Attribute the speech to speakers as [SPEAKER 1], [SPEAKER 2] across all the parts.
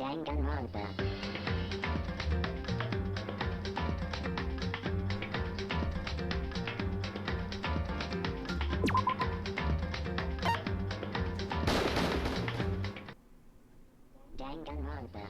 [SPEAKER 1] Danganronpa. Danganronpa.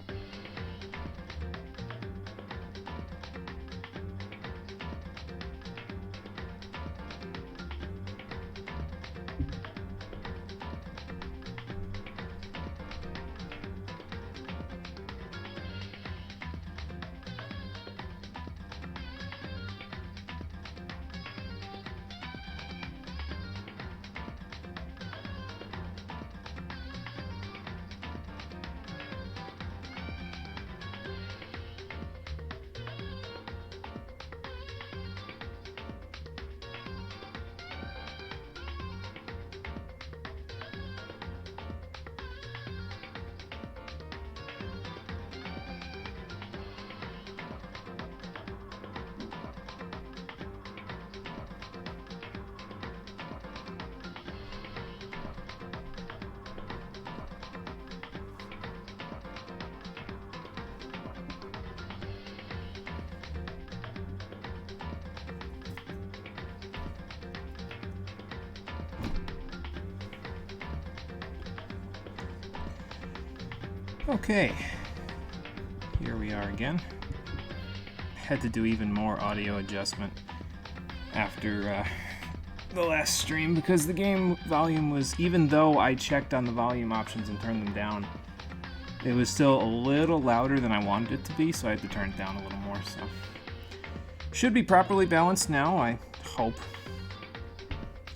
[SPEAKER 2] Okay, here we are again. Had to do even more audio adjustment after the last stream because the game volume was, even though I checked on the volume options and turned them down, it was still a little louder than I wanted it to be, so I had to turn it down a little more. So should be properly balanced now, I hope.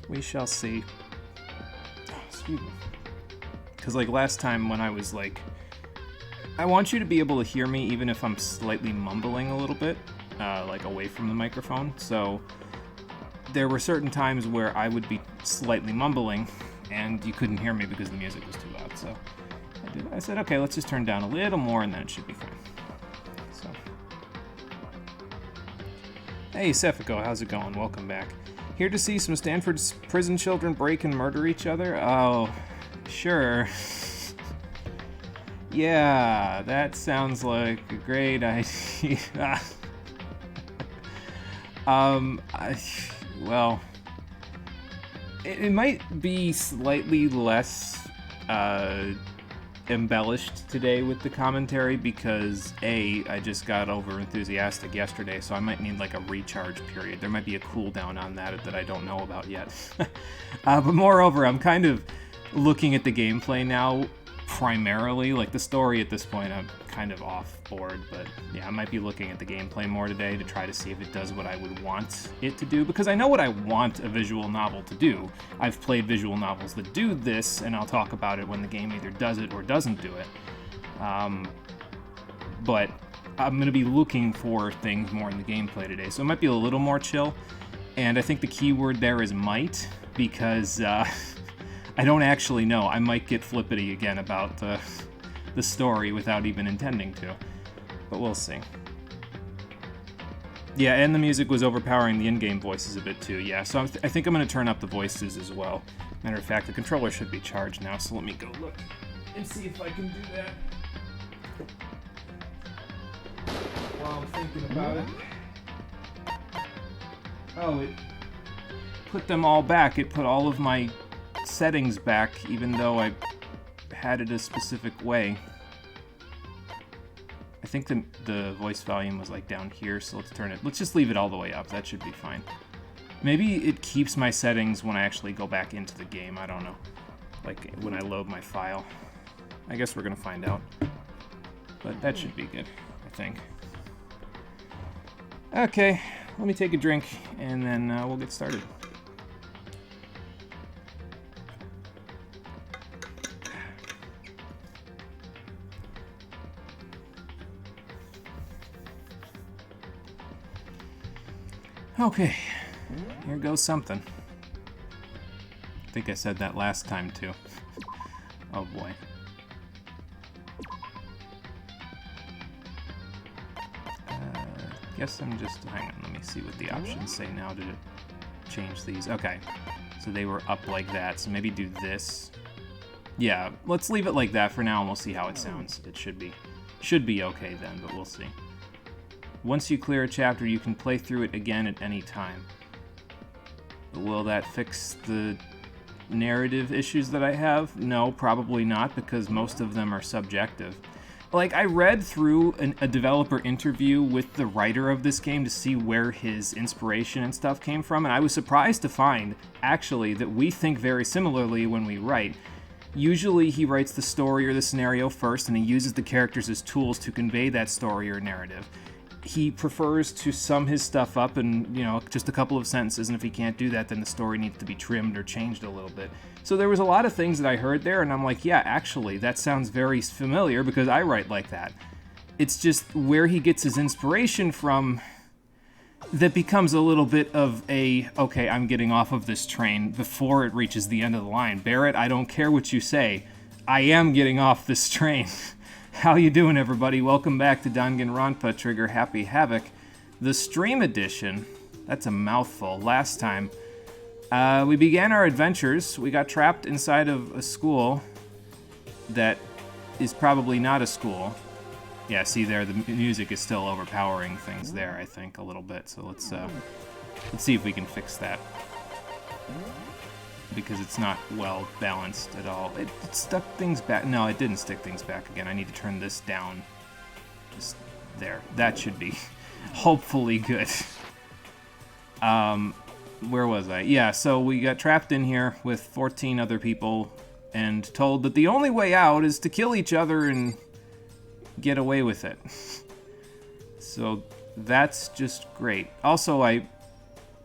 [SPEAKER 2] We shall see. Oh, excuse me. Because like last time when I was like, I want you to be able to hear me even if I'm slightly mumbling a little bit, like away from the microphone. So there were certain times where I would be slightly mumbling and you couldn't hear me because the music was too loud. So I said, okay, let's just turn down a little more and then it should be fine. So, hey, Cefico, how's it going? Welcome back. Here to see some Stanford's prison children break and murder each other? Oh, sure. Yeah, that sounds like a great idea. Well, it might be slightly less embellished today with the commentary because I just got over enthusiastic yesterday, so I might need like a recharge period. There might be a cooldown on that I don't know about yet. But moreover, I'm kind of looking at the gameplay now primarily. Like the story at this point, I'm kind of off board, but yeah, I might be looking at the gameplay more today to try to see if it does what I would want it to do, because I know what I want a visual novel to do. I've played visual novels that do this, and I'll talk about it when the game either does it or doesn't do it. But I'm going to be looking for things more in the gameplay today, so it might be a little more chill, and I think the key word there is might, because I don't actually know. I might get flippity again about the story without even intending to, but we'll see. Yeah, and the music was overpowering the in-game voices a bit too, yeah, so I think I'm going to turn up the voices as well. Matter of fact, the controller should be charged now, so let me go look and see if I can do that while I'm thinking about it. Oh, it put them all back. It put all of my settings back, even though I had it a specific way. I think the voice volume was like down here, so let's turn it. Let's just leave it all the way up. That should be fine. Maybe it keeps my settings when I actually go back into the game. I don't know. Like when I load my file. I guess we're gonna find out. But that should be good, I think. Okay, let me take a drink and then we'll get started. Okay, here goes something. I think I said that last time too. Oh boy. Guess I'm just, hang on, let me see what the options say now. Did it change these? Okay, so they were up like that, so maybe do this. Yeah, let's leave it like that for now and we'll see how it sounds. It should be Should be okay then, but we'll see. Once you clear a chapter, you can play through it again at any time. Will that fix the narrative issues that I have? No, probably not, because most of them are subjective. Like, I read through a developer interview with the writer of this game to see where his inspiration and stuff came from, and I was surprised to find, actually, that we think very similarly when we write. Usually he writes the story or the scenario first, and he uses the characters as tools to convey that story or narrative. He prefers to sum his stuff up in, just a couple of sentences, and if he can't do that, then the story needs to be trimmed or changed a little bit. So there was a lot of things that I heard there, and I'm like, yeah, actually, that sounds very familiar, because I write like that. It's just where he gets his inspiration from that becomes a little bit of okay, I'm getting off of this train before it reaches the end of the line. Barrett, I don't care what you say. I am getting off this train. How you doing, everybody? Welcome back to Danganronpa Trigger Happy Havoc. The stream edition. That's a mouthful. Last time, we began our adventures. We got trapped inside of a school that is probably not a school. Yeah, see there, the music is still overpowering things there, I think, a little bit. So let's see if we can fix that. Because it's not well balanced at all. It stuck things back. No, it didn't stick things back again. I need to turn this down. Just there. That should be hopefully good. Where was I? Yeah, so we got trapped in here with 14 other people and told that the only way out is to kill each other and get away with it. So that's just great. Also, I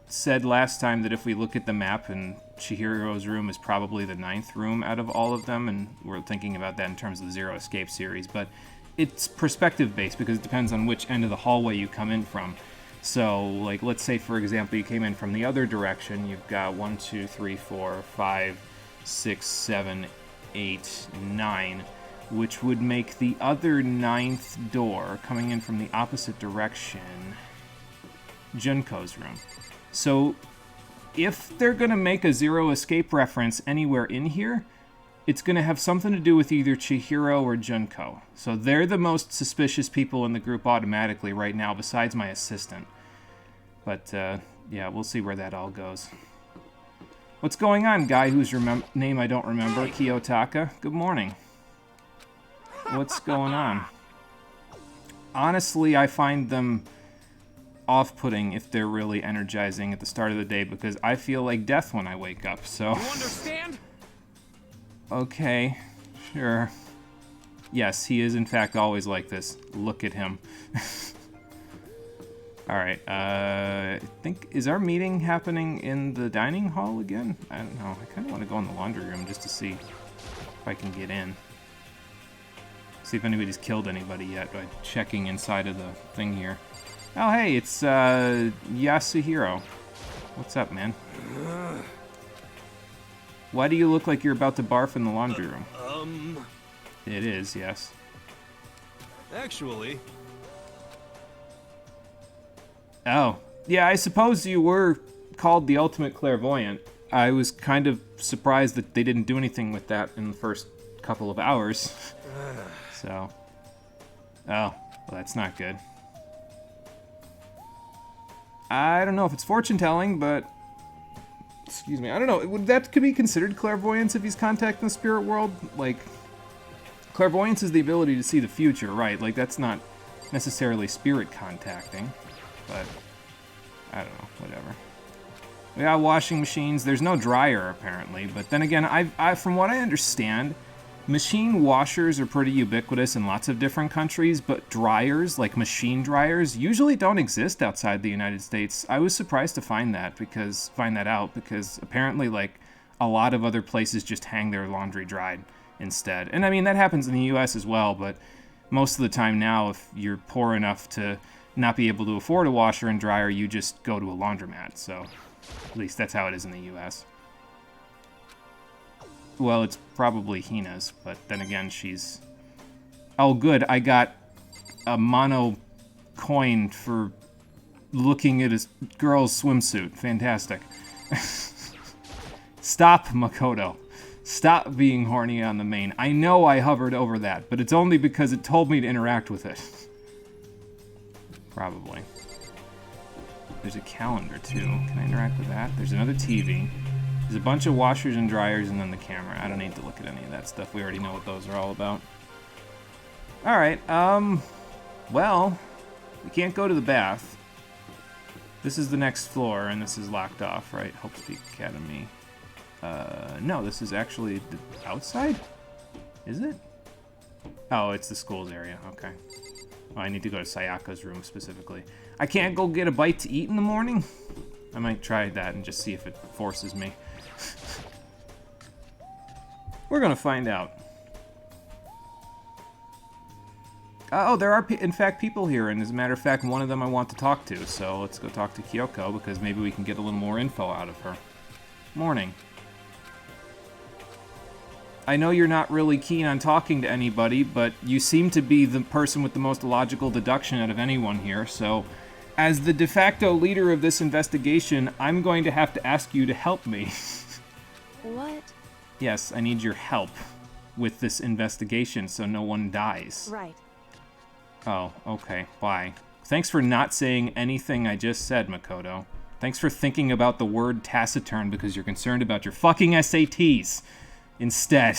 [SPEAKER 2] said last time that if we look at the map, and Chihiro's room is probably the 9th room out of all of them, and we're thinking about that in terms of the Zero Escape series, but it's perspective-based because it depends on which end of the hallway you come in from. So, like, let's say, for example, you came in from the other direction. You've got 1, 2, 3, 4, 5, 6, 7, 8, 9, which would make the other 9th door, coming in from the opposite direction, Junko's room. So, if they're going to make a Zero Escape reference anywhere in here, it's going to have something to do with either Chihiro or Junko. So they're the most suspicious people in the group automatically right now, besides my assistant. But, yeah, we'll see where that all goes. What's going on, guy whose name I don't remember? Kiyotaka? Good morning. What's going on? Honestly, I find them off-putting if they're really energizing at the start of the day, because I feel like death when I wake up, so...
[SPEAKER 1] You understand?
[SPEAKER 2] Okay, sure. Yes, he is in fact always like this. Look at him. Alright, I think... Is our meeting happening in the dining hall again? I don't know. I kind of want to go in the laundry room just to see if I can get in. See if anybody's killed anybody yet by checking inside of the thing here. Oh, hey, it's, Yasuhiro. What's up, man? Why do you look like you're about to barf in the laundry room? It is, yes.
[SPEAKER 1] Actually...
[SPEAKER 2] Oh. Yeah, I suppose you were called the Ultimate Clairvoyant. I was kind of surprised that they didn't do anything with that in the first couple of hours. So... Oh, well, that's not good. I don't know if it's fortune-telling, but... Excuse me, I don't know. Would that could be considered clairvoyance if he's contacting the spirit world? Like, clairvoyance is the ability to see the future, right? Like, that's not necessarily spirit contacting, but I don't know, whatever. We got washing machines. There's no dryer, apparently, but then again, from what I understand, machine washers are pretty ubiquitous in lots of different countries, but dryers, like machine dryers, usually don't exist outside the United States. I was surprised to find that out because apparently, like, a lot of other places just hang their laundry dried instead. And I mean, that happens in the US as well, but most of the time now, if you're poor enough to not be able to afford a washer and dryer, you just go to a laundromat. So, at least that's how it is in the US. Well, it's probably Hina's, but then again, she's... Oh, good, I got a mono coin for looking at a girl's swimsuit. Fantastic. Stop, Makoto. Stop being horny on the main. I know I hovered over that, but it's only because it told me to interact with it. Probably. There's a calendar, too. Can I interact with that? There's another TV. There's a bunch of washers and dryers, and then the camera. I don't need to look at any of that stuff. We already know what those are all about. Alright, well, we can't go to the bath. This is the next floor, and this is locked off, right? Hope Speak Academy. No, this is actually the outside? Is it? Oh, it's the school's area, okay. Oh, I need to go to Sayaka's room specifically. I can't go get a bite to eat in the morning? I might try that and just see if it forces me. We're gonna find out. Oh, there are, in fact, people here, and as a matter of fact, one of them I want to talk to, so let's go talk to Kyoko, because maybe we can get a little more info out of her. Morning. I know you're not really keen on talking to anybody, but you seem to be the person with the most logical deduction out of anyone here, so as the de facto leader of this investigation, I'm going to have to ask you to help me.
[SPEAKER 1] What?
[SPEAKER 2] Yes, I need your help with this investigation so no one dies.
[SPEAKER 1] Right.
[SPEAKER 2] Oh, okay. Bye. Thanks for not saying anything I just said, Makoto. Thanks for thinking about the word taciturn because you're concerned about your fucking SATs instead.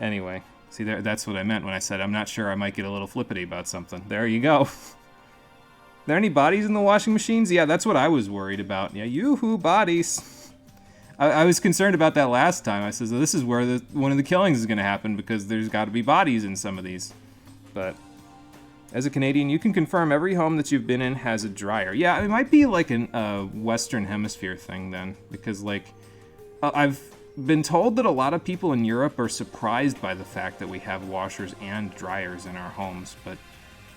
[SPEAKER 2] Anyway, see, that's what I meant when I said I'm not sure. I might get a little flippity about something. There you go. There any bodies in the washing machines? Yeah, that's what I was worried about. Yeah, yoo-hoo, bodies. I was concerned about that last time. I said, well, this is where one of the killings is going to happen because there's got to be bodies in some of these. But as a Canadian, you can confirm every home that you've been in has a dryer. Yeah, it might be like a Western Hemisphere thing then, because like I've been told that a lot of people in Europe are surprised by the fact that we have washers and dryers in our homes, but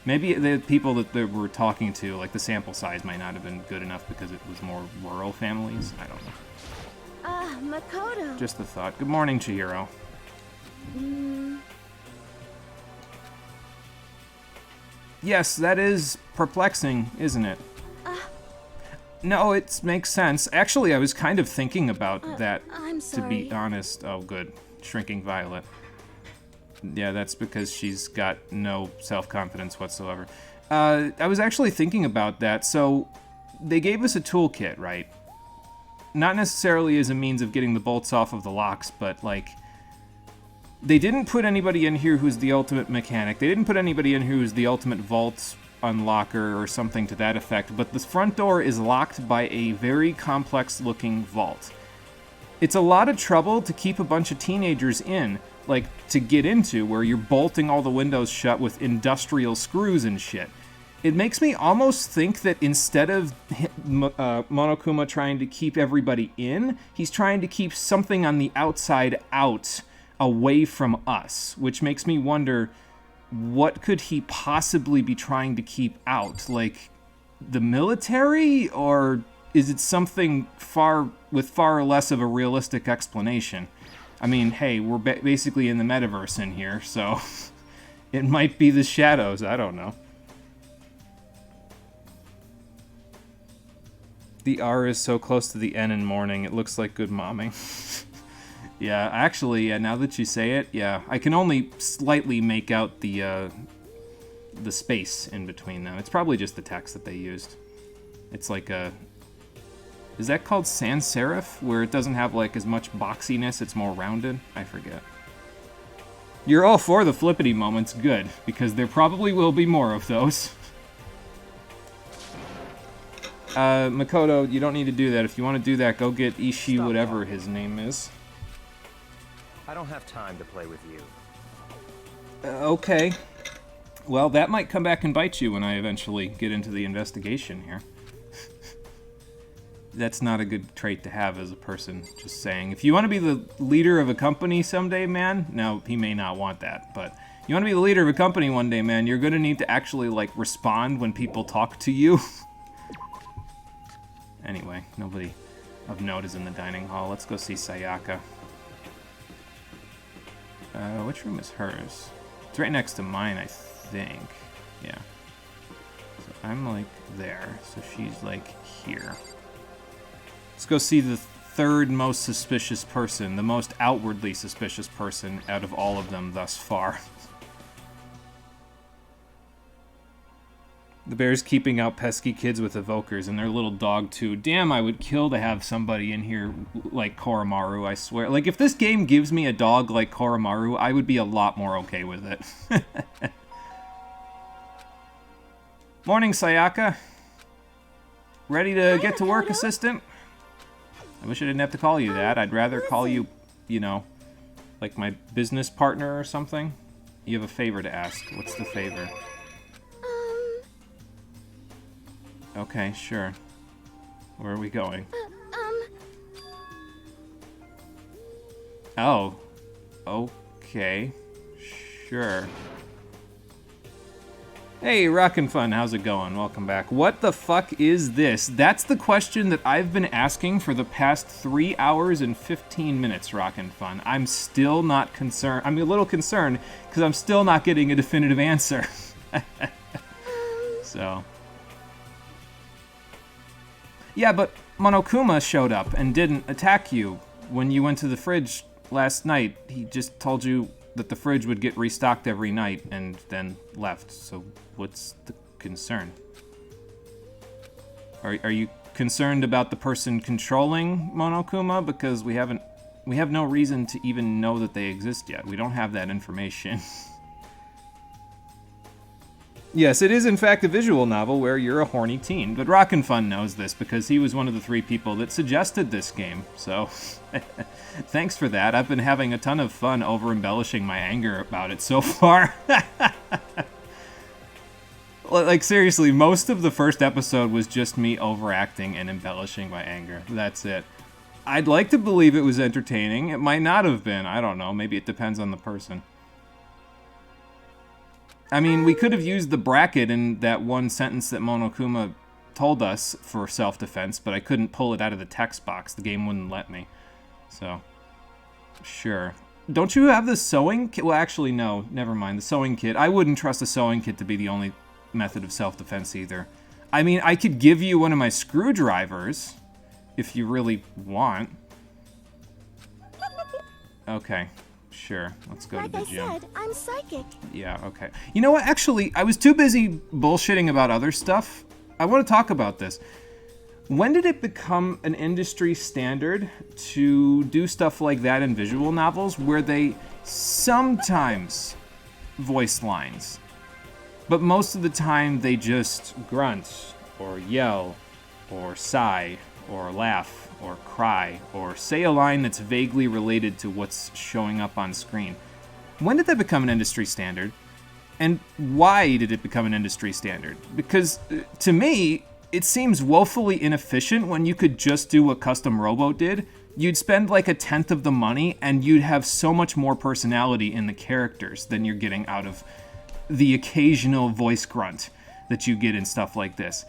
[SPEAKER 2] maybe the people that we're talking to, like the sample size might not have been good enough because it was more rural families. I don't know.
[SPEAKER 1] Makoto.
[SPEAKER 2] Just a thought. Good morning, Chihiro. Yes, that is perplexing, isn't it? No, it makes sense. Actually, I was kind of thinking about that,
[SPEAKER 1] I'm sorry.
[SPEAKER 2] to be honest. Oh, good. Shrinking Violet. Yeah, that's because she's got no self-confidence whatsoever. I was actually thinking about that. So, they gave us a toolkit, right? Not necessarily as a means of getting the bolts off of the locks, but, like, they didn't put anybody in here who's the ultimate mechanic. They didn't put anybody in who's the ultimate vault unlocker or something to that effect, but this front door is locked by a very complex-looking vault. It's a lot of trouble to keep a bunch of teenagers in, like, to get into, where you're bolting all the windows shut with industrial screws and shit. It makes me almost think that instead of Monokuma trying to keep everybody in, he's trying to keep something on the outside out, away from us, which makes me wonder, what could he possibly be trying to keep out? Like, the military? Or is it something with far less of a realistic explanation? I mean, hey, we're basically in the metaverse in here, so it might be the shadows, I don't know. The R is so close to the N in morning, it looks like good momming. Yeah, actually, now that you say it, yeah, I can only slightly make out the space in between them. It's probably just the text that they used. It's like a... Is that called sans serif? Where it doesn't have, like, as much boxiness, it's more rounded? I forget. You're all for the flippity moments, good, because there probably will be more of those. Makoto, you don't need to do that. If you want to do that, go get Ishii,
[SPEAKER 3] Stop
[SPEAKER 2] whatever
[SPEAKER 3] talking.
[SPEAKER 2] his name is.
[SPEAKER 3] I don't have time to play with you.
[SPEAKER 2] Okay. Well, that might come back and bite you when I eventually get into the investigation here. That's not a good trait to have as a person, just saying. If you want to be the leader of a company someday, man, now, he may not want that, but you want to be the leader of a company one day, man, you're going to need to actually, like, respond when people talk to you. Anyway, nobody of note is in the dining hall. Let's go see Sayaka. Which room is hers? It's right next to mine, I think. Yeah. So I'm, like, there. So she's, like, here. Let's go see the third most suspicious person, the most outwardly suspicious person out of all of them thus far. The bear's keeping out pesky kids with evokers and their little dog too. Damn, I would kill to have somebody in here like Koromaru, I swear. Like, if this game gives me a dog like Koromaru, I would be a lot more okay with it. Morning, Sayaka. Ready to get to work, assistant? I wish I didn't have to call you that. I'd rather call you, you know, like my business partner or something. You have a favor to ask. What's the favor? Okay, sure. Where are we going? Oh. Okay. Sure. Hey, Rockin' Fun, how's it going? Welcome back. What the fuck is this? That's the question that I've been asking for the past 3 hours and 15 minutes, Rockin' Fun. I'm still not concerned. I'm a little concerned because I'm still not getting a definitive answer. So... Yeah, but Monokuma showed up and didn't attack you when you went to the fridge last night. He just told you that the fridge would get restocked every night and then left. So what's the concern? Are you concerned about the person controlling Monokuma? Because we have no reason to even know that they exist yet. We don't have that information. Yes, it is in fact a visual novel where you're a horny teen, but Rockin' Fun knows this because he was one of the 3 people that suggested this game, so thanks for that. I've been having a ton of fun over-embellishing my anger about it so far. Like, seriously, most of the first episode was just me overacting and embellishing my anger. That's it. I'd like to believe it was entertaining. It might not have been. I don't know. Maybe it depends on the person. I mean, we could have used the bracket in that one sentence that Monokuma told us for self-defense, but I couldn't pull it out of the text box. The game wouldn't let me. So, sure. Don't you have the sewing kit? Well, actually, no. Never mind. The sewing kit. I wouldn't trust the sewing kit to be the only method of self-defense either. I mean, I could give you one of my screwdrivers if you really want. Okay. Sure, let's go to the gym.
[SPEAKER 1] Like I said, I'm psychic.
[SPEAKER 2] Yeah, okay. You know what? Actually, I was too busy bullshitting about other stuff. I want to talk about this. When did it become an industry standard to do stuff like that in visual novels where they sometimes voice lines, but most of the time they just grunt or yell or sigh or laugh or cry, or say a line that's vaguely related to what's showing up on screen? When did that become an industry standard? And why did it become an industry standard? Because, to me, it seems woefully inefficient when you could just do what Custom Robo did. You'd spend like 1/10 of the money, and you'd have so much more personality in the characters than you're getting out of the occasional voice grunt that you get in stuff like this.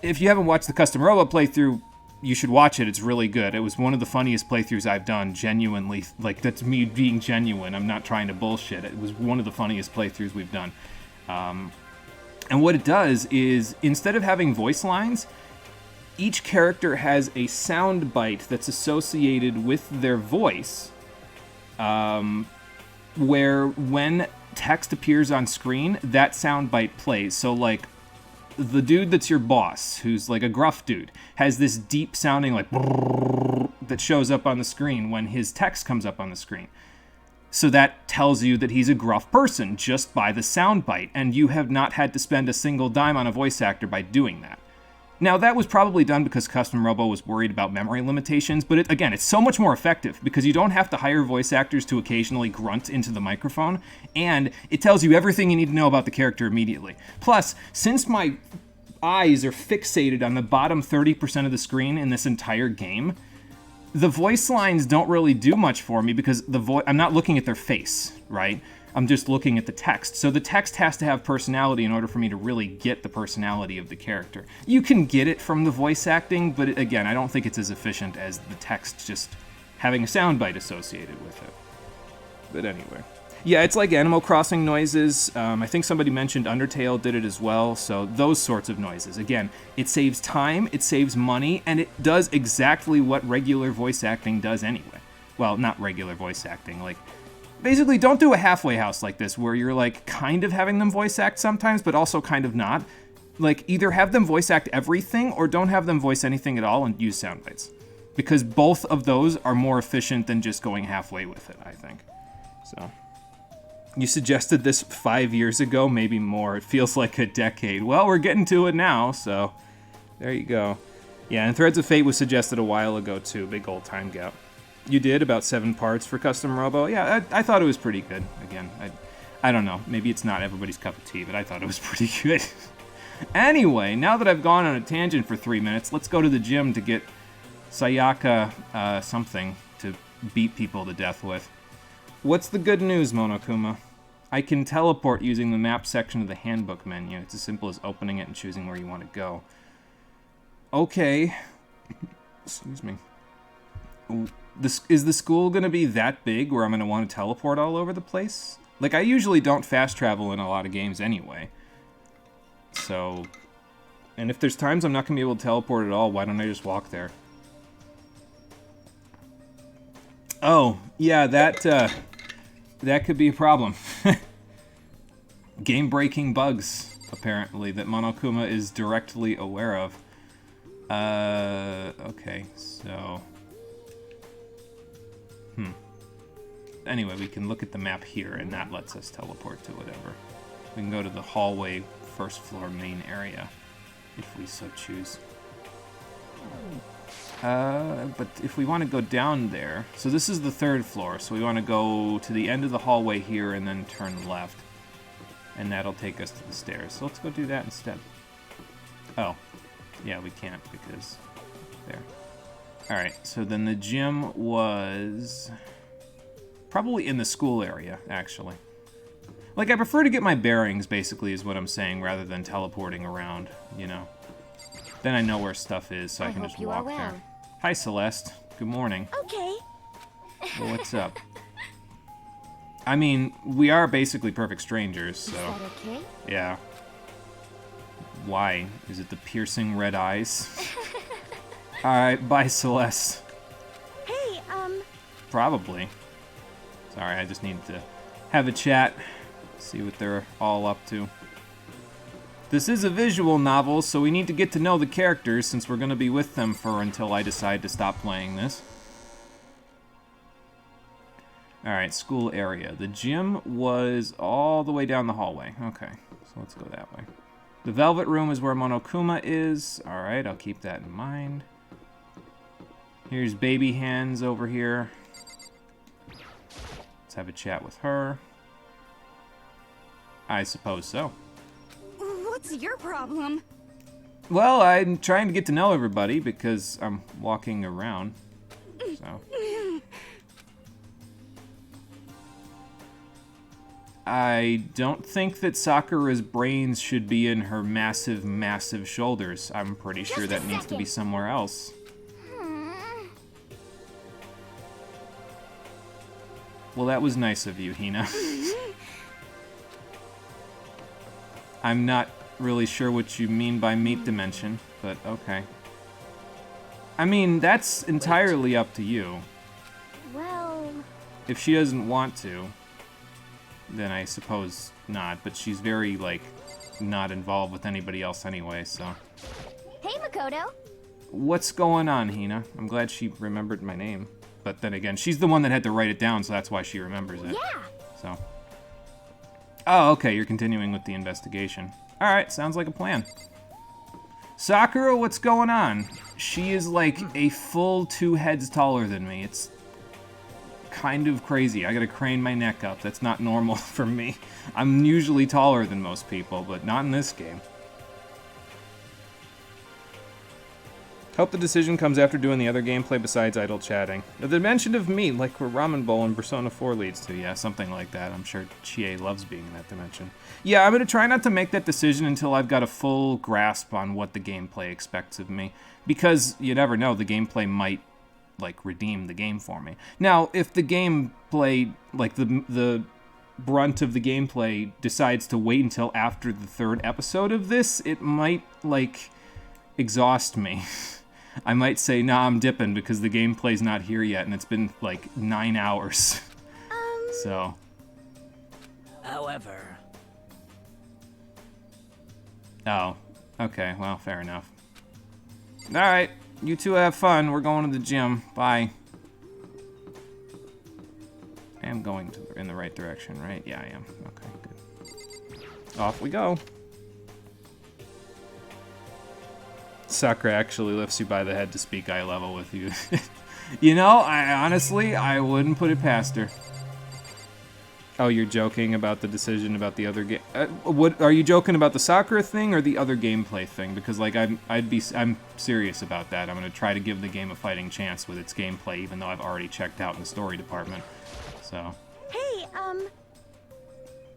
[SPEAKER 2] If you haven't watched the Custom Robo playthrough, you should watch it. It's really good. It was one of the funniest playthroughs I've done, genuinely. Like, that's me being genuine. I'm not trying to bullshit. It was one of the funniest playthroughs we've done. And what it does is, instead of having voice lines, each character has a sound bite that's associated with their voice, where when text appears on screen, that sound bite plays. So, like, the dude that's your boss, who's like a gruff dude, has this deep sounding like that shows up on the screen when his text comes up on the screen. So that tells you that he's a gruff person just by the sound bite, and you have not had to spend a single dime on a voice actor by doing that. Now, that was probably done because Custom Robo was worried about memory limitations, but again, it's so much more effective because you don't have to hire voice actors to occasionally grunt into the microphone, and it tells you everything you need to know about the character immediately. Plus, since my eyes are fixated on the bottom 30% of the screen in this entire game, the voice lines don't really do much for me because I'm not looking at their face, right? I'm just looking at the text. So the text has to have personality in order for me to really get the personality of the character. You can get it from the voice acting, but again, I don't think it's as efficient as the text just having a soundbite associated with it. But anyway. Yeah, it's like Animal Crossing noises. I think somebody mentioned Undertale did it as well. So those sorts of noises. Again, it saves time, it saves money, and it does exactly what regular voice acting does anyway. Well, not regular voice acting. Like, basically, don't do a halfway house like this where you're like kind of having them voice act sometimes, but also kind of not. Like, either have them voice act everything or don't have them voice anything at all and use sound bites. Because both of those are more efficient than just going halfway with it, I think. So... You suggested this 5 years ago, maybe more. It feels like a decade. Well, we're getting to it now, so there you go. Yeah, and Threads of Fate was suggested a while ago, too. Big old time gap. You did about 7 parts for Custom Robo. Yeah, I thought it was pretty good. Again, I don't know. Maybe it's not everybody's cup of tea, but I thought it was pretty good. Anyway, now that I've gone on a tangent for 3 minutes, let's go to the gym to get Sayaka something to beat people to death with. What's the good news, Monokuma? I can teleport using the map section of the handbook menu. It's as simple as opening it and choosing where you want to go. Okay. Excuse me. Is the school going to be that big where I'm going to want to teleport all over the place? Like, I usually don't fast travel in a lot of games anyway. So... And if there's times I'm not going to be able to teleport at all, why don't I just walk there? Oh, yeah, that could be a problem. Game-breaking bugs, apparently, that Monokuma is directly aware of. Okay, so... Anyway, we can look at the map here, and that lets us teleport to whatever. We can go to the hallway, first floor main area, if we so choose. But if we want to go down there... So this is the 3rd floor, so we want to go to the end of the hallway here and then turn left. And that'll take us to the stairs. So let's go do that instead. Oh. Yeah, we can't because... There. Alright, so then the gym was... Probably in the school area, actually. Like, I prefer to get my bearings, basically, is what I'm saying, rather than teleporting around, you know. Then I know where stuff is, so I can just walk there. Hi, Celeste. Good morning.
[SPEAKER 1] Okay.
[SPEAKER 2] Well, what's up? I mean, we are basically perfect strangers, so...
[SPEAKER 1] Is that okay?
[SPEAKER 2] Yeah. Why? Is it the piercing red eyes? Alright, bye, Celeste.
[SPEAKER 1] Hey,
[SPEAKER 2] Probably. Sorry, I just needed to have a chat, see what they're all up to. This is a visual novel, so we need to get to know the characters since we're going to be with them for until I decide to stop playing this. Alright, school area. The gym was all the way down the hallway. Okay, so let's go that way. The Velvet Room is where Monokuma is. Alright, I'll keep that in mind. Here's Baby Hands over here. Let's have a chat with her. I suppose so.
[SPEAKER 1] what's your problem?
[SPEAKER 2] Well, I'm trying to get to know everybody because I'm walking around. So. I don't think that Sakura's brains should be in her massive, massive shoulders. I'm pretty sure that needs to be somewhere else. Well, that was nice of you, Hina. I'm not really sure what you mean by meat dimension, but okay. I mean, that's entirely up to you.
[SPEAKER 1] Well...
[SPEAKER 2] If she doesn't want to, then I suppose not, but she's very, like, not involved with anybody else anyway, so...
[SPEAKER 1] Hey, Makoto!
[SPEAKER 2] What's going on, Hina? I'm glad she remembered my name. But then again, she's the one that had to write it down, so that's why she remembers it.
[SPEAKER 1] Yeah!
[SPEAKER 2] So... Oh, okay, you're continuing with the investigation. Alright, sounds like a plan. Sakura, what's going on? She is like a full 2 heads taller than me. It's kind of crazy. I gotta crane my neck up. That's not normal for me. I'm usually taller than most people, but not in this game. Hope the decision comes after doing the other gameplay besides idle chatting. The dimension of meat, like where Ramen Bowl in Persona 4 leads to. Yeah, something like that. I'm sure Chie loves being in that dimension. Yeah, I'm going to try not to make that decision until I've got a full grasp on what the gameplay expects of me. Because you never know, the gameplay might, like, redeem the game for me. Now, if the gameplay, like, the brunt of the gameplay decides to wait until after the 3rd episode of this, it might, like, exhaust me. I might say, nah, I'm dipping because the gameplay's not here yet, and it's been, like, 9 hours. So.
[SPEAKER 3] However.
[SPEAKER 2] Oh. Okay, well, fair enough. Alright, you two have fun. We're going to the gym. Bye. I am going in the right direction, right? Yeah, I am. Okay, good. Off we go. Sakura actually lifts you by the head to speak eye level with you. You know, I wouldn't put it past her. Oh, you're joking about the decision about the other game? What are you joking about, the Sakura thing or the other gameplay thing? Because like I'm serious about that. I'm gonna try to give the game a fighting chance with its gameplay, even though I've already checked out in the story department. So.
[SPEAKER 1] Hey,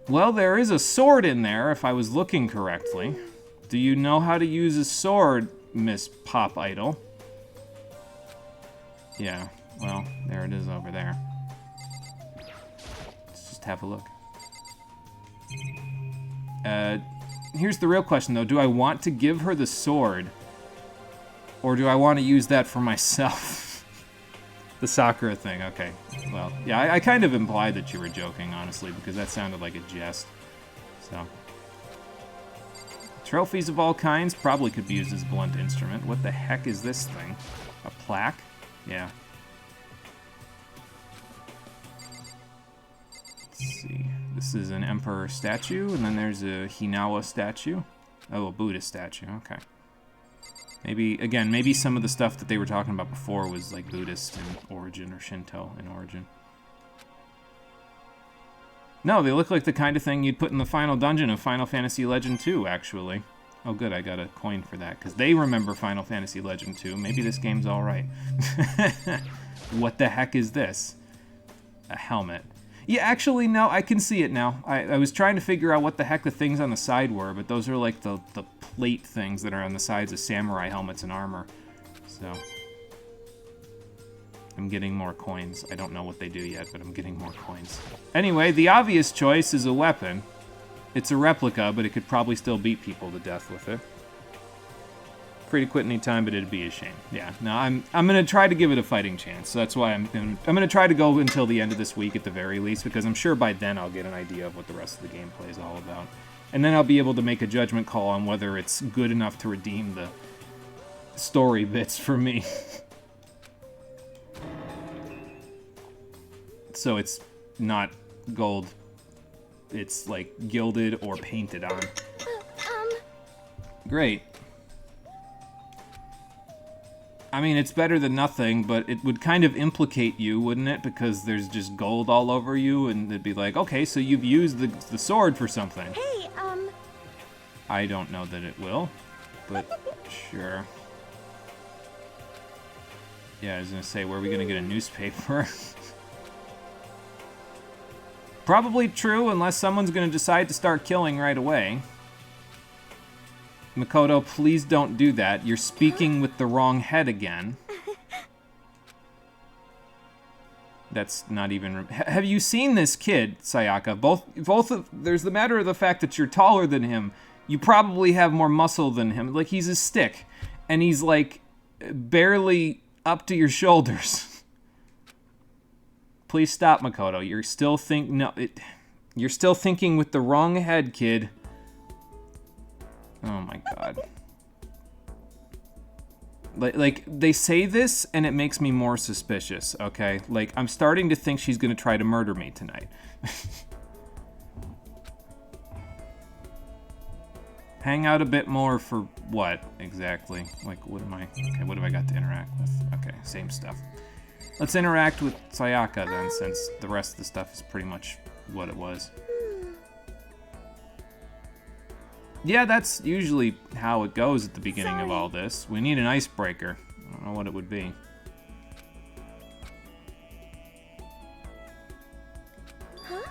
[SPEAKER 2] Well, there is a sword in there, if I was looking correctly. Do you know how to use a sword, Miss Pop Idol? Yeah. Well, there it is over there. Have a look. Here's the real question, though. Do I want to give her the sword? Or do I want to use that for myself? The Sakura thing, okay. Well, yeah, I kind of implied that you were joking, honestly, because that sounded like a jest. So. Trophies of all kinds probably could be used as a blunt instrument. What the heck is this thing? A plaque? Yeah. Let's see. This is an emperor statue, and then there's a Hinawa statue. Oh, a Buddhist statue. Okay. Maybe some of the stuff that they were talking about before was like Buddhist in origin or Shinto in origin. No, they look like the kind of thing you'd put in the final dungeon of Final Fantasy Legend 2, actually. Oh, good, I got a coin for that, because they remember Final Fantasy Legend 2. Maybe this game's alright. What the heck is this? A helmet. Yeah, actually, no, I can see it now. I was trying to figure out what the heck the things on the side were, but those are like the plate things that are on the sides of samurai helmets and armor. So, I'm getting more coins. I don't know what they do yet, but I'm getting more coins. Anyway, the obvious choice is a weapon. It's a replica, but it could probably still beat people to death with it. Free to quit anytime, but it'd be a shame. Yeah, no, I'm gonna try to give it a fighting chance. So that's why I'm gonna try to go until the end of this week at the very least, because I'm sure by then I'll get an idea of what the rest of the gameplay is all about, and then I'll be able to make a judgment call on whether it's good enough to redeem the story bits for me. So it's not gold. It's like gilded or painted on. Great. I mean, it's better than nothing, but it would kind of implicate you, wouldn't it? Because there's just gold all over you, and it'd be like, okay, so you've used the sword for something.
[SPEAKER 1] Hey,
[SPEAKER 2] I don't know that it will, but sure. Yeah, I was gonna say, where are we gonna get a newspaper? Probably true, unless someone's gonna decide to start killing right away. Makoto, please don't do that. You're speaking with the wrong head again. That's not even... Have you seen this kid, Sayaka? There's the matter of the fact that you're taller than him. You probably have more muscle than him. Like, he's a stick. And he's, like, barely up to your shoulders. Please stop, Makoto. You're still you're still thinking with the wrong head, kid. Oh my god. Like, they say this, and it makes me more suspicious, okay? Like, I'm starting to think she's gonna try to murder me tonight. Hang out a bit more for what, exactly? Like, what have I got to interact with? Okay, same stuff. Let's interact with Sayaka, then, since the rest of the stuff is pretty much what it was. Yeah, that's usually how it goes at the beginning of all this. We need an icebreaker. I don't know what it would be.
[SPEAKER 1] Huh?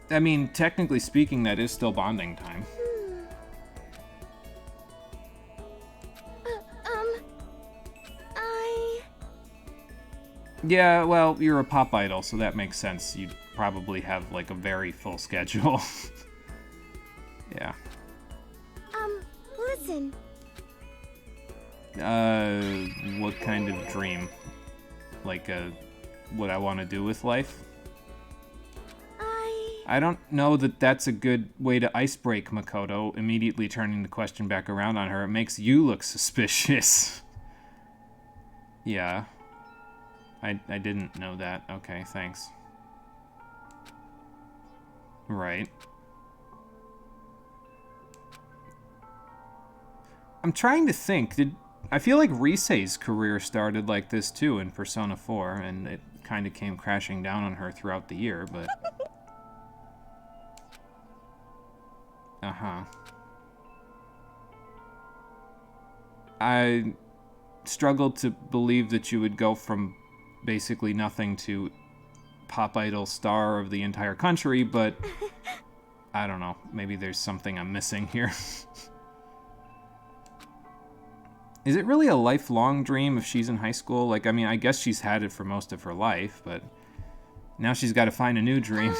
[SPEAKER 2] I mean, technically speaking, that is still bonding time. Yeah, well, you're a pop idol, so that makes sense. You'd probably have, like, a very full schedule. Yeah.
[SPEAKER 1] Listen.
[SPEAKER 2] What kind of dream? Like, what I want to do with life? I don't know that that's a good way to icebreak Makoto, immediately turning the question back around on her. It makes you look suspicious. Yeah. I didn't know that. Okay, thanks. Right. I'm trying to think. I feel like Risei's career started like this too in Persona 4, and it kind of came crashing down on her throughout the year, but... Uh-huh. I struggled to believe that you would go from basically nothing to pop idol star of the entire country, but I don't know. Maybe there's something I'm missing here. Is it really a lifelong dream if she's in high school? Like, I mean, I guess she's had it for most of her life, but now she's got to find a new dream.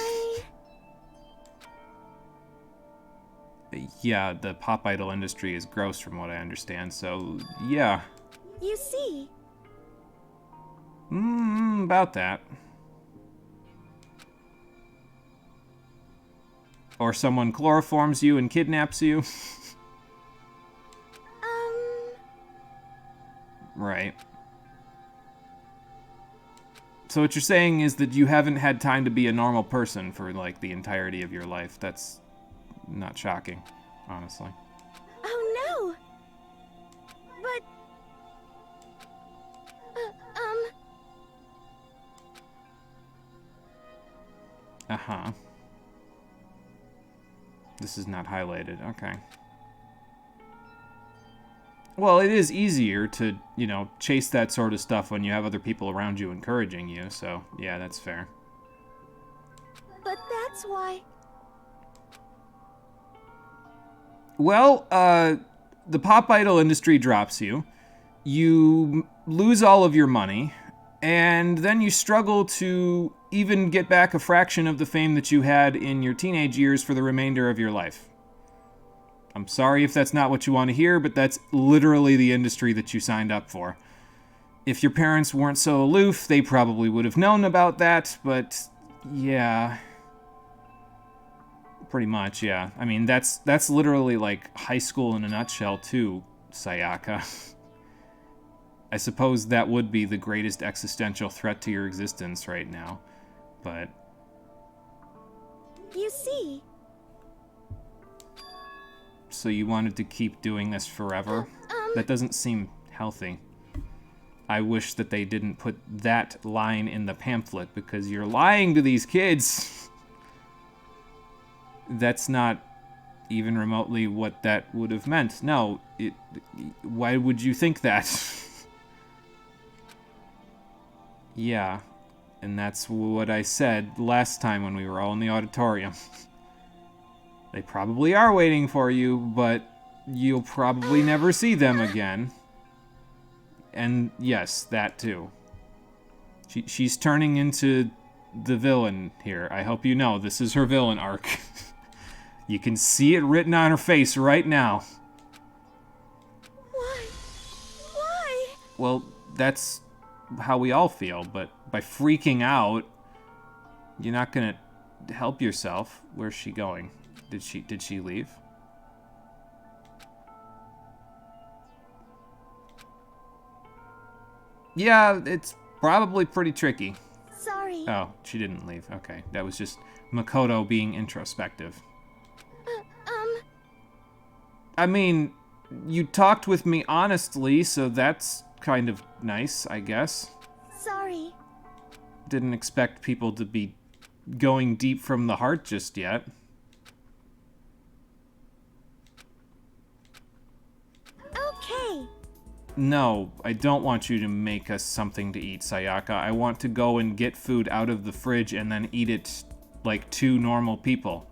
[SPEAKER 2] Yeah, the pop idol industry is gross from what I understand, so yeah.
[SPEAKER 1] You see.
[SPEAKER 2] About that. Or someone chloroforms you and kidnaps you. Right. So what you're saying is that you haven't had time to be a normal person for, like, the entirety of your life. That's not shocking, honestly.
[SPEAKER 1] Oh, no! But...
[SPEAKER 2] Uh-huh. This is not highlighted. Okay. Well, it is easier to, you know, chase that sort of stuff when you have other people around you encouraging you, so, yeah, that's fair.
[SPEAKER 1] But that's why...
[SPEAKER 2] Well, the pop idol industry drops you. You lose all of your money, and then you struggle to even get back a fraction of the fame that you had in your teenage years for the remainder of your life. I'm sorry if that's not what you want to hear, but that's literally the industry that you signed up for. If your parents weren't so aloof, they probably would have known about that, but yeah. Pretty much, yeah. I mean, that's literally like high school in a nutshell too, Sayaka. I suppose that would be the greatest existential threat to your existence right now, but...
[SPEAKER 1] You see.
[SPEAKER 2] So you wanted to keep doing this forever? That doesn't seem healthy. I wish that they didn't put that line in the pamphlet, because you're lying to these kids. That's not even remotely what that would have meant. No, why would you think that? Yeah, and that's what I said last time when we were all in the auditorium. They probably are waiting for you, but you'll probably never see them again. And yes, that too. She's turning into the villain here. I hope you know this is her villain arc. You can see it written on her face right now.
[SPEAKER 1] Why? Why?
[SPEAKER 2] Well, that's how we all feel, but by freaking out, you're not gonna help yourself. Where's she going? Did she leave? Yeah, it's probably pretty tricky.
[SPEAKER 1] Sorry.
[SPEAKER 2] Oh, she didn't leave. Okay, that was just Makoto being introspective. I mean, you talked with me honestly, so that's kind of nice, I guess.
[SPEAKER 1] Sorry.
[SPEAKER 2] Didn't expect people to be going deep from the heart just yet.
[SPEAKER 1] Okay.
[SPEAKER 2] No, I don't want you to make us something to eat, Sayaka. I want to go and get food out of the fridge and then eat it like two normal people.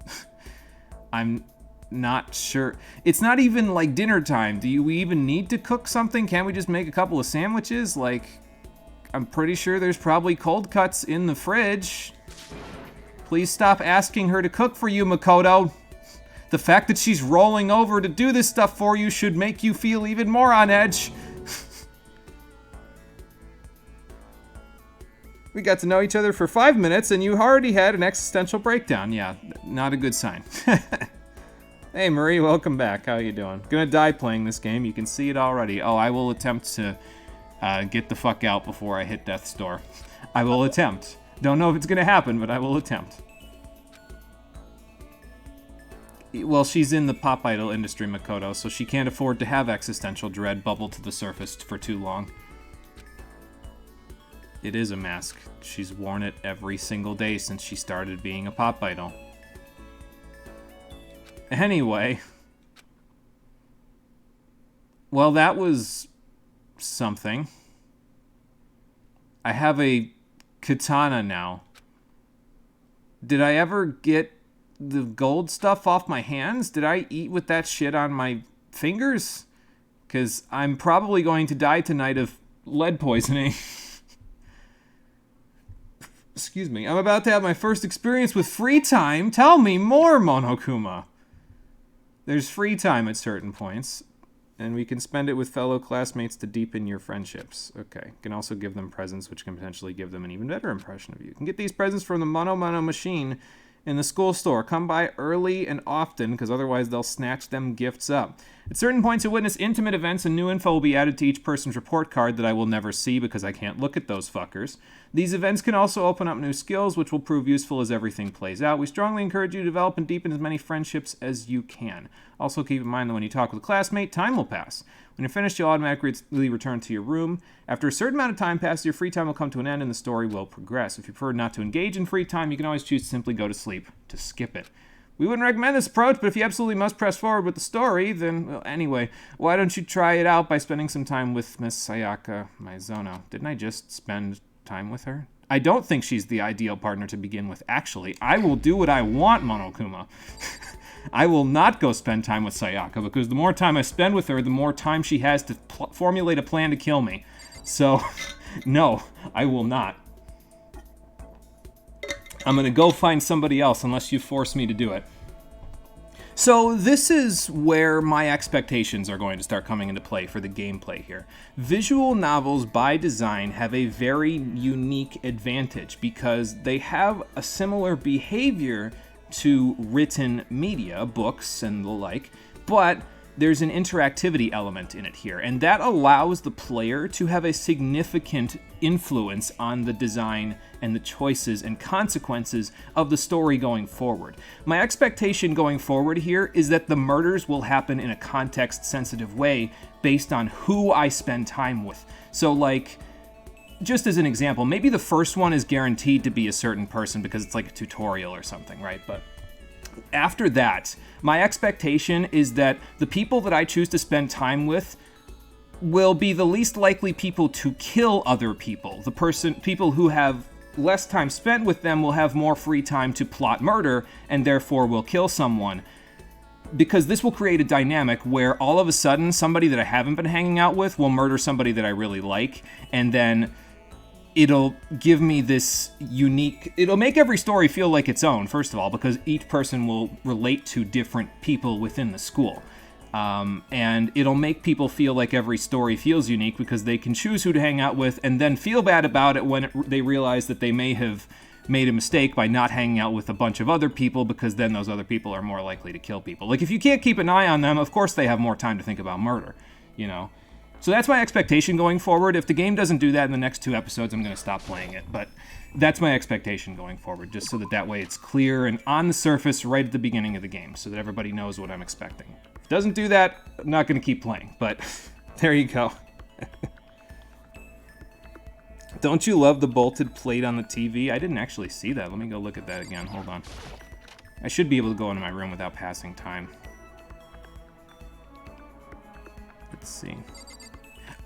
[SPEAKER 2] I'm not sure. It's not even like dinner time. Do we even need to cook something? Can't we just make a couple of sandwiches? Like, I'm pretty sure there's probably cold cuts in the fridge. Please stop asking her to cook for you, Makoto. The fact that she's rolling over to do this stuff for you should make you feel even more on edge. We got to know each other for 5 minutes and you already had an existential breakdown. Yeah, not a good sign. Hey Marie, welcome back. How you doing? Gonna die playing this game. You can see it already. Oh, I will attempt to get the fuck out before I hit death's door. I will attempt. Don't know if it's gonna happen, but I will attempt. Well, she's in the pop idol industry, Makoto, so she can't afford to have existential dread bubble to the surface for too long. It is a mask. She's worn it every single day since she started being a pop idol. Anyway. Well, that was something. I have a katana now. Did I ever get the gold stuff off my hands? Did I eat with that shit on my fingers? Because I'm probably going to die tonight of lead poisoning. Excuse me. I'm about to have my first experience with free time. Tell me more, Monokuma. There's free time at certain points, and we can spend it with fellow classmates to deepen your friendships. Okay. You can also give them presents, which can potentially give them an even better impression of you. You can get these presents from the Mono Mono machine in the school store. Come by early and often, because otherwise they'll snatch them gifts up. At certain points, you'll witness intimate events, and new info will be added to each person's report card that I will never see because I can't look at those fuckers. These events can also open up new skills, which will prove useful as everything plays out. We strongly encourage you to develop and deepen as many friendships as you can. Also, keep in mind that when you talk with a classmate, time will pass. When you're finished, you'll automatically return to your room. After a certain amount of time passes, your free time will come to an end and the story will progress. If you prefer not to engage in free time, you can always choose to simply go to sleep to skip it. We wouldn't recommend this approach, but if you absolutely must press forward with the story, then, well, anyway, why don't you try it out by spending some time with Miss Sayaka Maizono? Didn't I just spend time with her? I don't think she's the ideal partner to begin with, actually. I will do what I want, Monokuma. I will not go spend time with Sayaka, because the more time I spend with her, the more time she has to formulate a plan to kill me. So, no, I will not. I'm going to go find somebody else unless you force me to do it. So this is where my expectations are going to start coming into play for the gameplay here. Visual novels by design have a very unique advantage because they have a similar behavior to written media, books and the like, but there's an interactivity element in it here, and that allows the player to have a significant influence on the design and the choices and consequences of the story going forward. My expectation going forward here is that the murders will happen in a context-sensitive way based on who I spend time with. So, like, just as an example, maybe the first one is guaranteed to be a certain person because it's like a tutorial or something, right? But after that, my expectation is that the people that I choose to spend time with will be the least likely people to kill other people. People who have less time spent with them will have more free time to plot murder and therefore will kill someone. Because this will create a dynamic where all of a sudden somebody that I haven't been hanging out with will murder somebody that I really like, and then it'll give me this unique... It'll make every story feel like its own, first of all, because each person will relate to different people within the school. And it'll make people feel like every story feels unique because they can choose who to hang out with and then feel bad about it when they realize that they may have made a mistake by not hanging out with a bunch of other people, because then those other people are more likely to kill people. Like, if you can't keep an eye on them, of course they have more time to think about murder, you know? So that's my expectation going forward. If the game doesn't do that in the next 2 episodes, I'm going to stop playing it. But that's my expectation going forward, just so that way it's clear and on the surface right at the beginning of the game, so that everybody knows what I'm expecting. If it doesn't do that, I'm not going to keep playing. But there you go. Don't you love the bolted plate on the TV? I didn't actually see that. Let me go look at that again. Hold on. I should be able to go into my room without passing time. Let's see.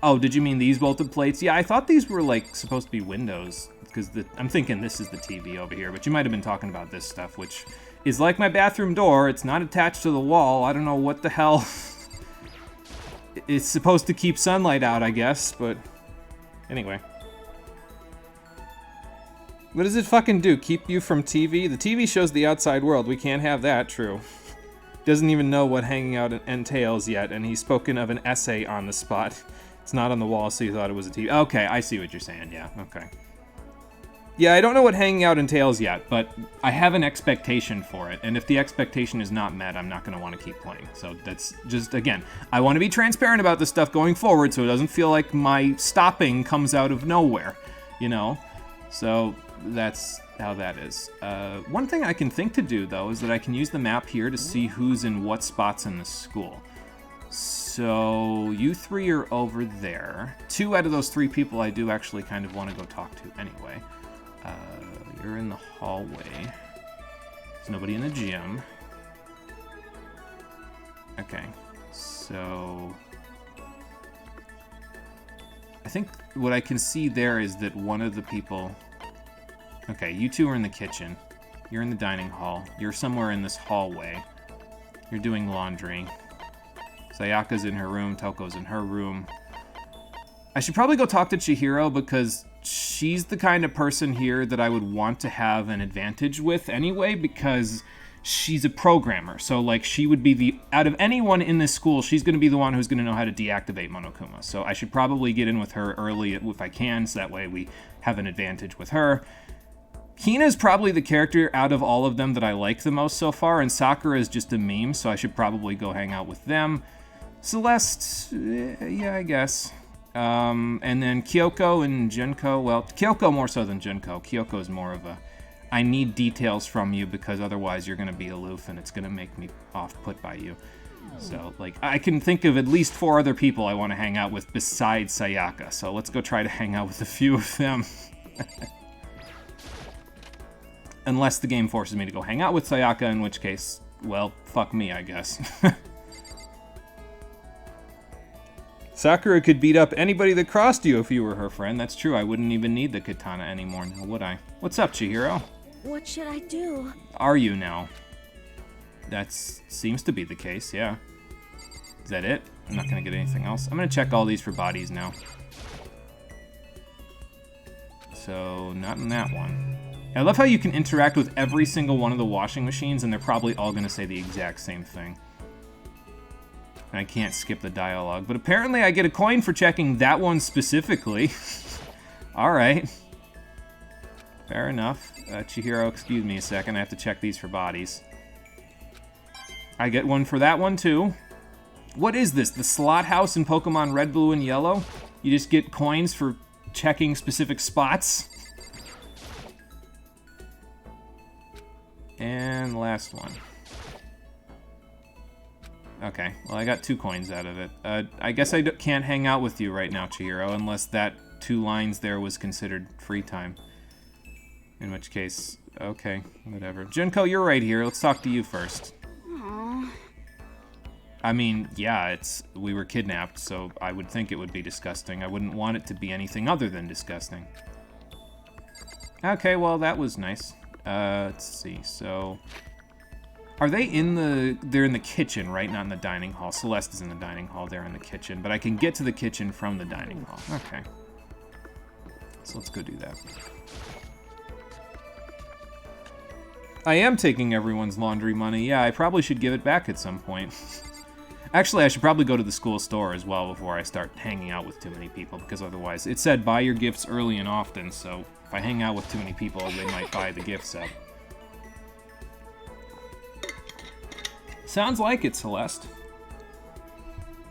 [SPEAKER 2] Oh, did you mean these bolted plates? Yeah, I thought these were, like, supposed to be windows, because I'm thinking this is the TV over here, but you might have been talking about this stuff, which is like my bathroom door. It's not attached to the wall. I don't know what the hell. It's supposed to keep sunlight out, I guess, but anyway. What does it fucking do? Keep you from TV? The TV shows the outside world. We can't have that, true. Doesn't even know what hanging out entails yet, and he's spoken of an essay on the spot. It's not on the wall, so you thought it was a TV. Okay, I see what you're saying, yeah, okay. Yeah, I don't know what hanging out entails yet, but I have an expectation for it, and if the expectation is not met, I'm not going to want to keep playing. So that's just, again, I want to be transparent about this stuff going forward so it doesn't feel like my stopping comes out of nowhere, you know? So that's how that is. One thing I can think to do, though, is that I can use the map here to see who's in what spots in the school. So you three are over there. 2 out of those 3 people I do actually kind of want to go talk to anyway. You're in the hallway. There's nobody in the gym. Okay, so I think what I can see there is that one of the people... Okay, you 2 are in the kitchen. You're in the dining hall. You're somewhere in this hallway. You're doing laundry. Sayaka's in her room. Toko's in her room. I should probably go talk to Chihiro because she's the kind of person here that I would want to have an advantage with anyway, because she's a programmer. So, like, she would be the... Out of anyone in this school, she's going to be the one who's going to know how to deactivate Monokuma. So I should probably get in with her early if I can, so that way we have an advantage with her. Hina's probably the character out of all of them that I like the most so far, and Sakura is just a meme, so I should probably go hang out with them. Celeste, yeah, I guess. And then Kyoko and Junko, well, Kyoko more so than Junko. Kyoko is more of a, I need details from you because otherwise you're going to be aloof and it's going to make me off-put by you. So, like, I can think of at least 4 other people I want to hang out with besides Sayaka, so let's go try to hang out with a few of them. Unless the game forces me to go hang out with Sayaka, in which case, well, fuck me, I guess. Sakura could beat up anybody that crossed you if you were her friend. That's true, I wouldn't even need the katana anymore now, would I? What's up, Chihiro?
[SPEAKER 1] What should I do?
[SPEAKER 2] Are you now? That seems to be the case, yeah. Is that it? I'm not gonna get anything else. I'm gonna check all these for bodies now. So, not in that one. I love how you can interact with every single one of the washing machines and they're probably all gonna say the exact same thing. And I can't skip the dialogue, but apparently I get a coin for checking that one specifically. Alright. Fair enough. Chihiro, excuse me a second, I have to check these for bodies. I get one for that one too. What is this, the slot house in Pokemon Red, Blue, and Yellow? You just get coins for checking specific spots? And last one. Okay, well I got 2 coins out of it. I guess I can't hang out with you right now, Chihiro, unless that 2 lines there was considered free time. In which case, okay, whatever. Junko, you're right here. Let's talk to you first.
[SPEAKER 1] Aww.
[SPEAKER 2] I mean, yeah, we were kidnapped, so I would think it would be disgusting. I wouldn't want it to be anything other than disgusting. Okay, well, that was nice. Let's see, so... Are they they're in the kitchen, right? Not in the dining hall. Celeste is in the dining hall, they're in the kitchen. But I can get to the kitchen from the dining hall. Okay. So let's go do that. I am taking everyone's laundry money. Yeah, I probably should give it back at some point. Actually, I should probably go to the school store as well before I start hanging out with too many people, because otherwise, it said buy your gifts early and often, so if I hang out with too many people, they might buy the gifts up. Sounds like it, Celeste.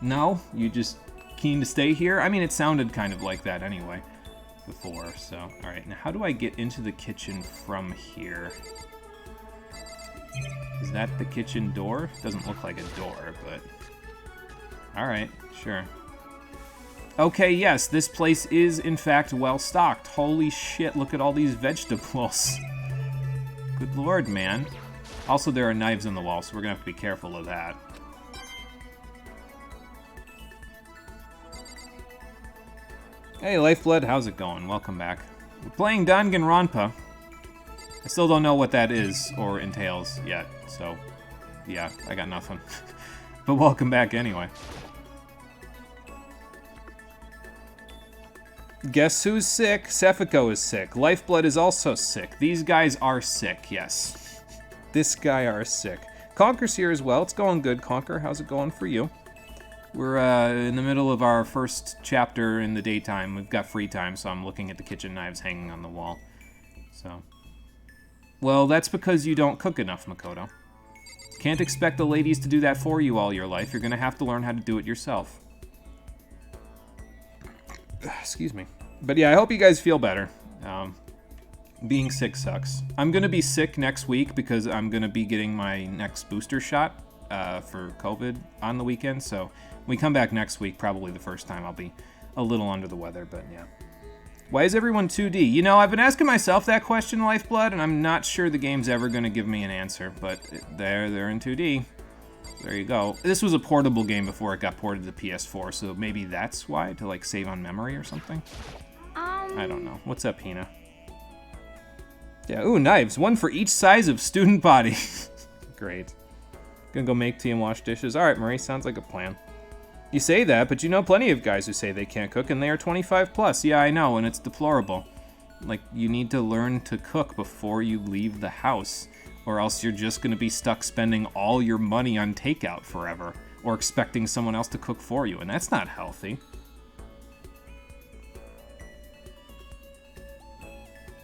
[SPEAKER 2] No? You just keen to stay here? I mean, it sounded kind of like that anyway before, so... Alright, now how do I get into the kitchen from here? Is that the kitchen door? Doesn't look like a door, but... Alright, sure. Okay, yes, this place is, in fact, well-stocked. Holy shit, look at all these vegetables. Good lord, man. Also, there are knives on the wall, so we're gonna have to be careful of that. Hey, Lifeblood, how's it going? Welcome back. We're playing Danganronpa. I still don't know what that is or entails yet, so yeah, I got nothing. But welcome back anyway. Guess who's sick? Cephiko is sick. Lifeblood is also sick. These guys are sick, yes. This guy are sick. Conker's here as well. It's going good, Conker. How's it going for you? We're in the middle of our first chapter in the daytime. We've got free time, so I'm looking at the kitchen knives hanging on the wall. So, well, that's because you don't cook enough, Makoto. Can't expect the ladies to do that for you all your life. You're gonna have to learn how to do it yourself. Excuse me. But yeah, I hope you guys feel better. Being sick sucks. I'm gonna be sick next week because I'm gonna be getting my next booster shot for COVID on the weekend. So when we come back next week, probably the first time, I'll be a little under the weather, but yeah. Why is everyone 2D? You know, I've been asking myself that question, Lifeblood, and I'm not sure the game's ever going to give me an answer, but they're in 2D. There you go. This was a portable game before it got ported to PS4, so maybe that's why, to like save on memory or something? I don't know. What's up, Hina? Yeah, ooh, knives. One for each size of student body. Great. Gonna go make tea and wash dishes. Alright, Marie, sounds like a plan. You say that, but you know plenty of guys who say they can't cook, and they are 25 plus. Yeah, I know, and it's deplorable. Like, you need to learn to cook before you leave the house, or else you're just gonna be stuck spending all your money on takeout forever, or expecting someone else to cook for you, and that's not healthy.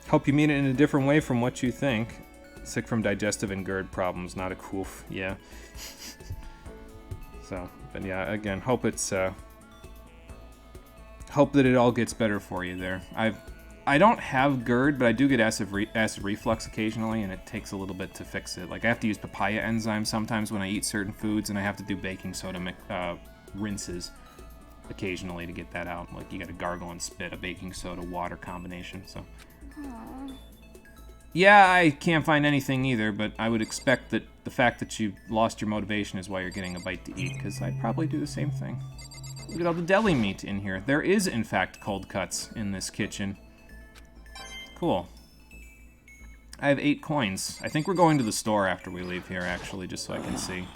[SPEAKER 2] Hope you mean it in a different way from what you think. Sick from digestive and GERD problems, not a coof, yeah. So, but yeah, again, hope it's, hope that it all gets better for you there. I don't have GERD, but I do get acid reflux occasionally, and it takes a little bit to fix it. Like, I have to use papaya enzyme sometimes when I eat certain foods, and I have to do baking soda rinses occasionally to get that out. Like, you gotta gargle and spit a baking soda water combination, so.
[SPEAKER 1] Aww.
[SPEAKER 2] Yeah, I can't find anything either, but I would expect that the fact that you lost your motivation is why you're getting a bite to eat, because I'd probably do the same thing. Look at all the deli meat in here. There is, in fact, cold cuts in this kitchen. Cool. I have 8 coins. I think we're going to the store after we leave here, actually, just so I can see.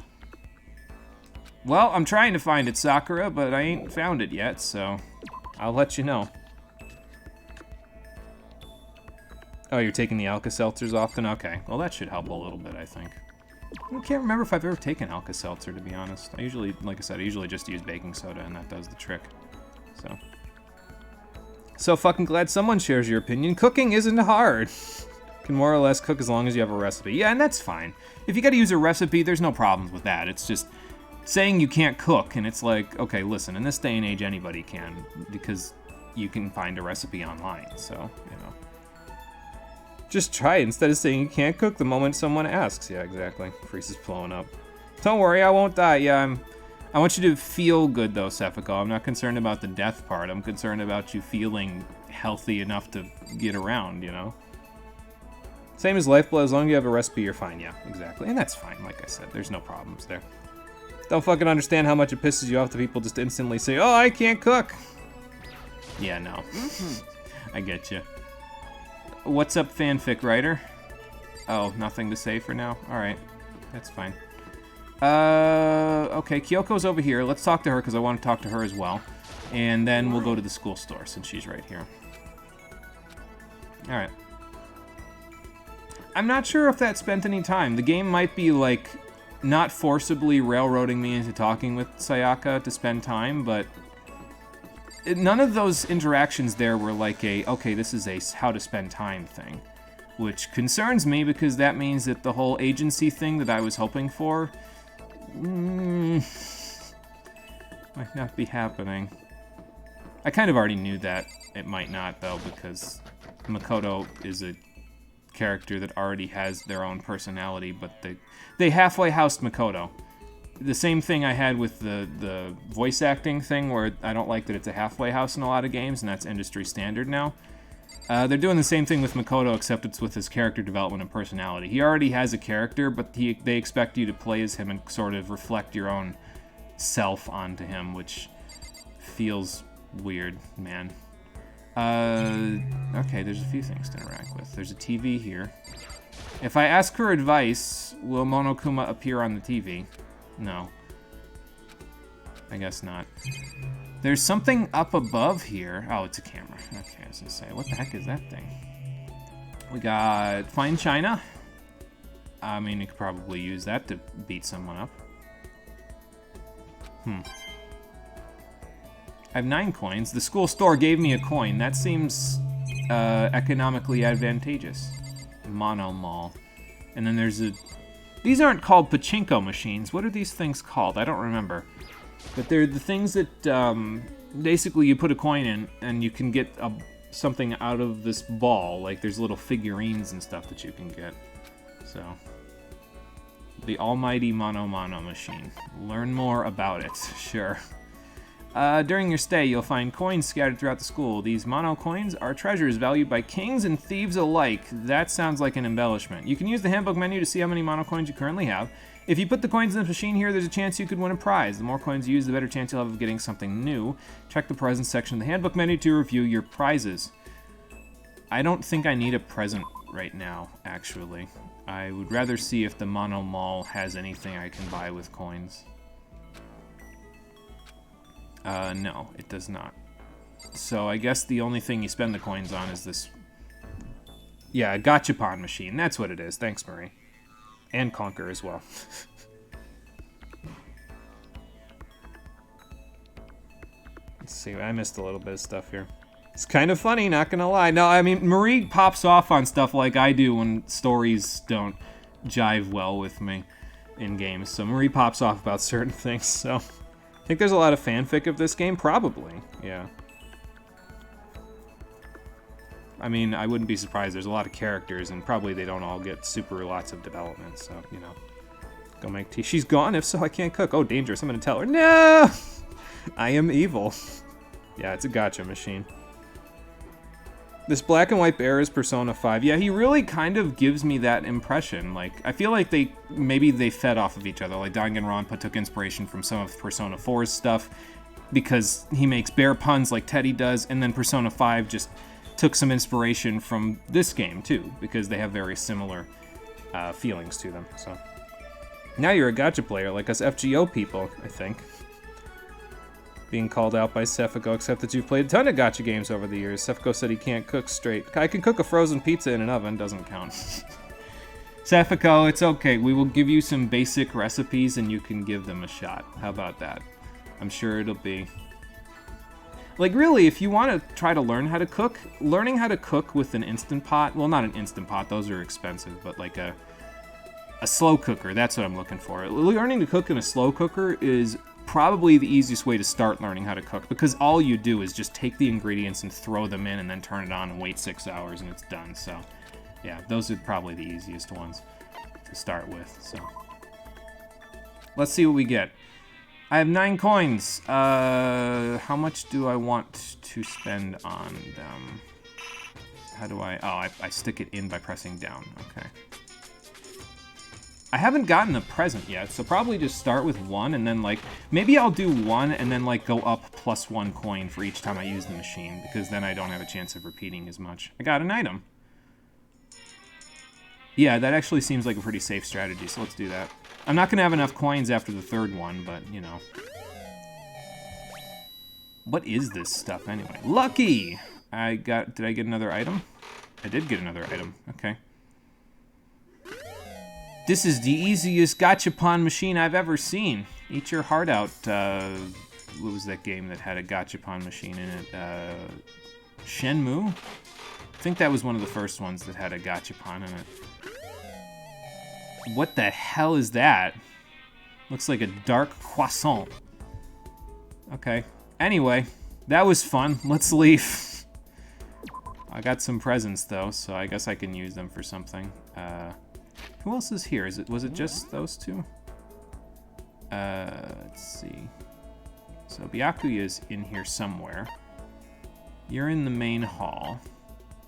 [SPEAKER 2] Well, I'm trying to find it, Sakura, but I ain't found it yet, so I'll let you know. Oh, you're taking the Alka-Seltzers often? Okay. Well, that should help a little bit, I think. I can't remember if I've ever taken Alka-Seltzer, to be honest. I usually, like I said, I usually just use baking soda, and that does the trick. So fucking glad someone shares your opinion. Cooking isn't hard. You can more or less cook as long as you have a recipe. Yeah, and that's fine. If you gotta use a recipe, there's no problems with that. It's just saying you can't cook, and it's like, okay, listen, in this day and age, anybody can, because you can find a recipe online, so, you know. Just try it instead of saying you can't cook the moment someone asks. Yeah, exactly. Freeze is blowing up. Don't worry, I won't die. Yeah, I want you to feel good, though, Cephiko. I'm not concerned about the death part. I'm concerned about you feeling healthy enough to get around, you know? Same as Lifeblood. As long as you have a recipe, you're fine. Yeah, exactly. And that's fine, like I said. There's no problems there. Don't fucking understand how much it pisses you off that people just instantly say, oh, I can't cook. Yeah, no. I get you. What's up, fanfic writer? Oh, nothing to say for now? Alright, that's fine. Okay, Kyoko's over here. Let's talk to her, because I want to talk to her as well. And then we'll go to the school store, since she's right here. Alright. I'm not sure if that spent any time. The game might be, like, not forcibly railroading me into talking with Sayaka to spend time, but none of those interactions there were like a, okay, this is a how to spend time thing. Which concerns me because that means that the whole agency thing that I was hoping for might not be happening. I kind of already knew that it might not, though, because Makoto is a character that already has their own personality, but they halfway housed Makoto. The same thing I had with the voice acting thing, where I don't like that it's a halfway house in a lot of games, and that's industry standard now. They're doing the same thing with Makoto, except it's with his character development and personality. He already has a character, but they expect you to play as him and sort of reflect your own self onto him, which feels weird, man. Okay, there's a few things to interact with. There's a TV here. If I ask her advice, will Monokuma appear on the TV? No. I guess not. There's something up above here. Oh, it's a camera. Okay, I was gonna say, what the heck is that thing? We got Fine China. I mean, you could probably use that to beat someone up. I have 9 coins. The school store gave me a coin. That seems economically advantageous. Mono Mall. And then there's a... These aren't called pachinko machines. What are these things called? I don't remember. But they're the things that basically you put a coin in and you can get something out of this ball. Like there's little figurines and stuff that you can get. So, the almighty Mono machine. Learn more about it. Sure. During your stay, you'll find coins scattered throughout the school. These mono coins are treasures valued by kings and thieves alike. That sounds like an embellishment. You can use the handbook menu to see how many mono coins you currently have. If you put the coins in the machine here, there's a chance you could win a prize. The more coins you use, the better chance you'll have of getting something new. Check the presents section of the handbook menu to review your prizes. I don't think I need a present right now, actually. I would rather see if the Mono Mall has anything I can buy with coins. No, it does not. So I guess the only thing you spend the coins on is this... Yeah, a gachapon machine. That's what it is. Thanks, Marie. And Conquer as well. Let's see, I missed a little bit of stuff here. It's kind of funny, not gonna lie. No, I mean, Marie pops off on stuff like I do when stories don't jive well with me in games. So Marie pops off about certain things, so... I think there's a lot of fanfic of this game? Probably, yeah. I mean, I wouldn't be surprised. There's a lot of characters, and probably they don't all get super lots of development, so, you know. Go make tea. She's gone? If so, I can't cook. Oh, dangerous. I'm gonna tell her. No! I am evil. Yeah, it's a gacha machine. This black and white bear is Persona 5. Yeah, he really kind of gives me that impression. Like, I feel like maybe they fed off of each other. Like, Danganronpa took inspiration from some of Persona 4's stuff because he makes bear puns like Teddy does, and then Persona 5 just took some inspiration from this game, too, because they have very similar feelings to them, so. Now you're a gacha player, like us FGO people, I think. Being called out by Sefako, except that you've played a ton of gacha games over the years. Sefako said he can't cook straight. I can cook a frozen pizza in an oven, doesn't count. Sefako, it's okay. We will give you some basic recipes and you can give them a shot. How about that? I'm sure it'll be... Like, really, if you want to try to learn how to cook, learning how to cook with an Instant Pot... Well, not an Instant Pot, those are expensive, but like a slow cooker, that's what I'm looking for. Learning to cook in a slow cooker is probably the easiest way to start learning how to cook, because all you do is just take the ingredients and throw them in and then turn it on and wait 6 hours and it's done. So yeah, those are probably the easiest ones to start with. So let's see what we get. I have 9 coins. How much do I want to spend on them? How do I... Oh, I stick it in by pressing down. Okay. I haven't gotten a present yet, so probably just start with 1 and then, like, maybe I'll do 1 and then, like, go up plus 1 coin for each time I use the machine, because then I don't have a chance of repeating as much. I got an item. Yeah, that actually seems like a pretty safe strategy, so let's do that. I'm not going to have enough coins after the 3rd one, but, you know. What is this stuff, anyway? Lucky! Did I get another item? I did get another item, okay. This is the easiest gachapon machine I've ever seen. Eat your heart out. What was that game that had a gachapon machine in it? Shenmue? I think that was one of the first ones that had a gachapon in it. What the hell is that? Looks like a dark croissant. Okay. Anyway, that was fun. Let's leave. I got some presents, though, so I guess I can use them for something. Who else is here? Was it just those two? Let's see. So Byakuya's in here somewhere. You're in the main hall.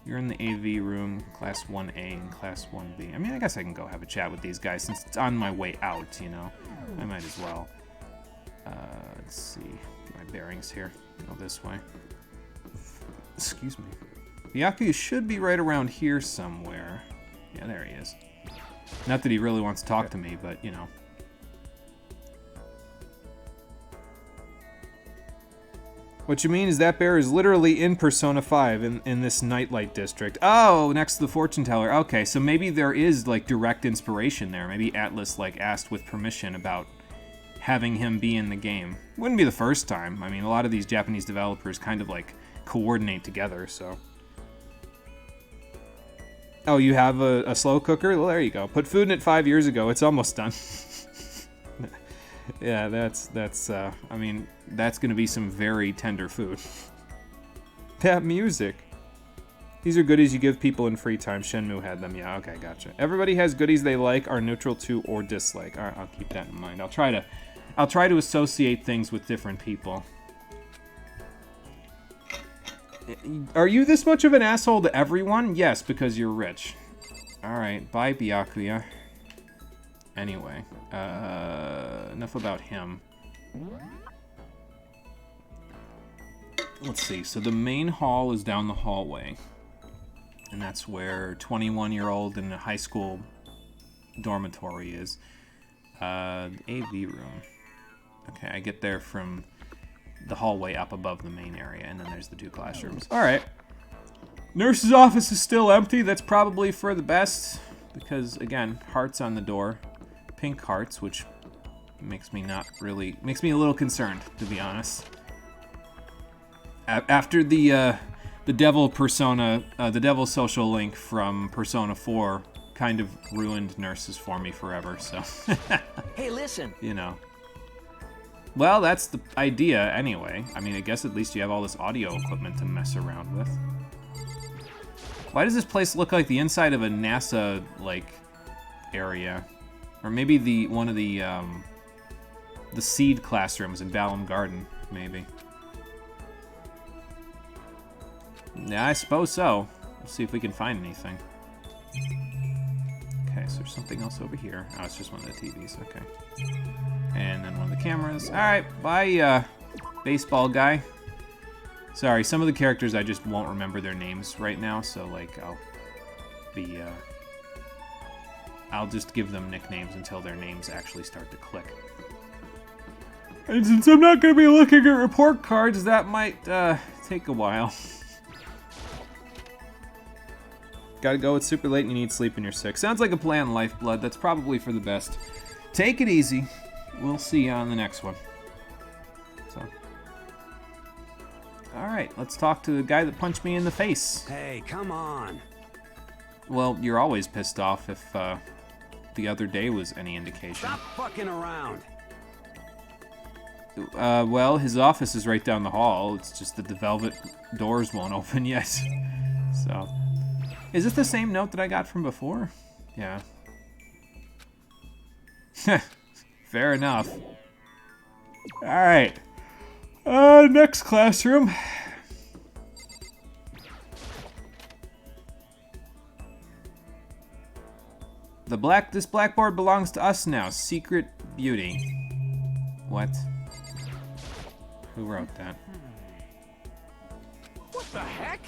[SPEAKER 2] You're in the AV room, Class 1A and Class 1B. I mean, I guess I can go have a chat with these guys since it's on my way out, you know? I might as well. Let's see. Get my bearings here. Go this way. Excuse me. Byakuya should be right around here somewhere. Yeah, there he is. Not that he really wants to talk to me, but, you know. What you mean is that bear is literally in Persona 5 in this nightlight district. Oh, next to the fortune teller. Okay, so maybe there is like direct inspiration there. Maybe Atlas like asked with permission about having him be in the game. Wouldn't be the first time. I mean, a lot of these Japanese developers kind of like coordinate together, so. Oh, you have a slow cooker? Well, there you go. Put food in it 5 years ago. It's almost done. Yeah, I mean, that's gonna be some very tender food. That music. These are goodies you give people in free time. Shenmue had them. Yeah, okay, gotcha. Everybody has goodies they like, are neutral to, or dislike. All right, I'll keep that in mind. I'll try to associate things with different people. Are you this much of an asshole to everyone? Yes, because you're rich. All right, bye, Byakuya. Anyway, enough about him. Let's see, so the main hall is down the hallway. And that's where 21-year-old in a high school dormitory is. AV room. Okay, I get there from the hallway up above the main area, and then there's the 2 classrooms. Alright. Nurse's office is still empty. That's probably for the best. Because, again, hearts on the door. Pink hearts, which makes me makes me a little concerned, to be honest. After the devil persona, the devil social link from Persona 4 kind of ruined nurses for me forever, so.
[SPEAKER 3] Hey, listen!
[SPEAKER 2] You know. Well, that's the idea, anyway. I mean, I guess at least you have all this audio equipment to mess around with. Why does this place look like the inside of a NASA, like, area? Or maybe one of the seed classrooms in Balam Garden, maybe. Yeah, I suppose so. Let's see if we can find anything. Okay, so there's something else over here. Oh, it's just one of the TVs, okay. And then one of the cameras. Alright, bye, baseball guy. Sorry, some of the characters I just won't remember their names right now, so, like, I'll just give them nicknames until their names actually start to click. And since I'm not going to be looking at report cards, that might take a while. Gotta go, it's super late and you need sleep and you're sick. Sounds like a plan, Lifeblood. That's probably for the best. Take it easy. We'll see you on the next one. So. Alright, let's talk to the guy that punched me in the face.
[SPEAKER 3] Hey, come on.
[SPEAKER 2] Well, you're always pissed off if the other day was any indication.
[SPEAKER 3] Stop fucking around.
[SPEAKER 2] Well, his office is right down the hall. It's just that the velvet doors won't open yet. So. Is this the same note that I got from before? Yeah. Fair enough. Alright. Next classroom. This blackboard belongs to us now. Secret Beauty. What? Who wrote that?
[SPEAKER 3] What the heck?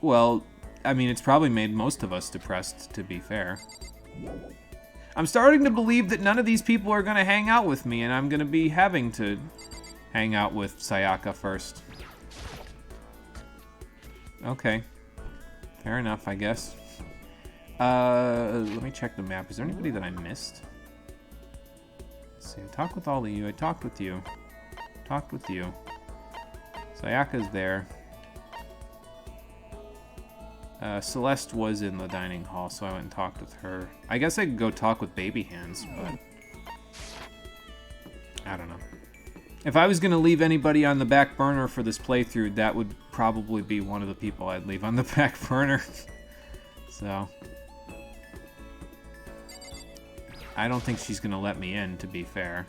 [SPEAKER 2] Well, I mean, it's probably made most of us depressed, to be fair. I'm starting to believe that none of these people are going to hang out with me, and I'm going to be having to hang out with Sayaka first. Okay. Fair enough, I guess. Let me check the map. Is there anybody that I missed? Let's see. I talked with all of you. I talked with you. Talked with you. Sayaka's there. Celeste was in the dining hall, so I went and talked with her. I guess I could go talk with Baby Hands, but I don't know. If I was going to leave anybody on the back burner for this playthrough, that would probably be one of the people I'd leave on the back burner. So I don't think she's going to let me in, to be fair.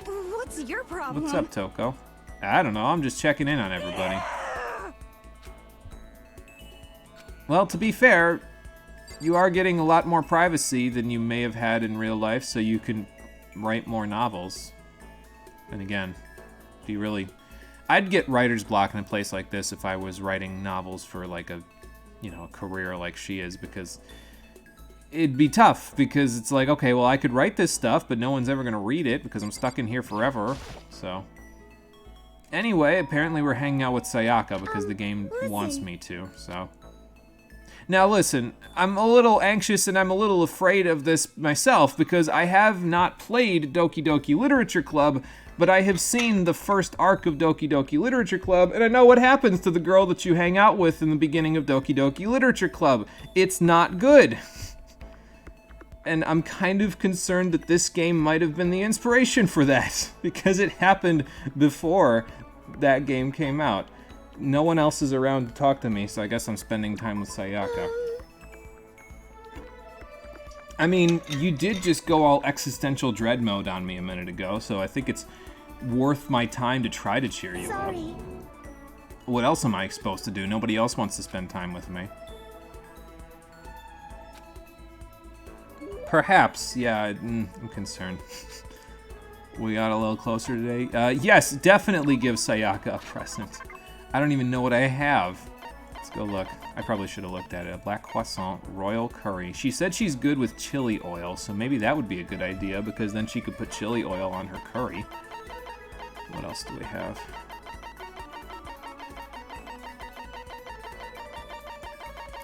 [SPEAKER 1] What's your problem?
[SPEAKER 2] What's up, Toko? I don't know, I'm just checking in on everybody. Well, to be fair, you are getting a lot more privacy than you may have had in real life, so you can write more novels. And again, do you really... I'd get writer's block in a place like this if I was writing novels for, like, a career like she is, because it'd be tough, because it's like, okay, well, I could write this stuff, but no one's ever going to read it, because I'm stuck in here forever, so... Anyway, apparently we're hanging out with Sayaka because the game wants me to, so. Now listen, I'm a little anxious and I'm a little afraid of this myself because I have not played Doki Doki Literature Club, but I have seen the first arc of Doki Doki Literature Club, and I know what happens to the girl that you hang out with in the beginning of Doki Doki Literature Club. It's not good. And I'm kind of concerned that this game might have been the inspiration for that, because it happened before that game came out. No one else is around to talk to me, so I guess I'm spending time with Sayaka. I mean, you did just go all existential dread mode on me a minute ago, so I think it's worth my time to try to cheer you up. What else am I supposed to do? Nobody else wants to spend time with me. Perhaps, yeah, I'm concerned. We got a little closer today. Yes, definitely give Sayaka a present. I don't even know what I have. Let's go look. I probably should have looked at it. A black croissant, royal curry. She said she's good with chili oil, so maybe that would be a good idea because then she could put chili oil on her curry. What else do we have?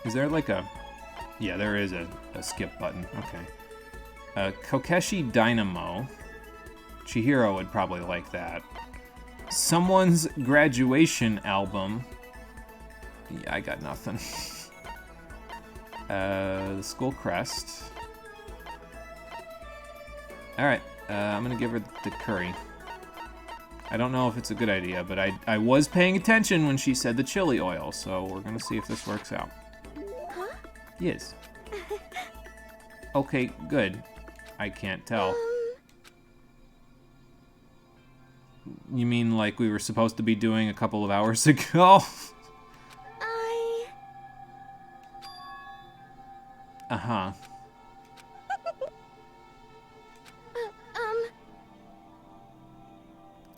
[SPEAKER 2] Is there like a... Yeah, there is a skip button. Okay. Kokeshi Dynamo. Chihiro would probably like that. Someone's graduation album. Yeah, I got nothing. The school crest. Alright, I'm gonna give her the curry. I don't know if it's a good idea, but I was paying attention when she said the chili oil, so we're gonna see if this works out.
[SPEAKER 1] Huh?
[SPEAKER 2] Yes. Okay, good. I can't tell. You mean like we were supposed to be doing a couple of hours ago? Uh-huh.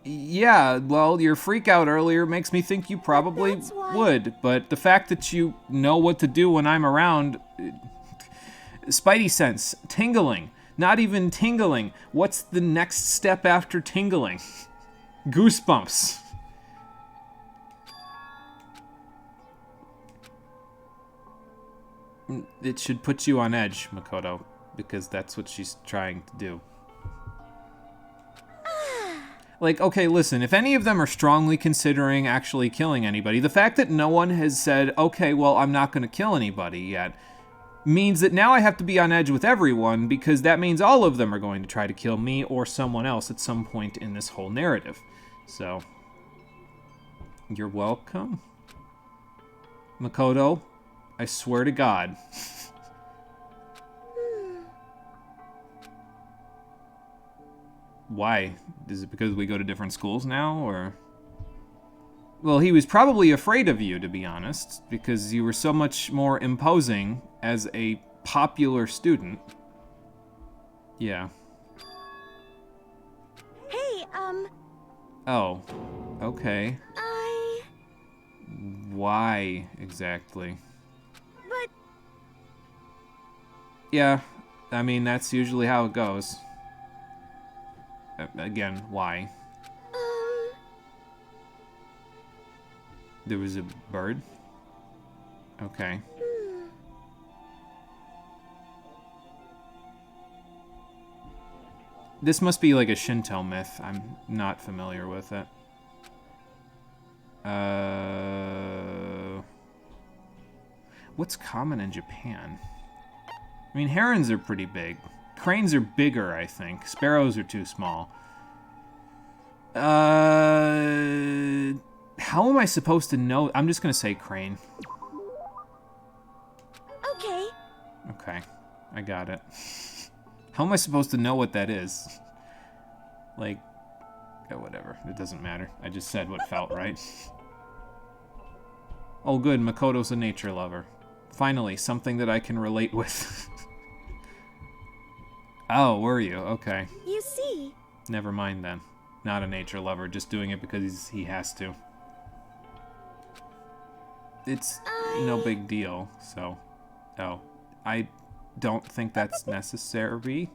[SPEAKER 2] Yeah, well, your freak out earlier makes me think you probably would, but the fact that you know what to do when I'm around... Spidey sense, tingling, not even tingling. What's the next step after tingling? Goosebumps. It should put you on edge, Makoto, because that's what she's trying to do. Like, okay, listen, if any of them are strongly considering actually killing anybody, the fact that no one has said, okay, well, I'm not going to kill anybody yet, means that now I have to be on edge with everyone, because that means all of them are going to try to kill me or someone else at some point in this whole narrative. So, you're welcome. Makoto, I swear to God. Why? Is it because we go to different schools now, or...? Well, he was probably afraid of you, to be honest, because you were so much more imposing as a popular student. Yeah.
[SPEAKER 1] Hey,
[SPEAKER 2] Oh, okay. Why, exactly?
[SPEAKER 1] But...
[SPEAKER 2] Yeah, I mean, that's usually how it goes. Again, why? There was a bird? Okay. This must be like a Shinto myth. I'm not familiar with it. What's common in Japan? I mean, herons are pretty big. Cranes are bigger, I think. Sparrows are too small. How am I supposed to know? I'm just gonna say crane.
[SPEAKER 1] Okay.
[SPEAKER 2] Okay, I got it. How am I supposed to know what that is? Like, whatever. It doesn't matter. I just said what felt right. Oh, good. Makoto's a nature lover. Finally, something that I can relate with. Oh, were you? Okay.
[SPEAKER 1] You see.
[SPEAKER 2] Never mind then. Not a nature lover, just doing it because he has to. It's no big deal, so... Oh. I don't think that's necessary.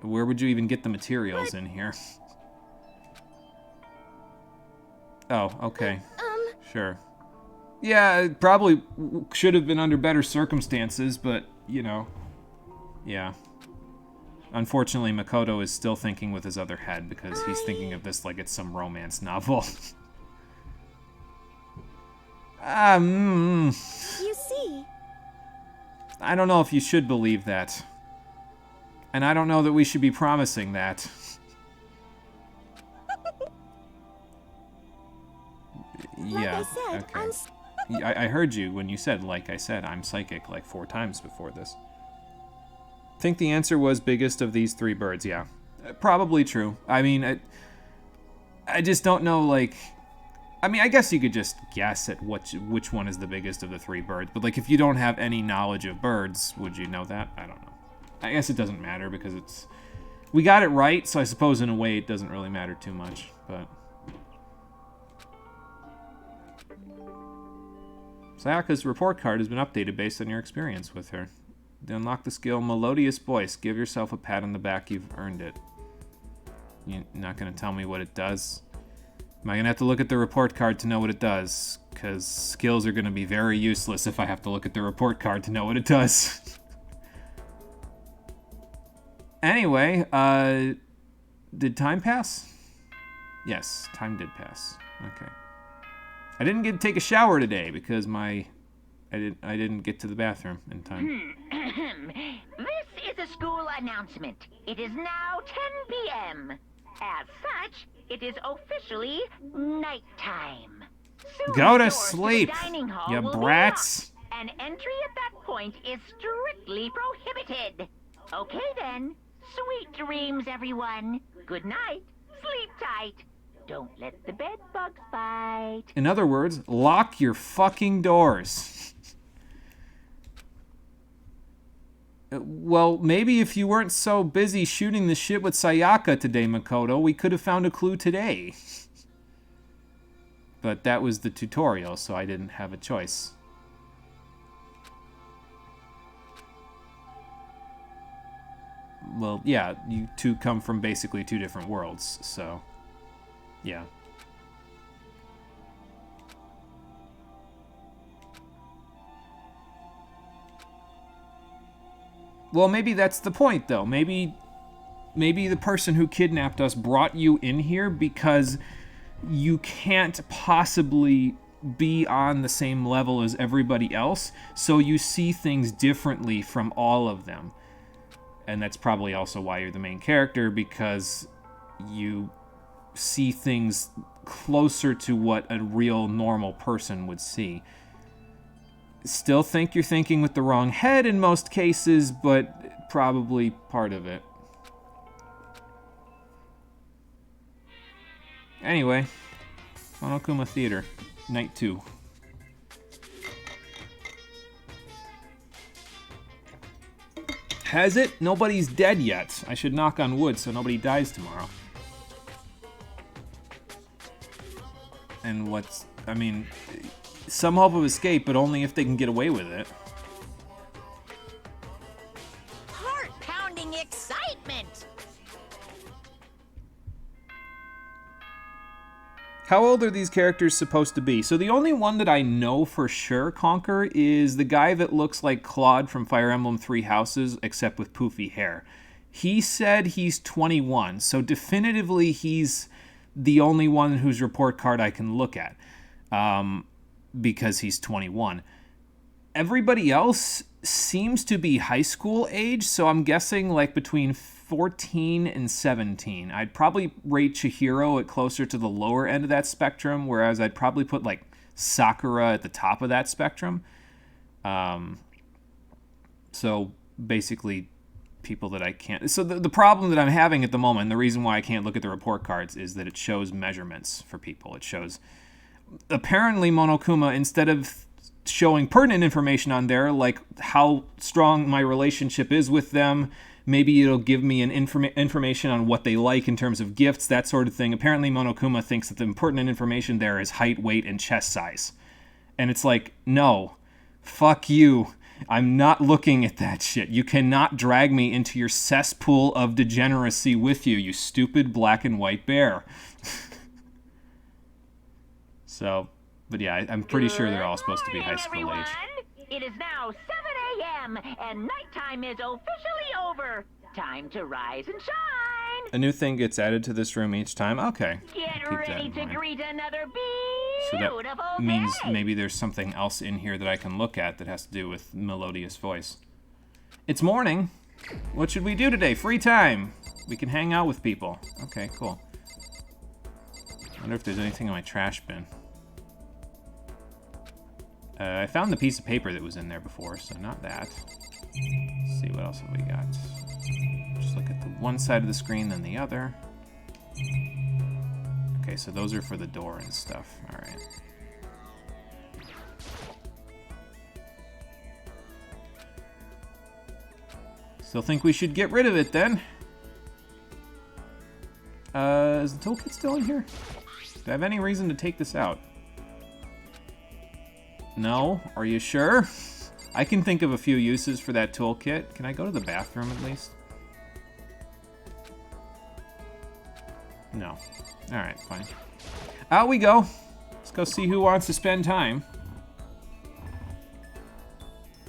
[SPEAKER 2] Where would you even get the materials in here? Oh, okay. Sure. Yeah, it probably should have been under better circumstances, but, you know. Yeah. Unfortunately, Makoto is still thinking with his other head because he's thinking of this like it's some romance novel.
[SPEAKER 1] You see.
[SPEAKER 2] I don't know if you should believe that. And I don't know that we should be promising that. Yeah,
[SPEAKER 1] Like I said,
[SPEAKER 2] okay. I heard you when you said, like I said, I'm psychic like 4 times before this. Think the answer was biggest of these 3 birds, yeah. Probably true. I mean, I just don't know, like... I mean, I guess you could just guess at which one is the biggest of the 3 birds, but like if you don't have any knowledge of birds, would you know that? I don't know. I guess it doesn't matter because it's... We got it right, so I suppose in a way it doesn't really matter too much, but... Sayaka's report card has been updated based on your experience with her. To unlock the skill Melodious Voice, give yourself a pat on the back. You've earned it. You're not going to tell me what it does? Am I going to have to look at the report card to know what it does? Because skills are going to be very useless if I have to look at the report card to know what it does. Anyway, did time pass? Yes, time did pass. Okay. I didn't get to take a shower today because I didn't get to the bathroom in time.
[SPEAKER 4] This is a school announcement. It is now 10 p.m. As such, it is officially nighttime. Soon
[SPEAKER 2] Go
[SPEAKER 4] the
[SPEAKER 2] to
[SPEAKER 4] doors
[SPEAKER 2] sleep,
[SPEAKER 4] the dining hall
[SPEAKER 2] you
[SPEAKER 4] will be
[SPEAKER 2] brats.
[SPEAKER 4] locked, and entry at that point is strictly prohibited. Okay then. Sweet dreams, everyone. Good night. Sleep tight. Don't let the bed bugs bite.
[SPEAKER 2] In other words, lock your fucking doors. Well, maybe if you weren't so busy shooting the shit with Sayaka today, Makoto, we could have found a clue today. But that was the tutorial, so I didn't have a choice. Well, yeah, you two come from basically 2 different worlds, so... Yeah. Well, maybe that's the point, though. Maybe the person who kidnapped us brought you in here because you can't possibly be on the same level as everybody else, so you see things differently from all of them. And that's probably also why you're the main character, because you see things closer to what a real normal person would see. Still think you're thinking with the wrong head in most cases, but probably part of it. Anyway, Monokuma Theater, Night 2. Has it? Nobody's dead yet. I should knock on wood so nobody dies tomorrow. And I mean, some hope of escape, but only if they can get away with it.
[SPEAKER 4] Heart-pounding excitement!
[SPEAKER 2] How old are these characters supposed to be? So the only one that I know for sure, Conker, is the guy that looks like Claude from Fire Emblem Three Houses, except with poofy hair. He said he's 21, so definitively he's the only one whose report card I can look at, because he's 21. Everybody else seems to be high school age, so I'm guessing like between 14 and 17. I'd probably rate Chihiro at closer to the lower end of that spectrum, whereas I'd probably put like Sakura at the top of that spectrum. So basically people that I can't... So the problem that I'm having at the moment, the reason why I can't look at the report cards, is that it shows measurements for people. It shows... Apparently, Monokuma, instead of showing pertinent information on there, like how strong my relationship is with them, maybe it'll give me an information on what they like in terms of gifts, that sort of thing. Apparently, Monokuma thinks that the important information there is height, weight, and chest size. And it's like, no, fuck you. I'm not looking at that shit. You cannot drag me into your cesspool of degeneracy with you, you stupid black and white bear. So, but yeah, I'm pretty sure they're all supposed to be high school
[SPEAKER 4] Everyone.
[SPEAKER 2] age.
[SPEAKER 4] It is now 7 a.m. and nighttime is officially over. Time to rise and shine.
[SPEAKER 2] A new thing gets added to this room each time. Okay.
[SPEAKER 4] Get
[SPEAKER 2] I'll keep that
[SPEAKER 4] ready
[SPEAKER 2] in
[SPEAKER 4] to
[SPEAKER 2] mind.
[SPEAKER 4] greet another
[SPEAKER 2] So
[SPEAKER 4] beautiful
[SPEAKER 2] that means
[SPEAKER 4] day.
[SPEAKER 2] maybe there's something else in here that I can look at that has to do with melodious voice. It's morning. What should we do today? Free time. We can hang out with people. Okay, cool. Wonder if there's anything in my trash bin. I found the piece of paper that was in there before, so not that. Let's see, what else have we got? Just look at the one side of the screen, then the other. Okay, so those are for the door and stuff. Alright. Still think we should get rid of it then. Is the toolkit still in here? Do I have any reason to take this out? No? Are you sure? I can think of a few uses for that toolkit. Can I go to the bathroom at least? No. Alright, fine. Out we go. Let's go see who wants to spend time.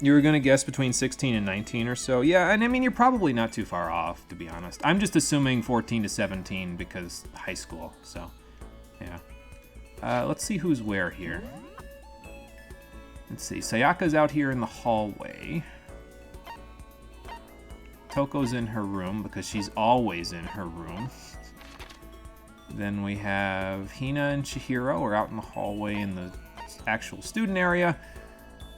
[SPEAKER 2] You were gonna guess between 16 and 19 or so. Yeah, and I mean, you're probably not too far off, to be honest. I'm just assuming 14 to 17 because high school, so yeah. Let's see who's where here. Let's see, Sayaka's out here in the hallway. Toko's in her room because she's always in her room. Then we have Hina and Chihiro are out in the hallway in the actual student area.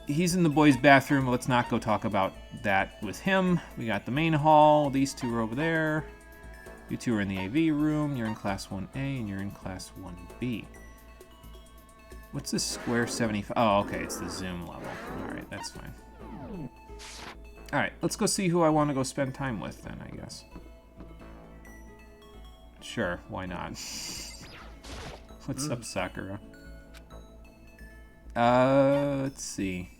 [SPEAKER 2] He's in the boys' bathroom. Let's not go talk about that with him. We got the main hall. These two are over there. You two are in the AV room. You're in class 1A and you're in class 1B. What's this square 75? Oh, okay, it's the Zoom level. Alright, that's fine. Alright, let's go see who I want to go spend time with then, I guess. Sure, why not? What's up, Sakura? Let's see.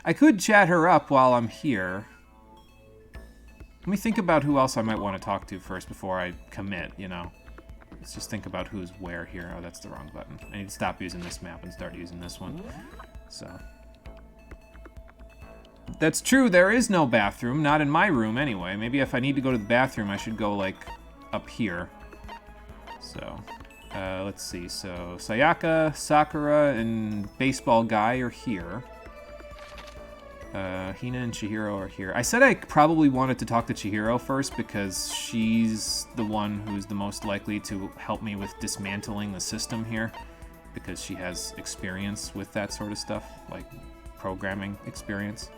[SPEAKER 2] I could chat her up while I'm here. Let me think about who else I might want to talk to first before I commit, you know? Let's just think about who's where here. Oh, that's the wrong button. I need to stop using this map and start using this one. So. That's true, there is no bathroom. Not in my room, anyway. Maybe if I need to go to the bathroom, I should go, like, up here. So, let's see. So, Sayaka, Sakura, and Baseball Guy are here. Hina and Chihiro are here. I said I probably wanted to talk to Chihiro first because she's the one who's the most likely to help me with dismantling the system here because she has experience with that sort of stuff, like programming experience.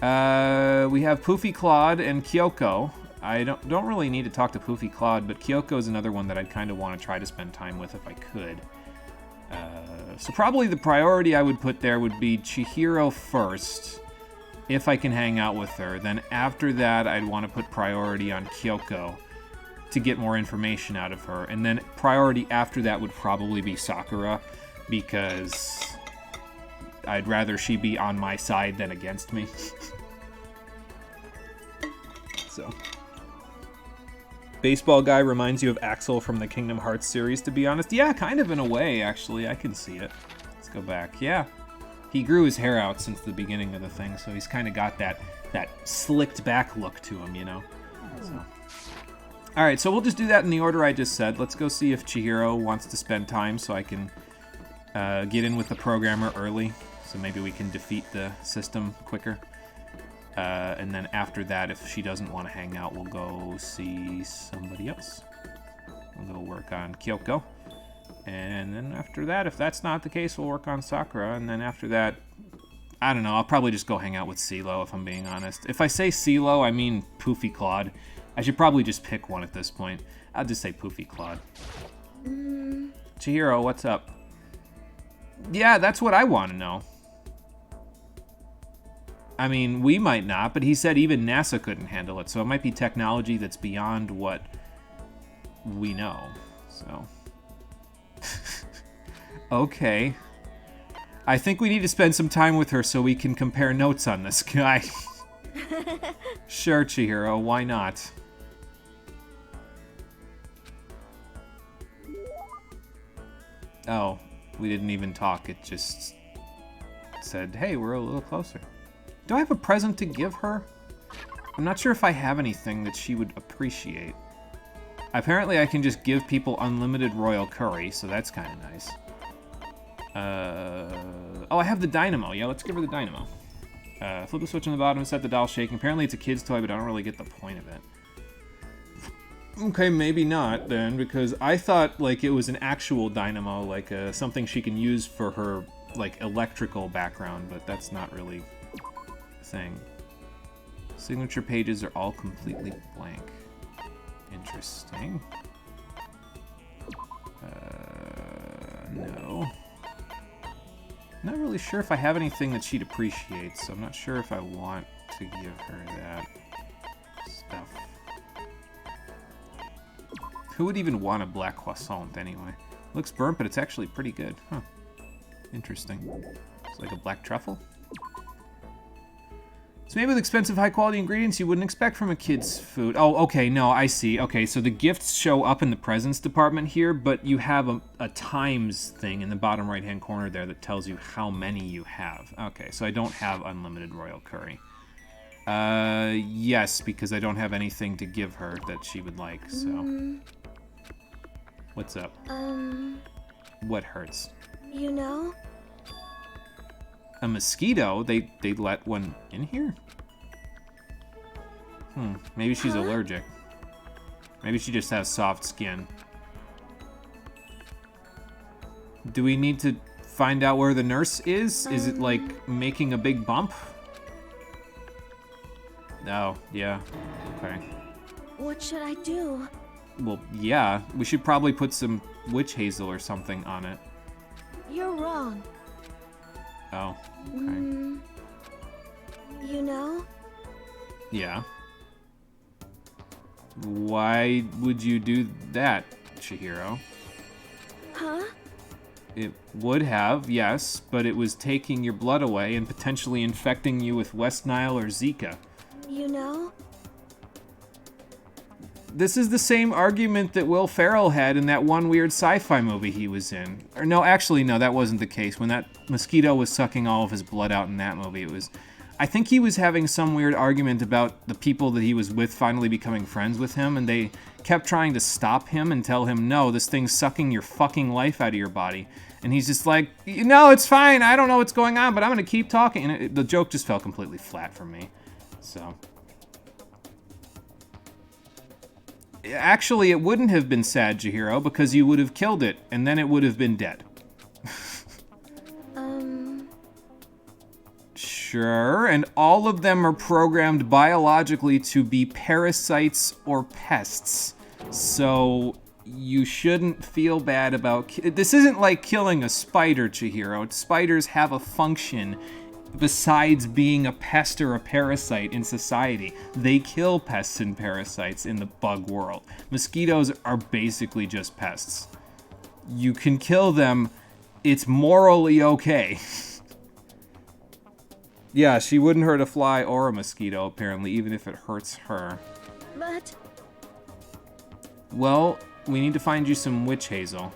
[SPEAKER 2] We have Poofy Claude and Kyoko. I don't really need to talk to Poofy Claude, but Kyoko is another one that I'd kind of want to try to spend time with if I could. So probably the priority I would put there would be Chihiro first, if I can hang out with her. Then after that, I'd want to put priority on Kyoko to get more information out of her. And then priority after that would probably be Sakura, because I'd rather she be on my side than against me. So. Baseball Guy reminds you of Axel from the Kingdom Hearts series, to be honest. Yeah, kind of in a way, actually. I can see it. Let's go back. Yeah. He grew his hair out since the beginning of the thing, so he's kind of got that slicked back look to him, you know? So. Alright, so we'll just do that in the order I just said. Let's go see if Chihiro wants to spend time so I can get in with the programmer early, so maybe we can defeat the system quicker. And then after that, if she doesn't want to hang out, we'll go see somebody else. We'll go work on Kyoko. And then after that, if that's not the case, we'll work on Sakura. And then after that, I don't know, I'll probably just go hang out with CeeLo, if I'm being honest. If I say CeeLo, I mean Poofy Claude. I should probably just pick one at this point. I'll just say Poofy Claude. Chihiro, what's up? Yeah, that's what I want to know. I mean, we might not, but he said even NASA couldn't handle it, so it might be technology that's beyond what we know, so... Okay. I think we need to spend some time with her so we can compare notes on this guy. Sure, Chihiro, why not? Oh, We didn't even talk. It just said, hey, we're a little closer. Do I have a present to give her? I'm not sure if I have anything that she would appreciate. Apparently I can just give people unlimited royal curry, so that's kind of nice. Oh, I have the dynamo. Yeah, let's give her the dynamo. Flip the switch on the bottom, set the doll shaking. Apparently it's a kid's toy, but I don't really get the point of it. Okay, maybe not then, because I thought like it was an actual dynamo, like something she can use for her like electrical background, but that's not really a thing. Signature pages are all completely blank. Interesting. No. Not really sure if I have anything that she'd appreciate, so I'm not sure if I want to give her that stuff. Who would even want a black croissant anyway? Looks burnt, but it's actually pretty good. Huh. Interesting. It's like a black truffle? It's made with expensive, high-quality ingredients you wouldn't expect from a kid's food. Oh, okay, no, I see. Okay, so the gifts show up in the presents department here, but you have a times thing in the bottom right-hand corner there that tells you how many you have. Okay, so I don't have unlimited royal curry. Yes, because I don't have anything to give her that she would like, so... What's up? What hurts?
[SPEAKER 1] You know?
[SPEAKER 2] A mosquito? They let one in here? Maybe she's allergic. Maybe she just has soft skin. Do we need to find out where the nurse is? Is it like making a big bump? Oh, yeah. Okay.
[SPEAKER 1] What should I do?
[SPEAKER 2] Well, yeah. We should probably put some witch hazel or something on it.
[SPEAKER 1] You're wrong.
[SPEAKER 2] Oh, okay.
[SPEAKER 1] You know?
[SPEAKER 2] Yeah. Why would you do that, Chihiro?
[SPEAKER 1] Huh?
[SPEAKER 2] It would have, yes, but it was taking your blood away and potentially infecting you with West Nile or Zika.
[SPEAKER 1] You know?
[SPEAKER 2] This is the same argument that Will Ferrell had in that one weird sci-fi movie he was in. Or no, actually, no, that wasn't the case. When that mosquito was sucking all of his blood out in that movie, it was... I think he was having some weird argument about the people that he was with finally becoming friends with him, and they kept trying to stop him and tell him, no, this thing's sucking your fucking life out of your body. And he's just like, no, it's fine, I don't know what's going on, but I'm gonna keep talking. And the joke just fell completely flat for me, so... Actually, it wouldn't have been sad, Chihiro, because you would have killed it, and then it would have been dead. Sure, and all of them are programmed biologically to be parasites or pests. So, you shouldn't feel bad about... This isn't like killing a spider, Chihiro. Spiders have a function besides being a pest or a parasite in society. They kill pests and parasites in the bug world. Mosquitoes are basically just pests. You can kill them. It's morally okay. Yeah, she wouldn't hurt a fly or a mosquito, apparently, even if it hurts her.
[SPEAKER 1] But...
[SPEAKER 2] Well, we need to find you some witch hazel.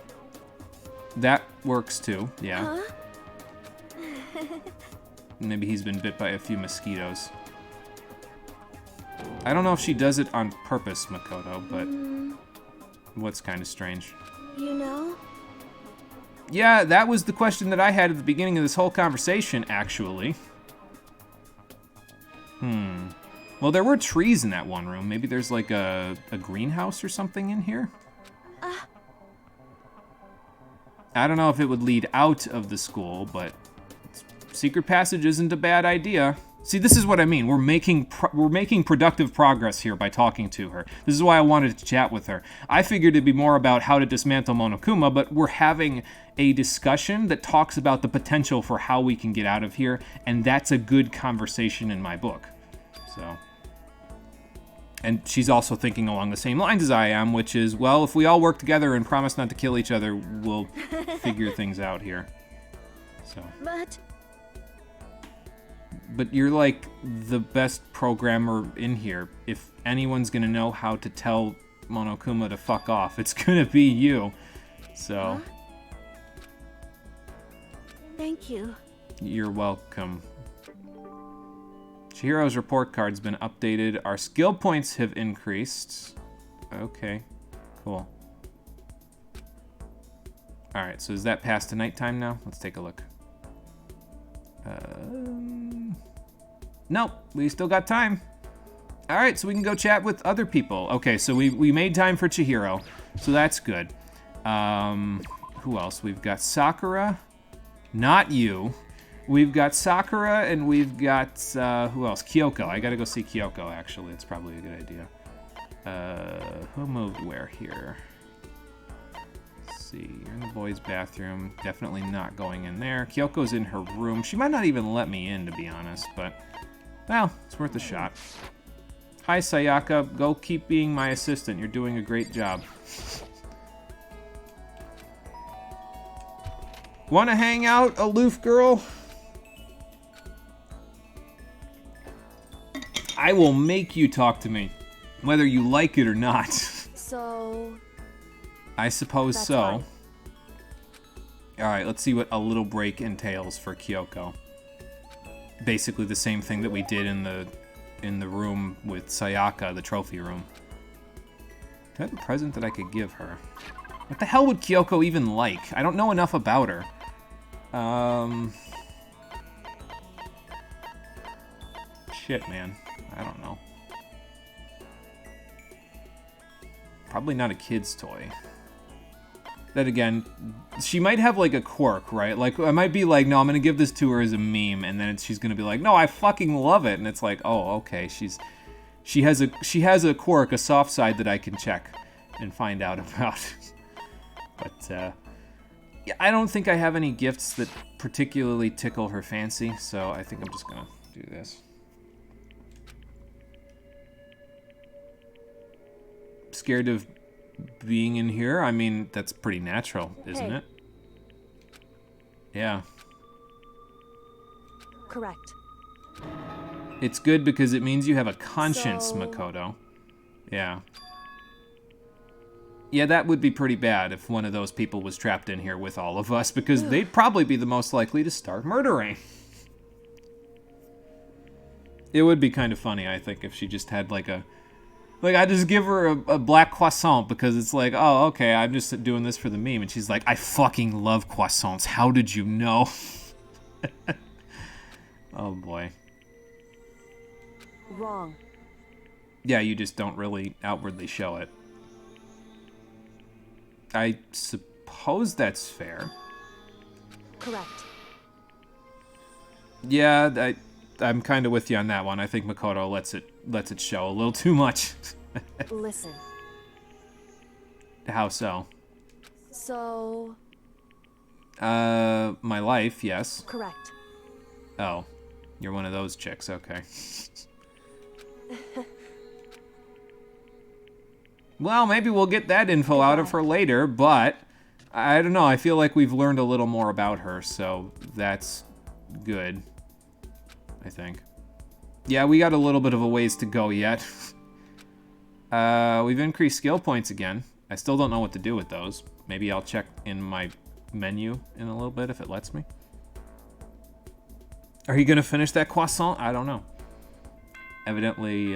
[SPEAKER 2] That works too, yeah.
[SPEAKER 1] Huh?
[SPEAKER 2] Maybe he's been bit by a few mosquitoes. I don't know if she does it on purpose, Makoto, but... What's kind of strange?
[SPEAKER 1] You know?
[SPEAKER 2] Yeah, that was the question that I had at the beginning of this whole conversation, actually. Well, there were trees in that one room. Maybe there's like a greenhouse or something in here? I don't know if it would lead out of the school, but secret passage isn't a bad idea. See, this is what I mean. We're making productive progress here by talking to her. This is why I wanted to chat with her. I figured it'd be more about how to dismantle Monokuma, but we're having a discussion that talks about the potential for how we can get out of here, and that's a good conversation in my book. So, and she's also thinking along the same lines as I am, which is, well, if we all work together and promise not to kill each other, we'll figure things out here. So. But you're like the best programmer in here. If anyone's gonna know how to tell Monokuma to fuck off, it's gonna be you. So.
[SPEAKER 1] Thank you.
[SPEAKER 2] You're welcome. Chihiro's report card's been updated. Our skill points have increased. Okay, cool. Alright, so is that past to nighttime now? Let's take a look. Nope, we still got time. Alright, so we can go chat with other people. Okay, so we made time for Chihiro, so that's good. Who else? We've got Sakura. Not you. We've got Sakura, and we've got, who else? Kyoko. I gotta go see Kyoko, actually. It's probably a good idea. Who moved where here? Let's see. You're in the boys' bathroom. Definitely not going in there. Kyoko's in her room. She might not even let me in, to be honest, but, well, it's worth a shot. Hi, Sayaka. Go keep being my assistant. You're doing a great job. Wanna hang out, aloof girl? I will make you talk to me, whether you like it or not.
[SPEAKER 1] So...
[SPEAKER 2] I suppose
[SPEAKER 1] That's
[SPEAKER 2] so.
[SPEAKER 1] fine.
[SPEAKER 2] Alright, let's see what a little break entails for Kyoko. Basically the same thing that we did in the room with Sayaka, the trophy room. Do I have a present that I could give her? What the hell would Kyoko even like? I don't know enough about her. Shit, man. I don't know. Probably not a kid's toy. Then again, she might have like a quirk, right? Like, I might be like, no, I'm gonna give this to her as a meme, and then she's gonna be like, no, I fucking love it, and it's like, oh, okay, she has a quirk, a soft side that I can check and find out about. But yeah, I don't think I have any gifts that particularly tickle her fancy, so I think I'm just gonna do this. Scared of being in here? I mean, that's pretty natural, isn't
[SPEAKER 1] Hey.
[SPEAKER 2] it? Yeah.
[SPEAKER 1] Correct.
[SPEAKER 2] It's good because it means you have a conscience,
[SPEAKER 1] So-
[SPEAKER 2] Makoto. Yeah. Yeah, that would be pretty bad if one of those people was trapped in here with all of us, because they'd probably be the most likely to start murdering. It would be kind of funny, I think, if she just had like a... Like, I just give her a black croissant because it's like, oh, okay, I'm just doing this for the meme. And she's like, I fucking love croissants. How did you know? Oh, boy.
[SPEAKER 1] Wrong.
[SPEAKER 2] Yeah, you just don't really outwardly show it. I suppose that's fair.
[SPEAKER 1] Correct.
[SPEAKER 2] Yeah, I'm kind of with you on that one. I think Makoto lets it show a little too much.
[SPEAKER 1] Listen.
[SPEAKER 2] How so?
[SPEAKER 1] So...
[SPEAKER 2] My life, yes.
[SPEAKER 1] Correct.
[SPEAKER 2] Oh, you're one of those chicks, okay. Well, maybe we'll get that info out of her later, but I don't know. I feel like we've learned a little more about her, so that's good, I think. Yeah, we got a little bit of a ways to go yet. We've increased skill points again. I still don't know what to do with those. Maybe I'll check in my menu in a little bit if it lets me. Are you gonna finish that croissant? I don't know. Evidently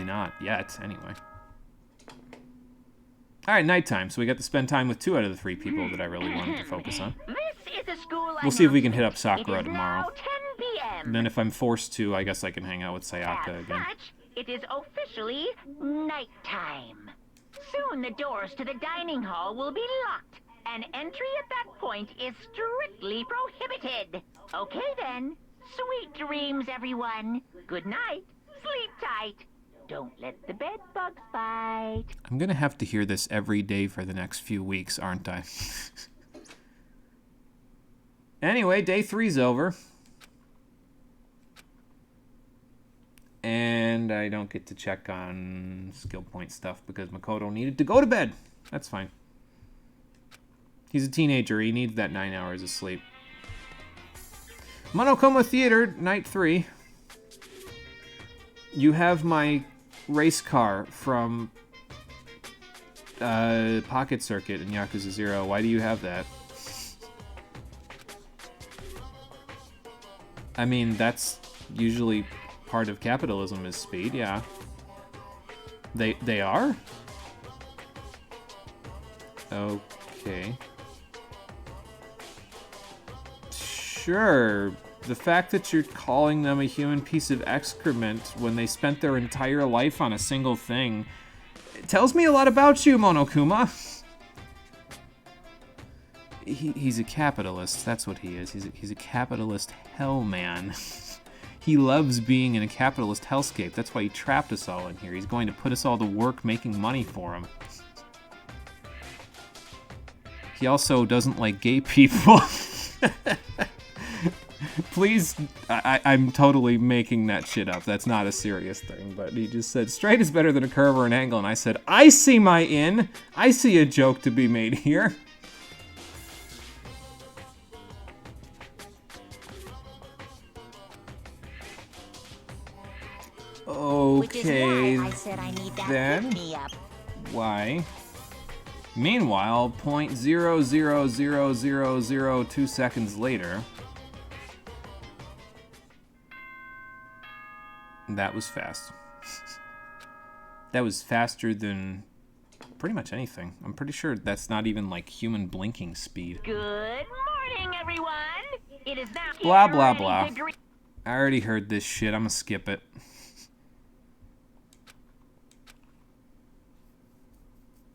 [SPEAKER 2] not yet, anyway. Alright, nighttime. So we got to spend time with 2 out of the 3 people that I really wanted to focus on.
[SPEAKER 4] This is a school
[SPEAKER 2] We'll see if we can hit up
[SPEAKER 4] announcement.
[SPEAKER 2] Sakura
[SPEAKER 4] It is
[SPEAKER 2] tomorrow.
[SPEAKER 4] now 10 p.m.
[SPEAKER 2] And then if I'm forced to, I guess I can hang out with Sayaka
[SPEAKER 4] As
[SPEAKER 2] again.
[SPEAKER 4] such, it is officially nighttime. Soon the doors to the dining hall will be locked, and entry at that point is strictly prohibited. Okay then. Sweet dreams, everyone. Good night. Sleep tight. Don't let the bed bugs bite.
[SPEAKER 2] I'm gonna have to hear this every day for the next few weeks, aren't I? Anyway, day 3's over. And I don't get to check on skill point stuff because Makoto needed to go to bed. That's fine. He's a teenager. He needs that 9 hours of sleep. Monokuma Theater, night 3. You have my race car from Pocket Circuit in Yakuza 0. Why do you have that? I mean, that's usually part of capitalism is speed, yeah. They are? Okay. Sure. The fact that you're calling them a human piece of excrement when they spent their entire life on a single thing, it tells me a lot about you, Monokuma. He's a capitalist. That's what he is. He's a capitalist hellman. He loves being in a capitalist hellscape. That's why he trapped us all in here. He's going to put us all to work making money for him. He also doesn't like gay people. Please, I'm totally making that shit up. That's not a serious thing, but he just said, straight is better than a curve or an angle, and I said, I see my in. I see a joke to be made here. Okay,
[SPEAKER 4] Which is why I said I need that
[SPEAKER 2] then,
[SPEAKER 4] pick-me-up.
[SPEAKER 2] why? Meanwhile, 0.00002 seconds later, that was fast. That was faster than pretty much anything. I'm pretty sure that's not even like human blinking speed.
[SPEAKER 4] Good morning, everyone. It is now
[SPEAKER 2] Blah, blah,
[SPEAKER 4] ready
[SPEAKER 2] blah.
[SPEAKER 4] to greet-
[SPEAKER 2] I already heard this shit. I'm gonna skip it.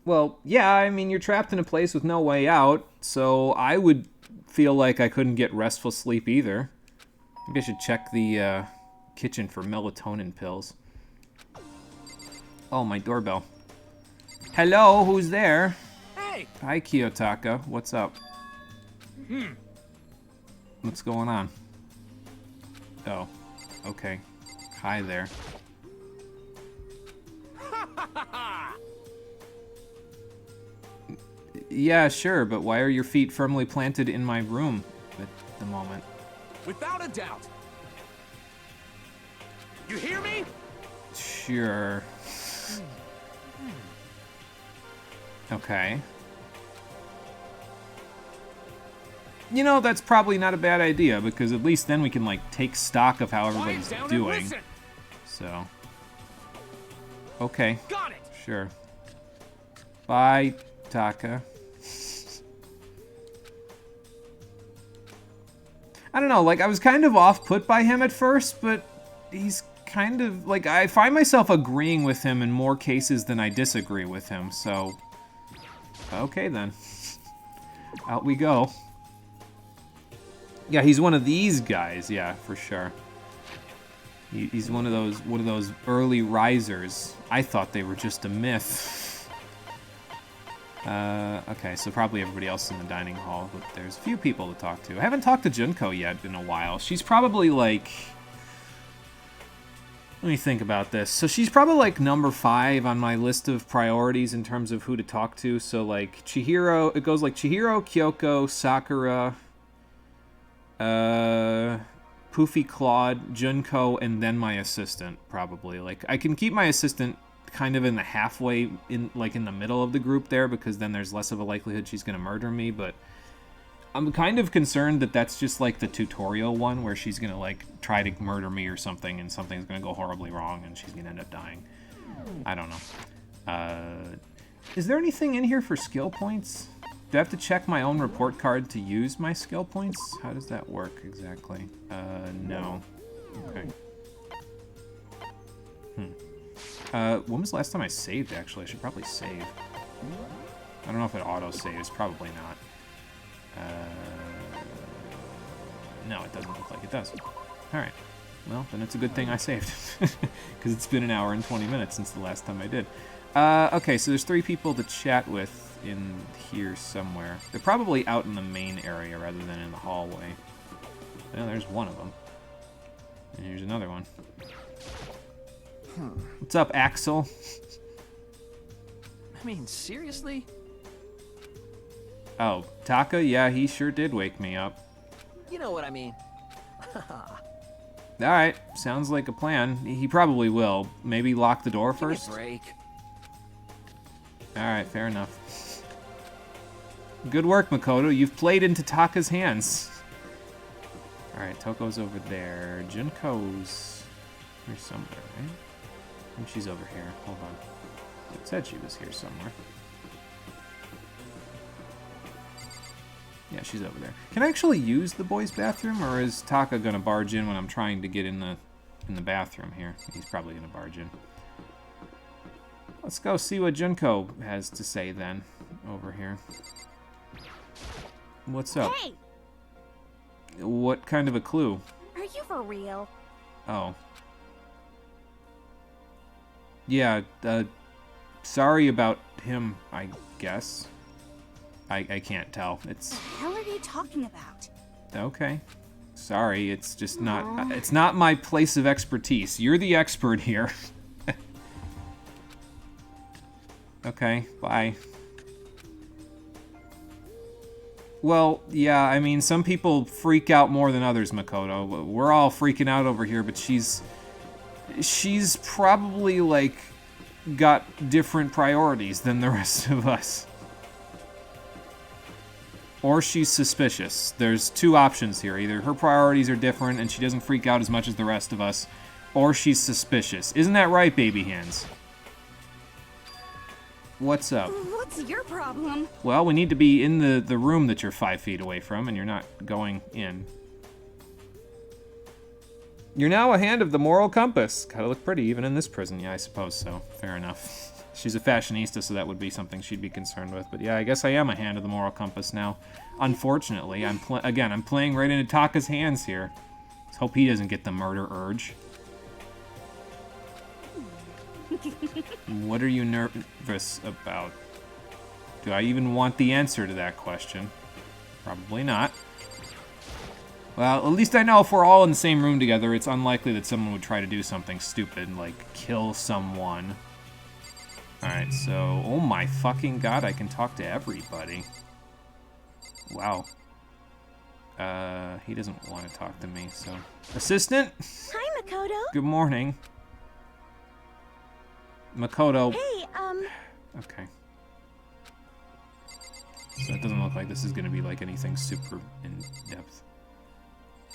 [SPEAKER 2] Well, yeah, I mean, you're trapped in a place with no way out, so I would feel like I couldn't get restful sleep either. Maybe I should check the kitchen for melatonin pills. Oh, my doorbell. Hello, who's there?
[SPEAKER 3] Hey!
[SPEAKER 2] Hi, Kiyotaka. What's up? What's going on? Oh, okay. Hi there. Yeah, sure, but why are your feet firmly planted in my room at the moment?
[SPEAKER 3] Without a doubt. You hear me?
[SPEAKER 2] Sure. Okay. You know, that's probably not a bad idea, because at least then we can, like, take stock of how everybody's
[SPEAKER 3] Quiet down and
[SPEAKER 2] doing.
[SPEAKER 3] listen.
[SPEAKER 2] So. Okay.
[SPEAKER 3] Got it.
[SPEAKER 2] Sure. Bye, Taka. I don't know, like, I was kind of off-put by him at first, but he's kind of, like, I find myself agreeing with him in more cases than I disagree with him, so... Okay, then. Out we go. Yeah, he's one of these guys, yeah, for sure. He's one of those early risers. I thought they were just a myth. Okay, so probably everybody else in the dining hall, but there's a few people to talk to. I haven't talked to Junko yet in a while. She's probably like... Let me think about this. So she's probably like number 5 on my list of priorities in terms of who to talk to. So like Chihiro, it goes like Chihiro, Kyoko, Sakura, Poofy Claude, Junko, and then my assistant, probably. Like, I can keep my assistant kind of in the halfway, in the middle of the group there, because then there's less of a likelihood she's gonna murder me, but I'm kind of concerned that that's just like the tutorial one where she's gonna like try to murder me or something, and something's gonna go horribly wrong and she's gonna end up dying. I don't know. Is there anything in here for skill points? Do I have to check my own report card to use my skill points? How does that work exactly? No. Okay. When was the last time I saved, actually? I should probably save. I don't know if it auto-saves. Probably not. No, it doesn't look like it does. Alright. Well, then it's a good thing I saved. Because it's been an hour and 20 minutes since the last time I did. Okay, so there's 3 people to chat with in here somewhere. They're probably out in the main area rather than in the hallway. Well, there's one of them. And here's another one. What's up, Axel?
[SPEAKER 5] I mean, seriously?
[SPEAKER 2] Oh, Taka? Yeah, he sure did wake me up.
[SPEAKER 5] You know what I mean.
[SPEAKER 2] Alright, sounds like a plan. He probably will. Maybe lock the door first?
[SPEAKER 5] Give me a break.
[SPEAKER 2] Alright, fair enough. Good work, Makoto. You've played into Taka's hands. Alright, Toko's over there. Junko's here somewhere, right? I think she's over here. Hold on. It said she was here somewhere. Yeah, she's over there. Can I actually use the boys' bathroom, or is Taka gonna barge in when I'm trying to get in the bathroom here? He's probably gonna barge in. Let's go see what Junko has to say then, over here. What's up?
[SPEAKER 6] Hey!
[SPEAKER 2] What kind of a clue?
[SPEAKER 6] Are you for real?
[SPEAKER 2] Oh. Yeah, sorry about him, I guess. I can't tell. It's...
[SPEAKER 6] The hell are you talking about?
[SPEAKER 2] Okay. Sorry, it's just not... It's not my place of expertise. You're the expert here. Okay, bye. Well, yeah, I mean, some people freak out more than others, Makoto. We're all freaking out over here, but she's probably, like, got different priorities than the rest of us. Or she's suspicious. There's two options here. Either her priorities are different and she doesn't freak out as much as the rest of us, or she's suspicious. Isn't that right, baby hands? What's up?
[SPEAKER 6] What's your problem?
[SPEAKER 2] Well, we need to be in the room that you're 5 feet away from, and you're not going in. You're now a hand of the moral compass. Gotta look pretty even in this prison. Yeah, I suppose so. Fair enough. She's a fashionista, so that would be something she'd be concerned with. But yeah, I guess I am a hand of the moral compass now. Unfortunately, I'm playing right into Taka's hands here. Let's hope he doesn't get the murder urge. What are you nervous about? Do I even want the answer to that question? Probably not. Well, at least I know if we're all in the same room together, it's unlikely that someone would try to do something stupid, like kill someone. Alright, so... Oh my fucking god, I can talk to everybody. Wow. He doesn't want to talk to me, so... Assistant?
[SPEAKER 6] Hi, Makoto.
[SPEAKER 2] Good morning. Makoto.
[SPEAKER 6] Hey,
[SPEAKER 2] Okay. So it doesn't look like this is going to be like anything super in-depth.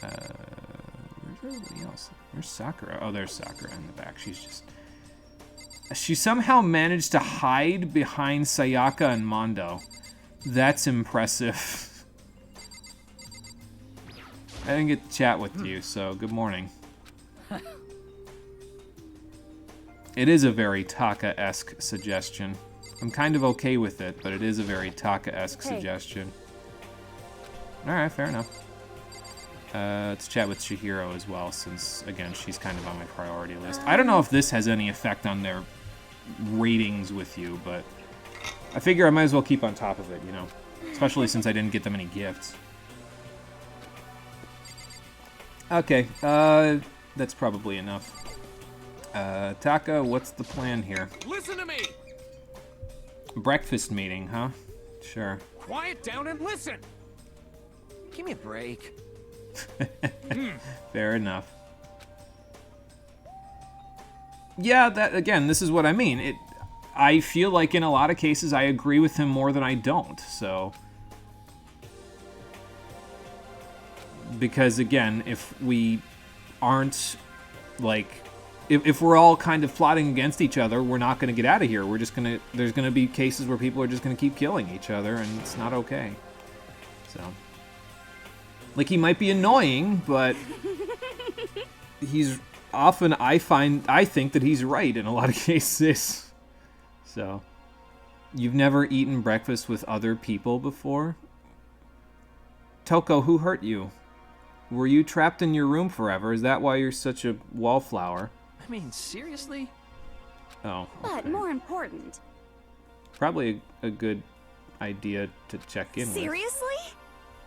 [SPEAKER 2] Where's everybody else? Where's Sakura? Oh, there's Sakura in the back. She's just... She somehow managed to hide behind Sayaka and Mondo. That's impressive. I didn't get to chat with you, so good morning. It is a very Taka-esque suggestion. I'm kind of okay with it, but it is a very Taka-esque suggestion. Alright, fair enough. Let's chat with Chihiro as well, since, again, she's kind of on my priority list. I don't know if this has any effect on their ratings with you, but I figure I might as well keep on top of it, you know? Especially since I didn't get them any gifts. Okay, that's probably enough. Taka, what's the plan here?
[SPEAKER 7] Listen to me!
[SPEAKER 2] Breakfast meeting, huh? Sure.
[SPEAKER 7] Quiet down and listen!
[SPEAKER 5] Give me a break.
[SPEAKER 2] Fair enough. Yeah, that again, this is what I mean. I feel like in a lot of cases I agree with him more than I don't, so... Because again, if we aren't, like... If we're all kind of plotting against each other, we're not going to get out of here. We're just going to... There's going to be cases where people are just going to keep killing each other, and it's not okay. So... Like, he might be annoying, but... He's often, I think that he's right in a lot of cases. So... You've never eaten breakfast with other people before? Toko, who hurt you? Were you trapped in your room forever? Is that why you're such a wallflower?
[SPEAKER 5] I mean, seriously?
[SPEAKER 2] Oh,
[SPEAKER 6] but
[SPEAKER 2] okay.
[SPEAKER 6] more important.
[SPEAKER 2] Probably a good idea to check in with.
[SPEAKER 6] Seriously?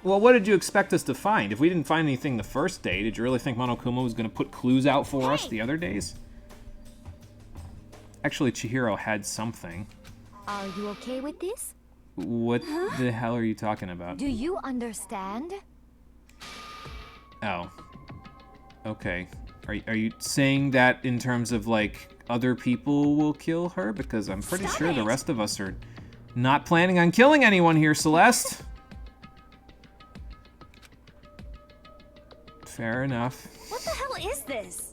[SPEAKER 2] Well, what did you expect us to find? If we didn't find anything the first day, did you really think Monokuma was going to put clues out for us the other days? Actually, Chihiro had something.
[SPEAKER 1] Are you okay with this?
[SPEAKER 2] What the hell are you talking about?
[SPEAKER 1] Do you understand?
[SPEAKER 2] Oh. Okay. Are you saying that in terms of, like, other people will kill her? Because I'm pretty sure the rest of us are not planning on killing anyone here, Celeste. Fair enough.
[SPEAKER 6] What the hell is this?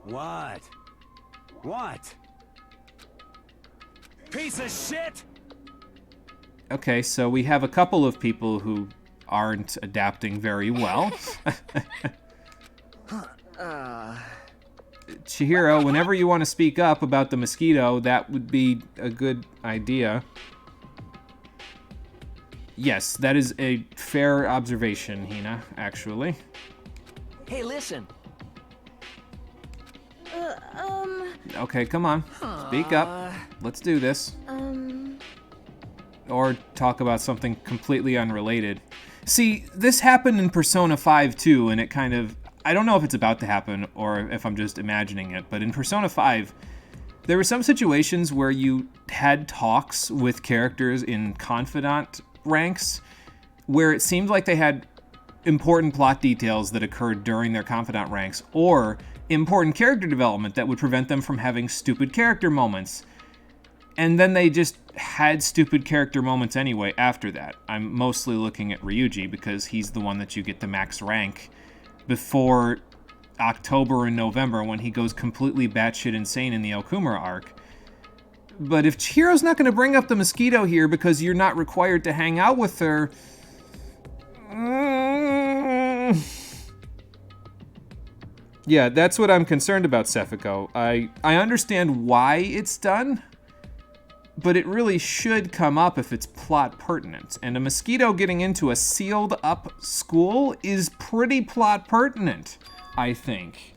[SPEAKER 3] What? What? Piece of shit!
[SPEAKER 2] Okay, so we have a couple of people who aren't adapting very well. Chihiro, whenever you want to speak up about the mosquito, that would be a good idea. Yes, that is a fair observation, Hina, actually.
[SPEAKER 5] Hey, listen.
[SPEAKER 2] Okay, come on. Speak up. Let's do this. Or talk about something completely unrelated. See, this happened in Persona 5 too, and it kind of... I don't know if it's about to happen or if I'm just imagining it, but in Persona 5, there were some situations where you had talks with characters in confidant ranks where it seemed like they had important plot details that occurred during their confidant ranks or important character development that would prevent them from having stupid character moments. And then they just had stupid character moments anyway after that. I'm mostly looking at Ryuji because he's the one that you get the max rank before October and November when he goes completely batshit insane in the Okumura arc. But if Chihiro's not going to bring up the mosquito here because you're not required to hang out with her... Yeah, that's what I'm concerned about, Sefiko. I understand why it's done, but it really should come up if it's plot pertinent. And a mosquito getting into a sealed up school is pretty plot pertinent, I think.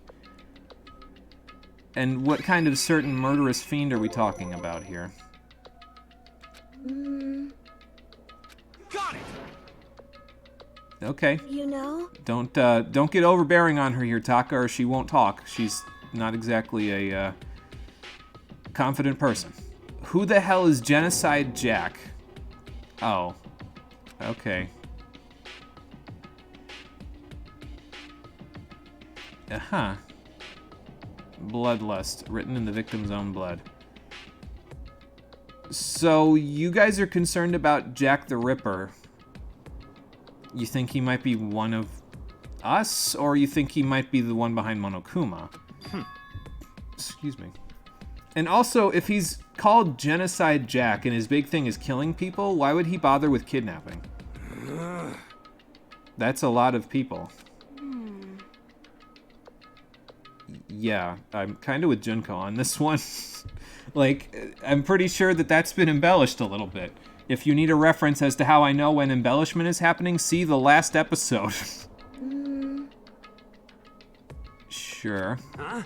[SPEAKER 2] And what kind of certain murderous fiend are we talking about here?
[SPEAKER 3] Got it!
[SPEAKER 2] Okay.
[SPEAKER 6] You know?
[SPEAKER 2] Don't get overbearing on her here, Taka, or she won't talk. She's not exactly a confident person. Who the hell is Genocide Jack? Oh. Okay. Uh-huh. Bloodlust, written in the victim's own blood. So, you guys are concerned about Jack the Ripper. You think he might be one of us, or you think he might be the one behind Monokuma? Excuse me. And also, if he's called Genocide Jack and his big thing is killing people, why would he bother with kidnapping? That's a lot of people. Yeah, I'm kind of with Junko on this one. Like, I'm pretty sure that that's been embellished a little bit. If you need a reference as to how I know when embellishment is happening, see the last episode. Sure.
[SPEAKER 3] Huh?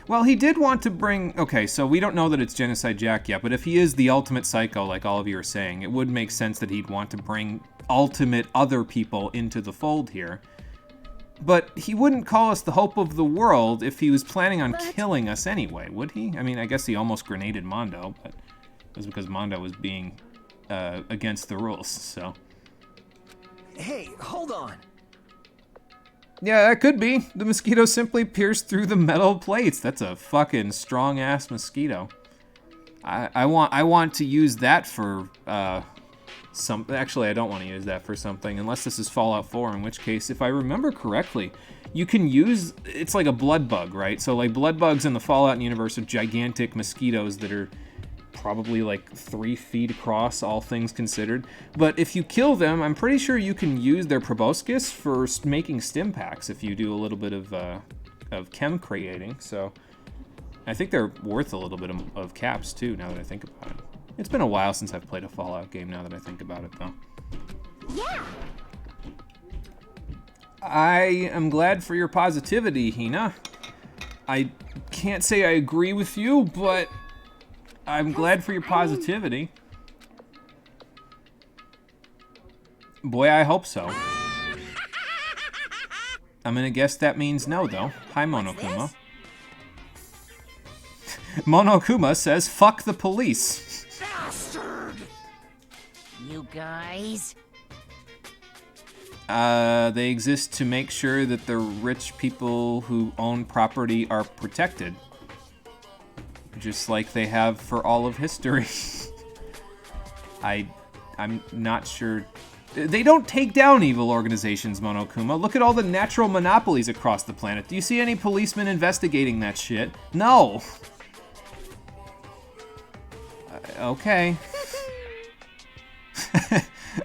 [SPEAKER 2] Well, he did want to bring... Okay, so we don't know that it's Genocide Jack yet, but if he is the ultimate psycho, like all of you are saying, it would make sense that he'd want to bring ultimate other people into the fold here. But he wouldn't call us the hope of the world if he was planning on killing us anyway, would he? I mean, I guess he almost grenaded Mondo, but it was because Mondo was being against the rules, so...
[SPEAKER 5] Hey, hold on.
[SPEAKER 2] Yeah, that could be. The mosquito simply pierced through the metal plates. That's a fucking strong-ass mosquito. I want to use that for Actually, I don't want to use that for something, unless this is Fallout 4, in which case, if I remember correctly, you can use... It's like a blood bug, right? So, like, blood bugs in the Fallout universe are gigantic mosquitoes that are probably, like, 3 feet across, all things considered. But if you kill them, I'm pretty sure you can use their proboscis for making stim packs if you do a little bit of chem creating, so... I think they're worth a little bit of caps, too, now that I think about it. It's been a while since I've played a Fallout game, now that I think about it, though.
[SPEAKER 6] Yeah.
[SPEAKER 2] I am glad for your positivity, Hina. I can't say I agree with you, but I'm glad for your positivity. Boy, I hope so. I'm gonna guess that means no, though. Hi, Monokuma. Monokuma says, fuck the police.
[SPEAKER 3] Bastard!
[SPEAKER 4] You guys?
[SPEAKER 2] They exist to make sure that the rich people who own property are protected. Just like they have for all of history. I'm not sure They don't take down evil organizations, Monokuma. Look at all the natural monopolies across the planet. Do you see any policemen investigating that shit? No. Okay.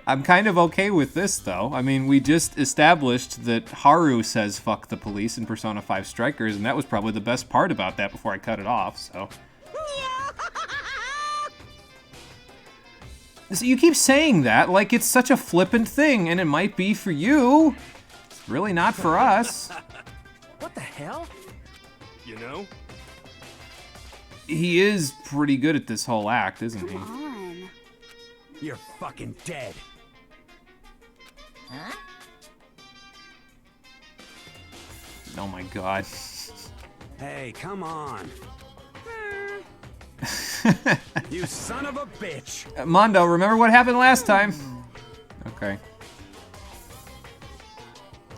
[SPEAKER 2] I'm kind of okay with this, though. I mean, we just established that Haru says fuck the police in Persona 5 Strikers, and that was probably the best part about that before I cut it off, so... So you keep saying that like it's such a flippant thing, and it might be for you. It's really not for us.
[SPEAKER 5] What the hell?
[SPEAKER 3] You know?
[SPEAKER 2] He is pretty good at this whole act, isn't he?
[SPEAKER 6] Come on.
[SPEAKER 5] You're fucking dead.
[SPEAKER 6] Huh?
[SPEAKER 2] Oh my god.
[SPEAKER 5] Hey, come on. You son of a bitch!
[SPEAKER 2] Mondo, remember what happened last time? Okay.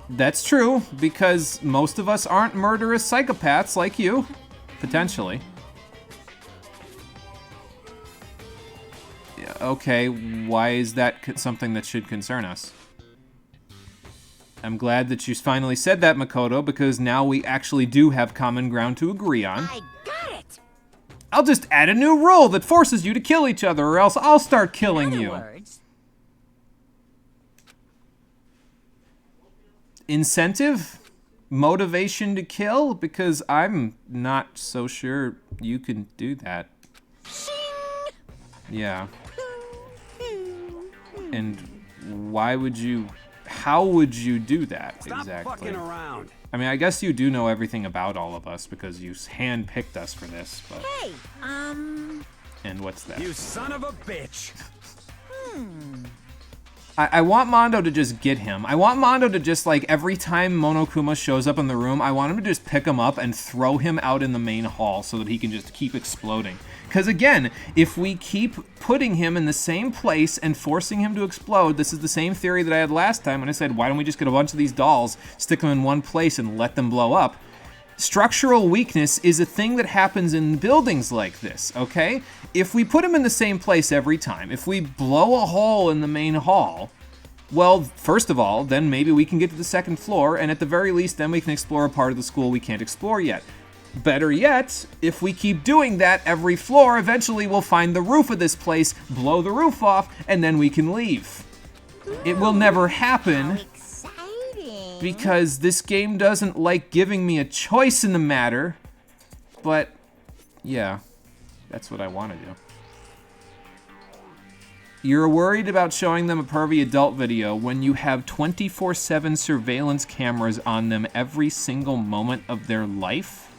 [SPEAKER 2] That's true, because most of us aren't murderous psychopaths like you. Potentially. Yeah, okay, why is that something that should concern us? I'm glad that you finally said that, Makoto, because now we actually do have common ground to agree on.
[SPEAKER 6] I got it.
[SPEAKER 2] I'll just add a new rule that forces you to kill each other, or else I'll start killing
[SPEAKER 6] In
[SPEAKER 2] you.
[SPEAKER 6] other words,
[SPEAKER 2] Incentive? Motivation to kill? Because I'm not so sure you can do that. Yeah. And why would you... How would you do that,
[SPEAKER 5] Stop
[SPEAKER 2] exactly?
[SPEAKER 5] fucking around.
[SPEAKER 2] I mean, I guess you do know everything about all of us because you hand-picked us for this, but...
[SPEAKER 6] hey,
[SPEAKER 2] And what's that?
[SPEAKER 5] You son of a bitch!
[SPEAKER 2] I want Mondo to just get him. I want Mondo to just, like, every time Monokuma shows up in the room, I want him to just pick him up and throw him out in the main hall so that he can just keep exploding. Because, again, if we keep putting him in the same place and forcing him to explode, this is the same theory that I had last time when I said, why don't we just get a bunch of these dolls, stick them in one place, and let them blow up? Structural weakness is a thing that happens in buildings like this, okay? If we put him in the same place every time, if we blow a hole in the main hall, well, first of all, then maybe we can get to the second floor, and at the very least, then we can explore a part of the school we can't explore yet. Better yet, if we keep doing that every floor, eventually we'll find the roof of this place, blow the roof off, and then we can leave. It will never happen,
[SPEAKER 6] exciting.
[SPEAKER 2] because this game doesn't like giving me a choice in the matter, but yeah, that's what I want to do. You're worried about showing them a pervy adult video when you have 24/7 surveillance cameras on them every single moment of their life?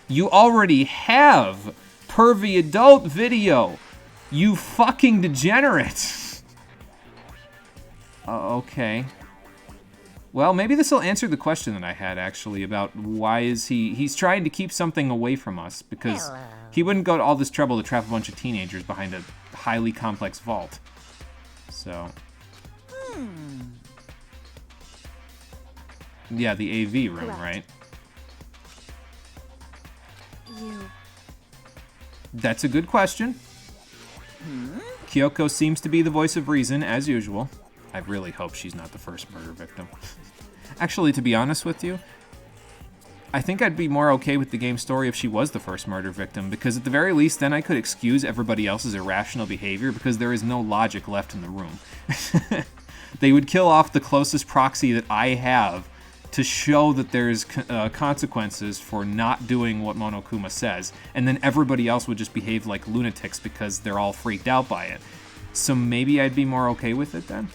[SPEAKER 2] You already have pervy adult video, you fucking degenerate. Okay. Well, maybe this will answer the question that I had, actually, about why is he's trying to keep something away from us, because he wouldn't go to all this trouble to trap a bunch of teenagers behind a highly complex vault. So. Yeah, the AV room,
[SPEAKER 6] Correct.
[SPEAKER 2] right?
[SPEAKER 6] You.
[SPEAKER 2] That's a good question. Kyoko seems to be the voice of reason, as usual. I really hope she's not the first murder victim. Actually, to be honest with you, I think I'd be more okay with the game's story if she was the first murder victim, because at the very least, then I could excuse everybody else's irrational behavior because there is no logic left in the room. They would kill off the closest proxy that I have to show that there's consequences for not doing what Monokuma says, and then everybody else would just behave like lunatics because they're all freaked out by it. So maybe I'd be more okay with it then?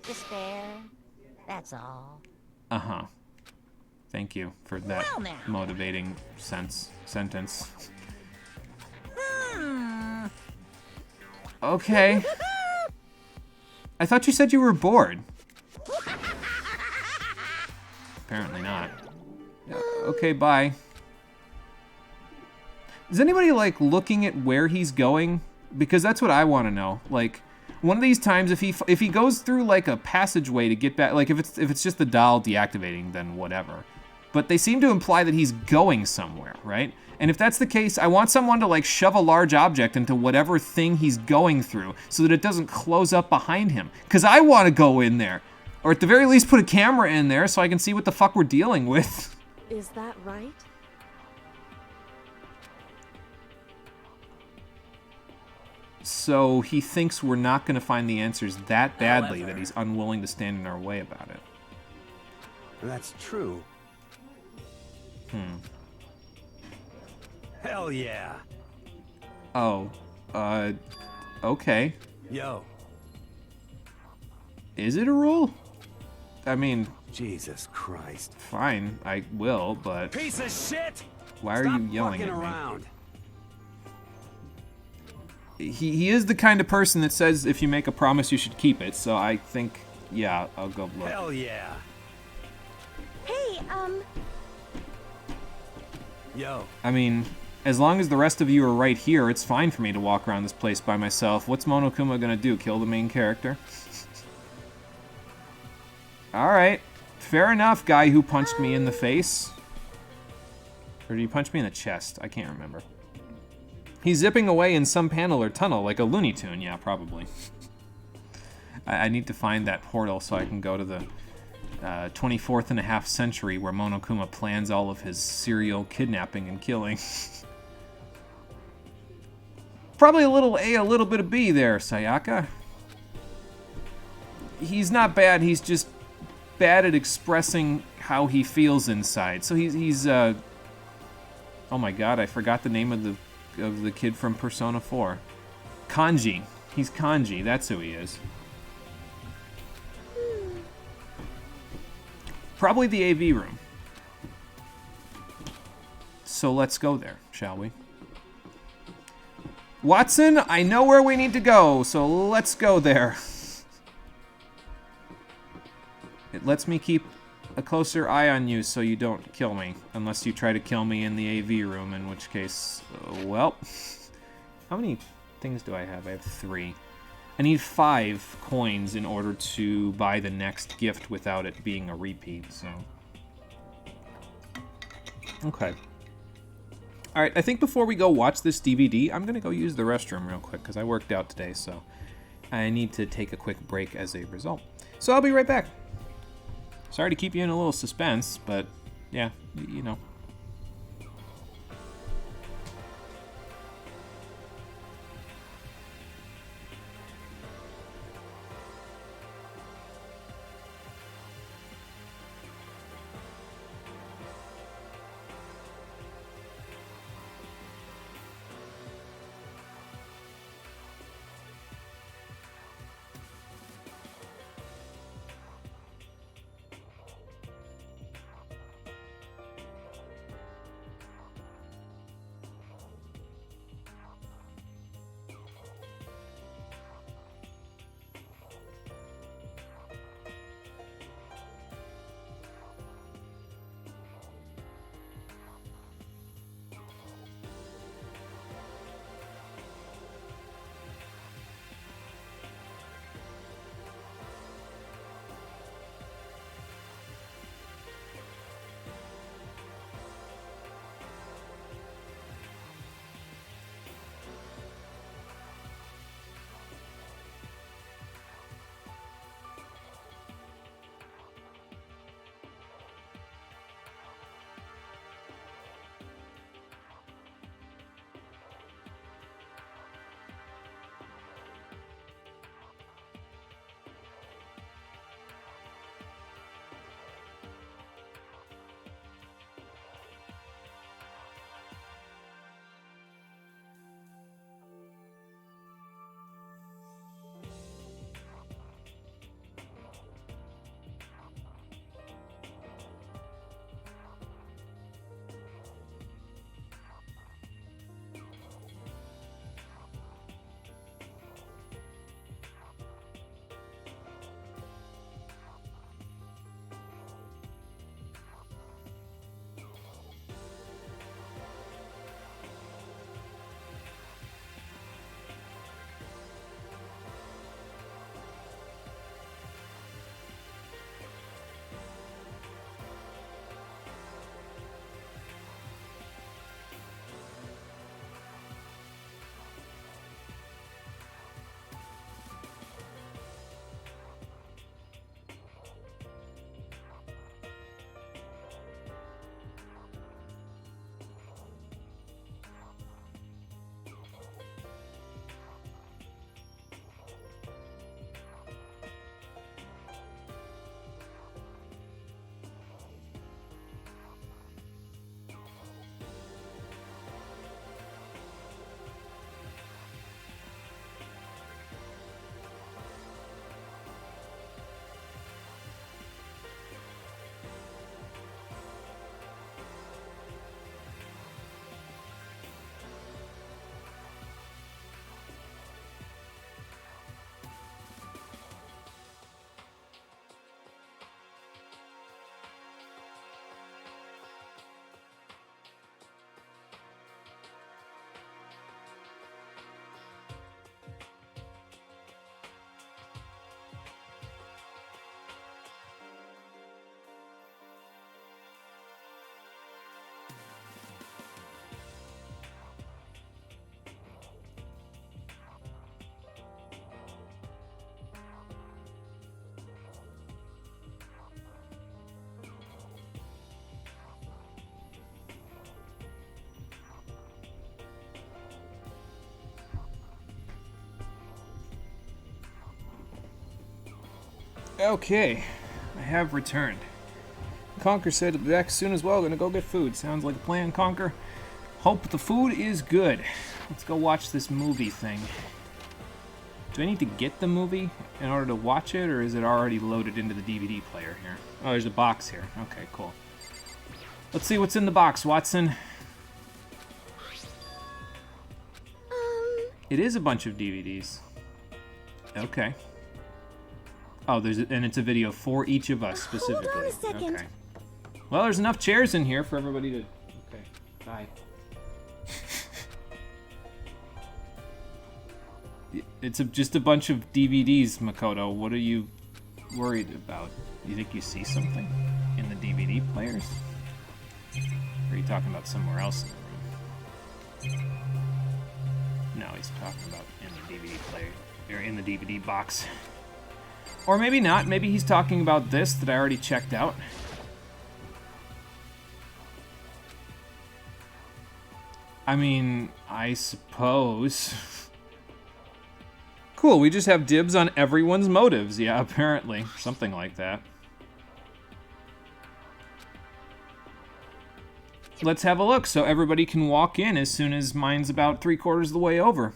[SPEAKER 6] Despair. That's all.
[SPEAKER 2] Uh-huh. Thank you for that
[SPEAKER 6] Well, now.
[SPEAKER 2] motivating sentence. Okay. I thought you said you were bored. Apparently not. Okay, bye. Is anybody, like, looking at where he's going? Because that's what I want to know. Like, one of these times, if he goes through, like, a passageway to get back, like, if it's just the doll deactivating, then whatever. But they seem to imply that he's going somewhere, right? And if that's the case, I want someone to like shove a large object into whatever thing he's going through so that it doesn't close up behind him. Because I want to go in there. Or at the very least put a camera in there so I can see what the fuck we're dealing with.
[SPEAKER 7] Is that right?
[SPEAKER 2] So he thinks we're not going to find the answers that badly that he's unwilling to stand in our way about it.
[SPEAKER 5] That's true. Hell yeah.
[SPEAKER 2] Oh, okay.
[SPEAKER 5] Yo.
[SPEAKER 2] Is it a rule? I mean,
[SPEAKER 5] Jesus Christ.
[SPEAKER 2] fine, I will, but
[SPEAKER 5] Piece of shit!
[SPEAKER 2] why are
[SPEAKER 5] Stop
[SPEAKER 2] you yelling
[SPEAKER 5] fucking
[SPEAKER 2] at me?
[SPEAKER 5] around.
[SPEAKER 2] He is the kind of person that says if you make a promise you should keep it, so I think, yeah, I'll go look.
[SPEAKER 5] Hell yeah.
[SPEAKER 6] Hey,
[SPEAKER 5] Yo.
[SPEAKER 2] I mean, as long as the rest of you are right here, it's fine for me to walk around this place by myself. What's Monokuma gonna do, kill the main character? Alright, fair enough, guy who punched me in the face. Or did he punch me in the chest? I can't remember. He's zipping away in some panel or tunnel, like a Looney Tune. Yeah, probably. I need to find that portal so I can go to the 24th and a half century where Monokuma plans all of his serial kidnapping and killing. Probably a little A, a little bit of B there, Sayaka. He's not bad, he's just bad at expressing how he feels inside. So he's oh my god, I forgot the name of the kid from Persona 4. Kanji. He's Kanji, that's who he is. Probably the AV room. So let's go there, shall we? Watson, I know where we need to go, so let's go there. It lets me keep a closer eye on you so you don't kill me. Unless you try to kill me in the AV room, in which case, well. How many things do I have? I have 3. I need 5 coins in order to buy the next gift without it being a repeat, so. Okay. Alright, I think before we go watch this DVD, I'm gonna go use the restroom real quick, because I worked out today, so I need to take a quick break as a result. So I'll be right back. Sorry to keep you in a little suspense, but yeah, you know. Okay, I have returned. Conker said he'll be back soon as well. Gonna go get food. Sounds like a plan, Conker. Hope the food is good. Let's go watch this movie thing. Do I need to get the movie in order to watch it, or is it already loaded into the DVD player here? Oh, there's a box here. Okay, cool. Let's see what's in the box, Watson. It is a bunch of DVDs. Okay. Oh, and it's a video for each of us specifically.
[SPEAKER 6] Hold on a second.
[SPEAKER 2] Okay. Well, there's enough chairs in here for everybody to... Okay, bye. It's just a bunch of DVDs, Makoto. What are you worried about? You think you see something in the DVD players? Or are you talking about somewhere else in the room? No, he's talking about in the DVD player, or in the DVD box. Or maybe not. Maybe he's talking about this that I already checked out. I mean, I suppose. Cool, we just have dibs on everyone's motives. Yeah, apparently. Something like that. Let's have a look so everybody can walk in as soon as mine's about 3/4 of the way over.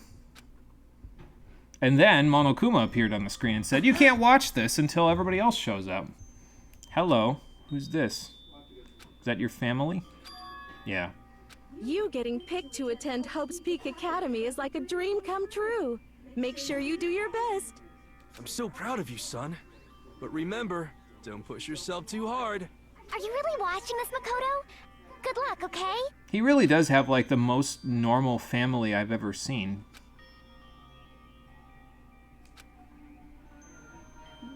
[SPEAKER 2] And then Monokuma appeared on the screen and said, "You can't watch this until everybody else shows up." Hello, who's this? Is that your family? Yeah.
[SPEAKER 7] You getting picked to attend Hope's Peak Academy is like a dream come true. Make sure you do your best.
[SPEAKER 5] I'm so proud of you, son. But remember, don't push yourself too hard.
[SPEAKER 1] Are you really watching this, Makoto? Good luck, okay?
[SPEAKER 2] He really does have like the most normal family I've ever seen.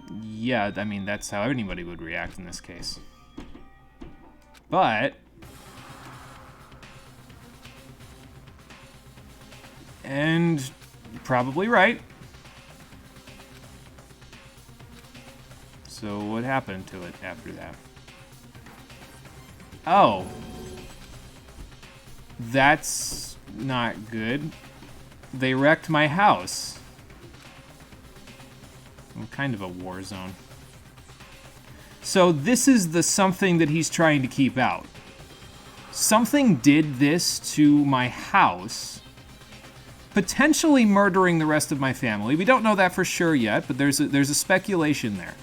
[SPEAKER 2] Yeah, I mean, that's how anybody would react in this case. But... And probably right. So what happened to it after that? Oh. That's not good. They wrecked my house. Kind of a war zone. So this is the something that he's trying to keep out. Something did this to my house, potentially murdering the rest of my family. We don't know that for sure yet, but there's a speculation there.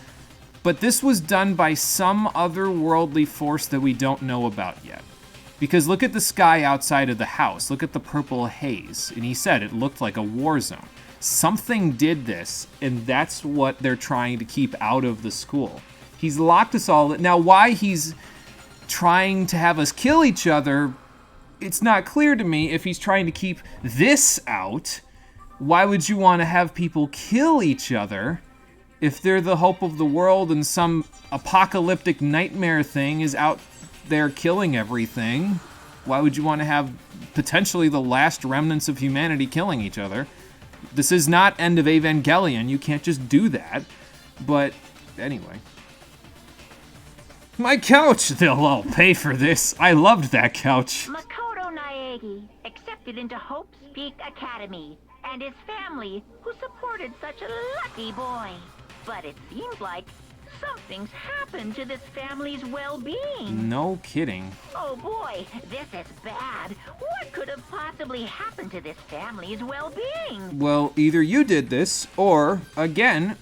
[SPEAKER 2] But this was done by some otherworldly force that we don't know about yet. Because look at the sky outside of the house. Look at the purple haze. And he said it looked like a war zone. Something did this, and that's what they're trying to keep out of the school. He's locked us all in. Now, why he's trying to have us kill each other, it's not clear to me. If he's trying to keep this out, why would you want to have people kill each other if they're the hope of the world and some apocalyptic nightmare thing is out there killing everything? Why would you want to have potentially the last remnants of humanity killing each other? This is not End of Evangelion. You can't just do that. But anyway. My couch! They'll all pay for this. I loved that couch.
[SPEAKER 4] Makoto Naegi accepted into Hope's Peak Academy, and his family, who supported such a lucky boy. But it seems like something's happened to this family's well-being.
[SPEAKER 2] No kidding.
[SPEAKER 4] Oh boy, this is bad. What could have possibly happened to this family's well-being?
[SPEAKER 2] Well, either you did this, or, again,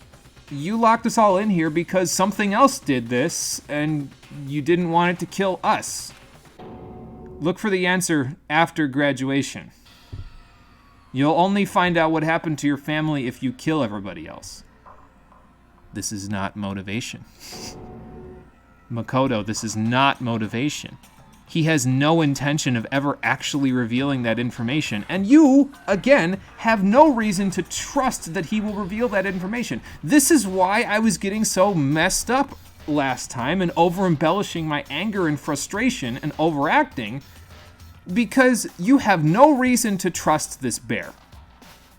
[SPEAKER 2] you locked us all in here because something else did this, and you didn't want it to kill us. Look for the answer after graduation. You'll only find out what happened to your family if you kill everybody else. This is not motivation. Makoto, this is not motivation. He has no intention of ever actually revealing that information, and you, again, have no reason to trust that he will reveal that information. This is why I was getting so messed up last time and over-embellishing my anger and frustration and overacting, because you have no reason to trust this bear.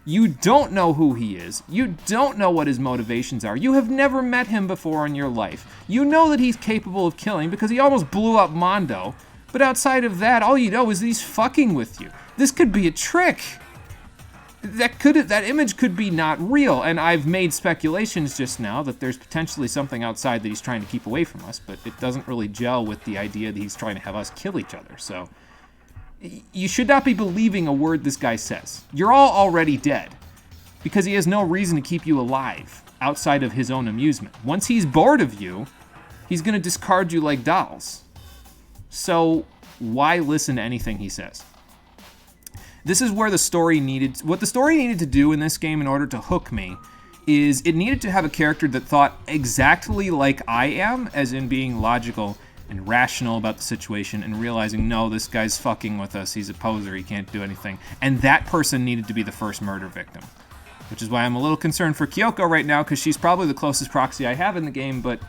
[SPEAKER 2] You don't know who he is. You don't know what his motivations are. You have never met him before in your life. You know that he's capable of killing because he almost blew up Mondo. But outside of that, all you know is that he's fucking with you. This could be a trick. that image could be not real, and I've made speculations just now that there's potentially something outside that he's trying to keep away from us, but it doesn't really gel with the idea that he's trying to have us kill each other. So you should not be believing a word this guy says. You're all already dead because he has no reason to keep you alive outside of his own amusement. Once he's bored of you, he's going to discard you like dolls. So why listen to anything he says? This is where what the story needed to do in this game in order to hook me is it needed to have a character that thought exactly like I am, as in being logical and rational about the situation and realizing, no, this guy's fucking with us, he's a poser, he can't do anything. And that person needed to be the first murder victim. Which is why I'm a little concerned for Kyoko right now, because she's probably the closest proxy I have in the game, but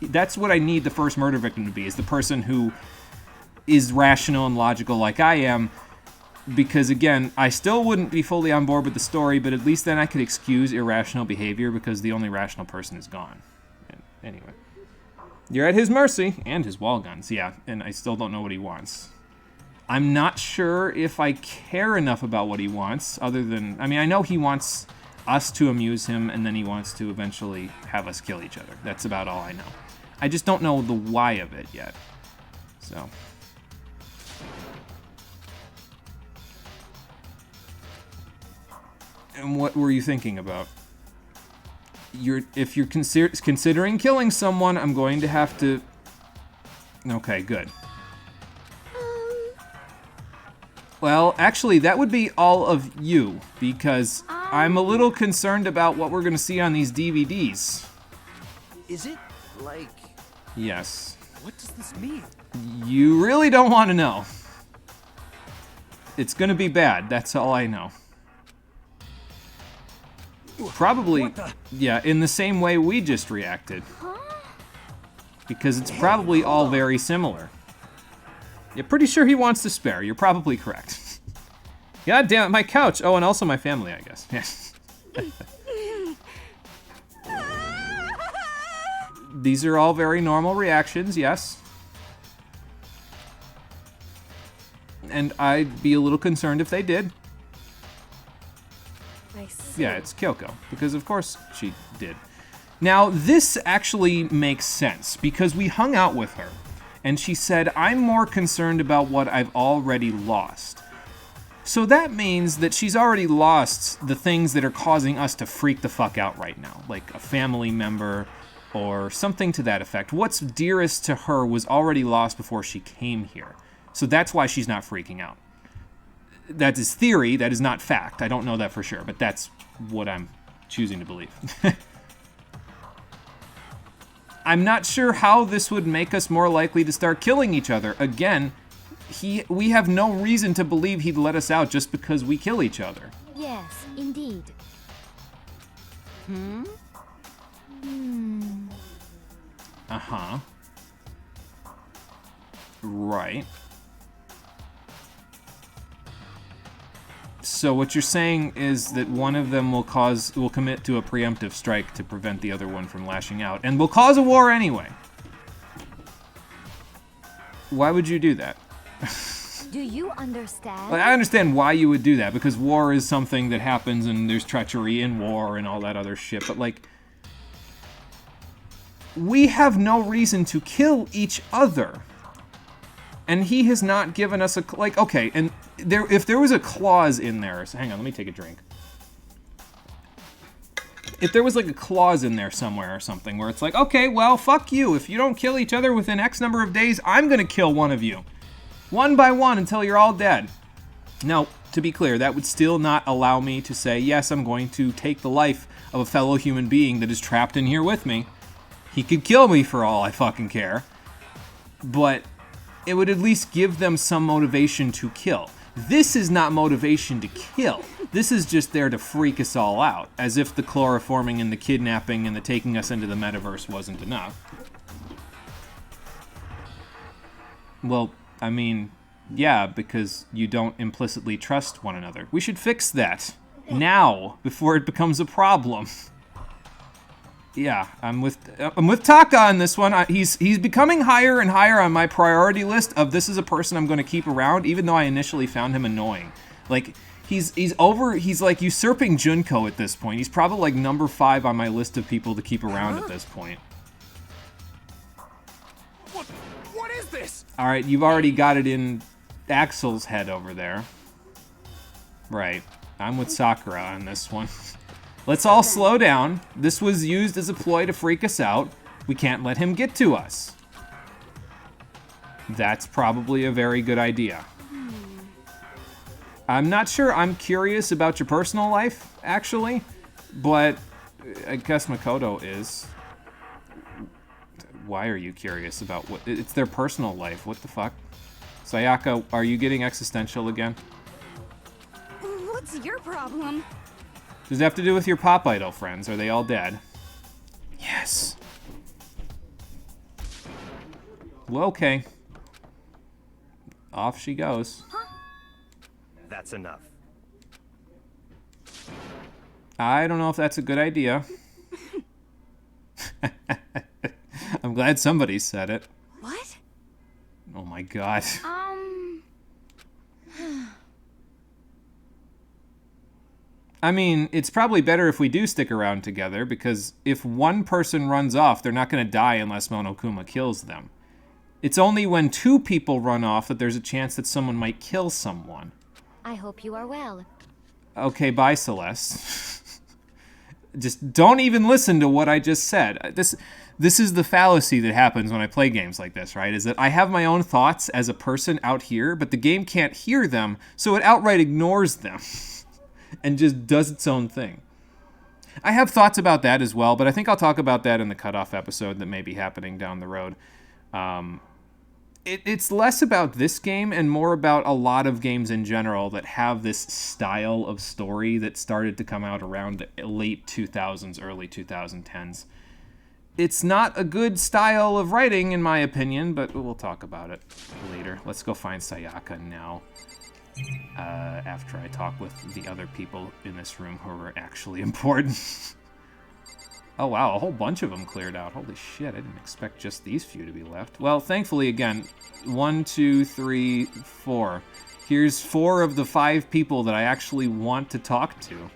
[SPEAKER 2] that's what I need the first murder victim to be, is the person who is rational and logical like I am. Because, again, I still wouldn't be fully on board with the story, but at least then I could excuse irrational behavior because the only rational person is gone. Anyway. You're at his mercy, and his wall guns, yeah, and I still don't know what he wants. I'm not sure if I care enough about what he wants, other than, I mean, I know he wants us to amuse him, and then he wants to eventually have us kill each other. That's about all I know. I just don't know the why of it yet. So... And what were you thinking about? If you're considering killing someone, I'm going to have to... Okay, good. Well, actually, that would be all of you, because I'm a little concerned about what we're going to see on these DVDs.
[SPEAKER 5] Is it, like...
[SPEAKER 2] Yes.
[SPEAKER 5] What does this mean?
[SPEAKER 2] You really don't want to know. It's going to be bad, that's all I know. Probably, yeah, in the same way we just reacted. Because it's probably all very similar. You're pretty sure he wants to spare. You're probably correct. God damn it, my couch. Oh, and also my family, I guess. Yes. These are all very normal reactions, yes. And I'd be a little concerned if they did. Yeah, it's Kyoko, because of course she did. Now, this actually makes sense, because we hung out with her, and she said, I'm more concerned about what I've already lost. So that means that she's already lost the things that are causing us to freak the fuck out right now, like a family member or something to that effect. What's dearest to her was already lost before she came here. So that's why she's not freaking out. That is theory, that is not fact. I don't know that for sure, but that's what I'm choosing to believe. I'm not sure how this would make us more likely to start killing each other. Again, we have no reason to believe he'd let us out just because we kill each other.
[SPEAKER 1] Yes, indeed.
[SPEAKER 2] Uh-huh. Right. So what you're saying is that one of them will commit to a preemptive strike to prevent the other one from lashing out, and will cause a war anyway. Why would you do that?
[SPEAKER 1] Do you understand?
[SPEAKER 2] I understand why you would do that, because war is something that happens and there's treachery in war and all that other shit, but like... We have no reason to kill each other. And he has not given us a... Like, okay, and if there was a clause in there... So hang on, let me take a drink. If there was like a clause in there somewhere or something where it's like, okay, well, fuck you. If you don't kill each other within X number of days, I'm going to kill one of you. One by one until you're all dead. Now, to be clear, that would still not allow me to say, yes, I'm going to take the life of a fellow human being that is trapped in here with me. He could kill me for all I fucking care. But... it would at least give them some motivation to kill. This is not motivation to kill. This is just there to freak us all out, as if the chloroforming and the kidnapping and the taking us into the metaverse wasn't enough. Well, I mean, yeah, because you don't implicitly trust one another. We should fix that. Now, before it becomes a problem. Yeah, I'm with Taka on this one. He's becoming higher and higher on my priority list of this is a person I'm going to keep around, even though I initially found him annoying. Like, He's like usurping Junko at this point. He's probably like number 5 on my list of people to keep around at this point.
[SPEAKER 5] What is this?
[SPEAKER 2] All right, you've already got it in Axel's head over there. Right. I'm with Sakura on this one. Let's all slow down. This was used as a ploy to freak us out. We can't let him get to us. That's probably a very good idea. I'm not sure I'm curious about your personal life, actually, but I guess Makoto is. Why are you curious about what? It's their personal life. What the fuck? Sayaka, are you getting existential again?
[SPEAKER 6] What's your problem?
[SPEAKER 2] Does it have to do with your pop idol friends? Are they all dead? Yes. Well, okay. Off she goes.
[SPEAKER 3] That's enough.
[SPEAKER 2] I don't know if that's a good idea. I'm glad somebody said it.
[SPEAKER 6] What?
[SPEAKER 2] Oh my god. I mean, it's probably better if we do stick around together, because if one person runs off, they're not going to die unless Monokuma kills them. It's only when 2 people run off that there's a chance that someone might kill someone.
[SPEAKER 1] I hope you are well.
[SPEAKER 2] Okay, bye, Celeste. Just don't even listen to what I just said. This is the fallacy that happens when I play games like this, right? Is that I have my own thoughts as a person out here, but the game can't hear them, so it outright ignores them and just does its own thing. I have thoughts about that as well, but I think I'll talk about that in the cutoff episode that may be happening down the road. It's less about this game and more about a lot of games in general that have this style of story that started to come out around the late 2000s, early 2010s. It's not a good style of writing, in my opinion, but we'll talk about it later. Let's go find Sayaka now, after I talk with the other people in this room who are actually important. Oh wow, a whole bunch of them cleared out. Holy shit, I didn't expect just these few to be left. Well, thankfully, again, 1, 2, 3, 4. Here's 4 of the 5 people that I actually want to talk to.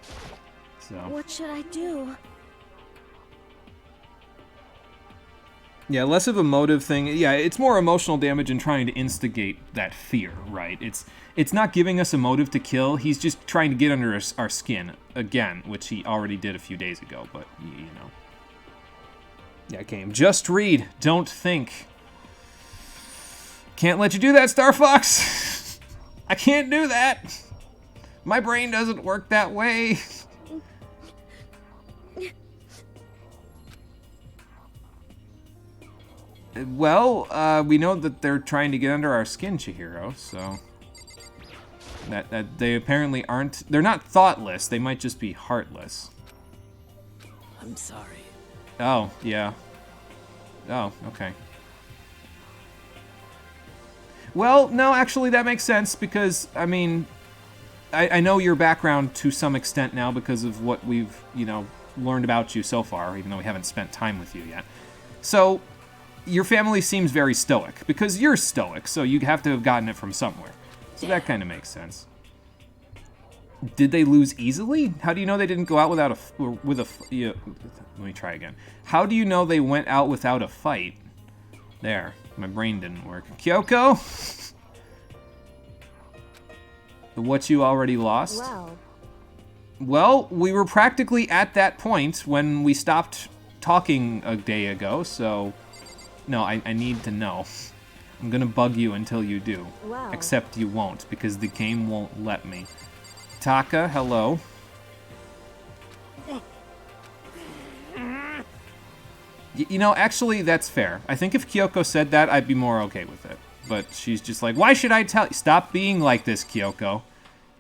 [SPEAKER 2] So.
[SPEAKER 7] What should I do?
[SPEAKER 2] Yeah, less of a motive thing. Yeah, it's more emotional damage and trying to instigate that fear, right? It's not giving us a motive to kill. He's just trying to get under our skin again, which he already did a few days ago, but, you know. Yeah, game. Just read. Don't think. Can't let you do that, Star Fox. I can't do that. My brain doesn't work that way. Well, we know that they're trying to get under our skin, Chihiro, so... That they apparently aren't... They're not thoughtless, they might just be heartless.
[SPEAKER 5] I'm sorry.
[SPEAKER 2] Oh, yeah. Oh, okay. Well, no, actually that makes sense, because, I mean... I know your background to some extent now because of what we've, you know, learned about you so far, even though we haven't spent time with you yet. So... Your family seems very stoic, because you're stoic, so you have to have gotten it from somewhere. So that kind of makes sense. Did they lose easily? How do you know they didn't go out without let me try again. How do you know they went out without a fight? There, my brain didn't work. Kyoko? What you already lost? Well, we were practically at that point when we stopped talking a day ago, so... No, I need to know. I'm gonna bug you until you do.
[SPEAKER 7] Wow.
[SPEAKER 2] Except you won't, because the game won't let me. Taka, hello. You know, actually, that's fair. I think if Kyoko said that, I'd be more okay with it. But she's just like, why should I tell you? Stop being like this, Kyoko.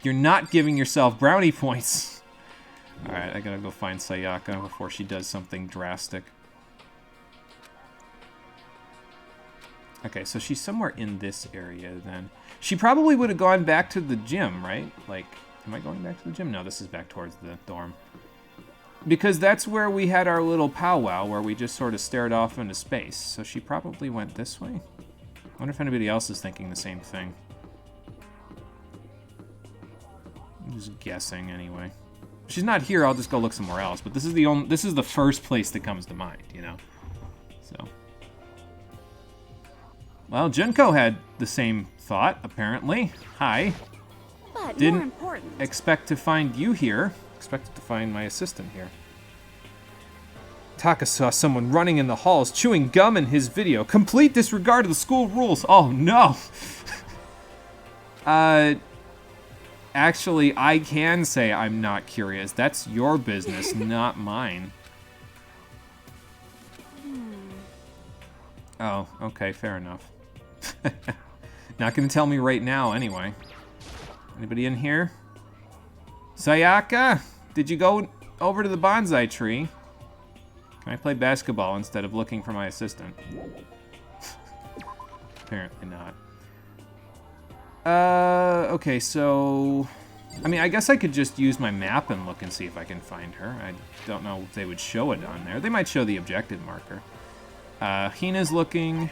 [SPEAKER 2] You're not giving yourself brownie points. Alright, I gotta go find Sayaka before she does something drastic. Okay, so she's somewhere in this area then. She probably would have gone back to the gym, right? Like, am I going back to the gym? No, this is back towards the dorm. Because that's where we had our little powwow, where we just sort of stared off into space. So she probably went this way? I wonder if anybody else is thinking the same thing. I'm just guessing anyway. If she's not here, I'll just go look somewhere else. But this is the first place that comes to mind, you know. So, well, Junko had the same thought apparently. Hi.
[SPEAKER 6] But
[SPEAKER 2] Didn't
[SPEAKER 6] more important.
[SPEAKER 2] expect to find you here. Expected to find my assistant here. Taka saw someone running in the halls, chewing gum in his video. Complete disregard of the school rules. Oh no. Actually, I can say I'm not curious. That's your business, not mine. Oh, okay, fair enough. Not gonna tell me right now, anyway. Anybody in here? Sayaka, did you go over to the bonsai tree? Can I play basketball instead of looking for my assistant? Apparently not. Okay, so... I mean, I guess I could just use my map and look and see if I can find her. I don't know if they would show it on there. They might show the objective marker. Hina's looking.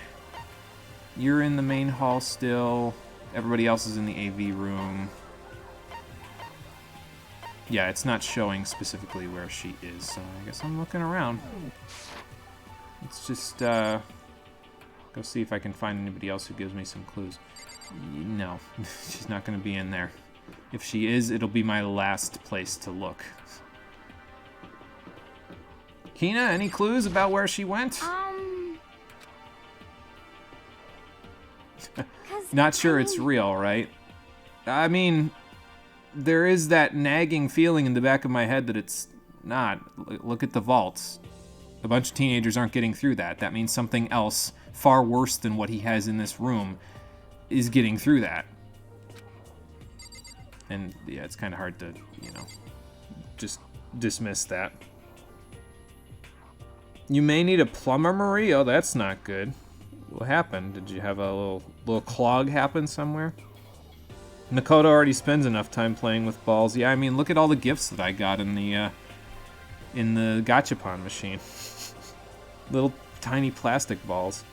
[SPEAKER 2] You're in the main hall still. Everybody else is in the AV room. Yeah, it's not showing specifically where she is, so I guess I'm looking around. Let's just, go see if I can find anybody else who gives me some clues. No, she's not going to be in there. If she is, it'll be my last place to look. Hina, any clues about where she went? Not sure it's real, right? I mean, there is that nagging feeling in the back of my head that it's not. Look at the vaults. A bunch of teenagers aren't getting through that. That means something else, far worse than what he has in this room, is getting through that. And yeah, it's kind of hard to, you know, just dismiss that. You may need a plumber, Marie? Oh, that's not good. What happened? Did you have a little clog happen somewhere? Makoto already spends enough time playing with balls. Yeah, I mean, look at all the gifts that I got in the gachapon machine. Little tiny plastic balls.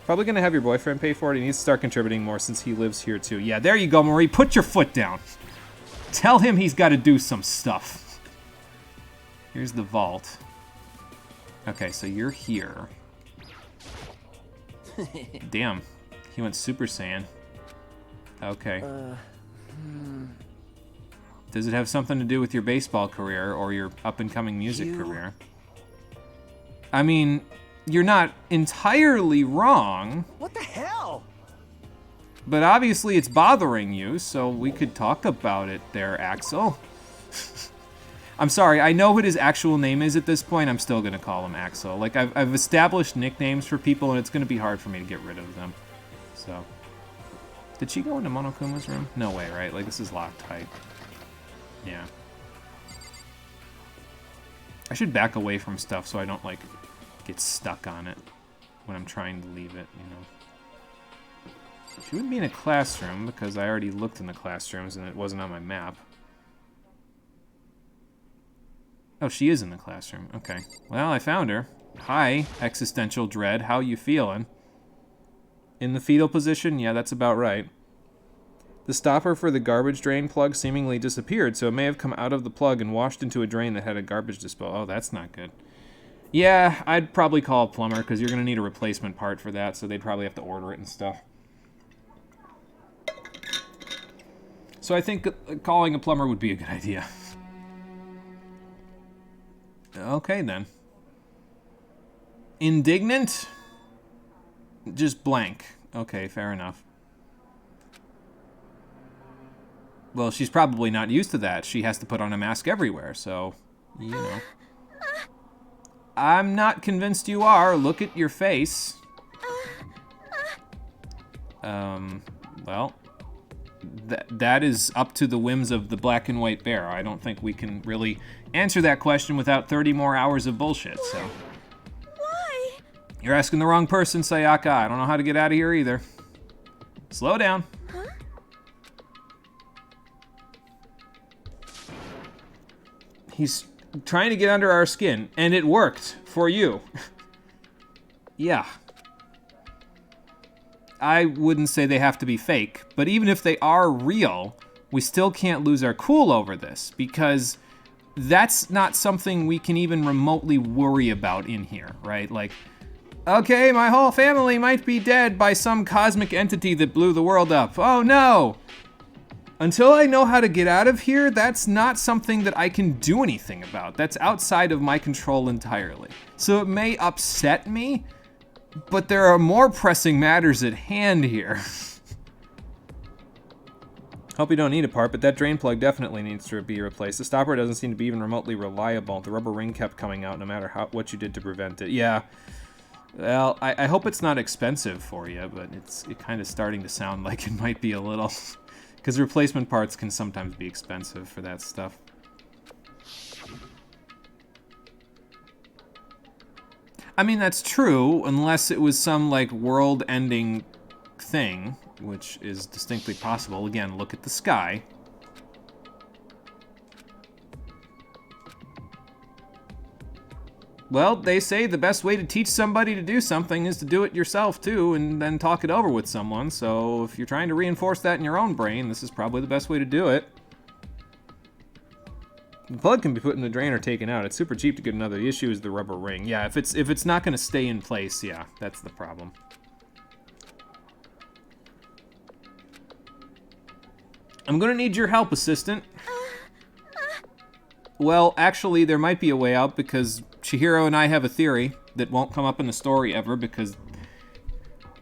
[SPEAKER 2] Probably gonna have your boyfriend pay for it. He needs to start contributing more since he lives here too. Yeah, there you go, Marie. Put your foot down. Tell him he's got to do some stuff. Here's the vault. Okay, so you're here. Damn, he went Super Saiyan. Okay. Does it have something to do with your baseball career or your up-and-coming music career? I mean, you're not entirely wrong.
[SPEAKER 3] What the hell?
[SPEAKER 2] But obviously it's bothering you, so we could talk about it there, Axel. I'm sorry, I know what his actual name is at this point. I'm still going to call him Axel. Like, I've established nicknames for people, and it's going to be hard for me to get rid of them. So, did she go into Monokuma's room? No way, right? Like, this is locked tight. Yeah. I should back away from stuff so I don't, like, get stuck on it when I'm trying to leave it, you know. She wouldn't be in a classroom because I already looked in the classrooms and it wasn't on my map. Oh, she is in the classroom. Okay. Well, I found her. Hi, existential dread. How you feeling? In the fetal position? Yeah, that's about right. The stopper for the garbage drain plug seemingly disappeared, so it may have come out of the plug and washed into a drain that had a garbage disposal. Oh, that's not good. Yeah, I'd probably call a plumber because you're going to need a replacement part for that, so they'd probably have to order it and stuff. So I think calling a plumber would be a good idea. Okay, then. Indignant? Just blank. Okay, fair enough. Well, she's probably not used to that. She has to put on a mask everywhere, so, you know. I'm not convinced you are. Look at your face. Well, that is up to the whims of the black and white bear. I don't think we can really answer that question without 30 more hours of bullshit, so.
[SPEAKER 6] Why?
[SPEAKER 2] You're asking the wrong person, Sayaka. I don't know how to get out of here either. Slow down.
[SPEAKER 6] Huh?
[SPEAKER 2] He's trying to get under our skin, and it worked for you. Yeah. I wouldn't say they have to be fake, but even if they are real, we still can't lose our cool over this, because that's not something we can even remotely worry about in here, right? Like, okay, my whole family might be dead by some cosmic entity that blew the world up. Oh no! Until I know how to get out of here, that's not something that I can do anything about. That's outside of my control entirely. So it may upset me, but there are more pressing matters at hand here. Hope you don't need a part, but that drain plug definitely needs to be replaced. The stopper doesn't seem to be even remotely reliable. The rubber ring kept coming out no matter what you did to prevent it. Yeah. Well, I hope it's not expensive for you, but it's kind of starting to sound like it might be a little. Because replacement parts can sometimes be expensive for that stuff. I mean, that's true, unless it was some, like, world-ending thing, which is distinctly possible. Again, look at the sky. Well, they say the best way to teach somebody to do something is to do it yourself, too, and then talk it over with someone. So if you're trying to reinforce that in your own brain, this is probably the best way to do it. The plug can be put in the drain or taken out. It's super cheap to get another. The issue is the rubber ring. Yeah, if it's not going to stay in place, yeah, that's the problem. I'm going to need your help, assistant. Well, actually, there might be a way out, because Chihiro and I have a theory that won't come up in the story ever, because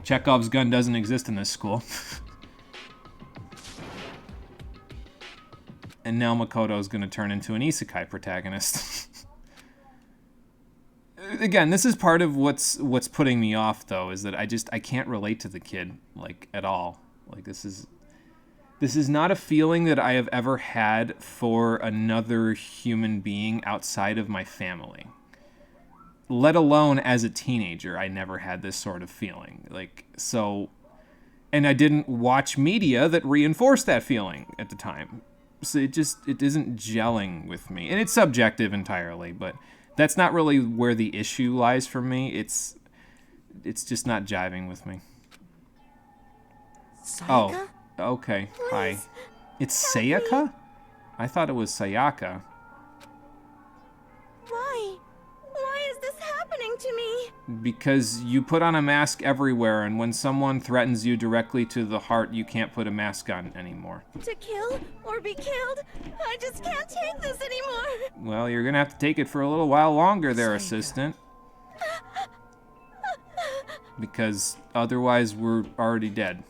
[SPEAKER 2] Chekhov's gun doesn't exist in this school. And now Makoto's going to turn into an isekai protagonist. Again, this is part of what's putting me off, though, is that I can't relate to the kid, like, at all. Like, this is not a feeling that I have ever had for another human being outside of my family. Let alone as a teenager, I never had this sort of feeling. Like, so, and I didn't watch media that reinforced that feeling at the time. So it isn't gelling with me. And it's subjective entirely, but that's not really where the issue lies for me. It's just not jiving with me.
[SPEAKER 6] Sayaka?
[SPEAKER 2] Oh. Okay, hi. It's Sayaka? I thought it was Sayaka.
[SPEAKER 6] Why? Why is this happening to me?
[SPEAKER 2] Because you put on a mask everywhere, and when someone threatens you directly to the heart, you can't put a mask on anymore.
[SPEAKER 6] To kill or be killed? I just can't take this anymore.
[SPEAKER 2] Well, you're gonna have to take it for a little while longer there,
[SPEAKER 6] Sayaka.
[SPEAKER 2] assistant. Because otherwise we're already dead.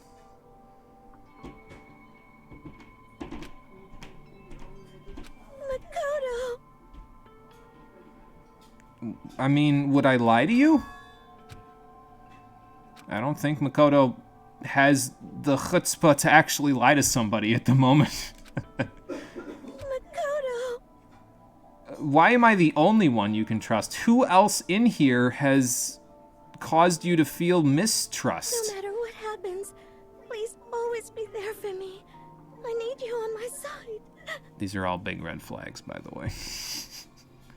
[SPEAKER 6] Makoto.
[SPEAKER 2] I mean, would I lie to you? I don't think Makoto has the chutzpah to actually lie to somebody at the moment.
[SPEAKER 6] Makoto.
[SPEAKER 2] Why am I the only one you can trust? Who else in here has caused you to feel mistrust?
[SPEAKER 6] No matter what happens, please always be there for me. I need you on my side.
[SPEAKER 2] These are all big red flags, by the way.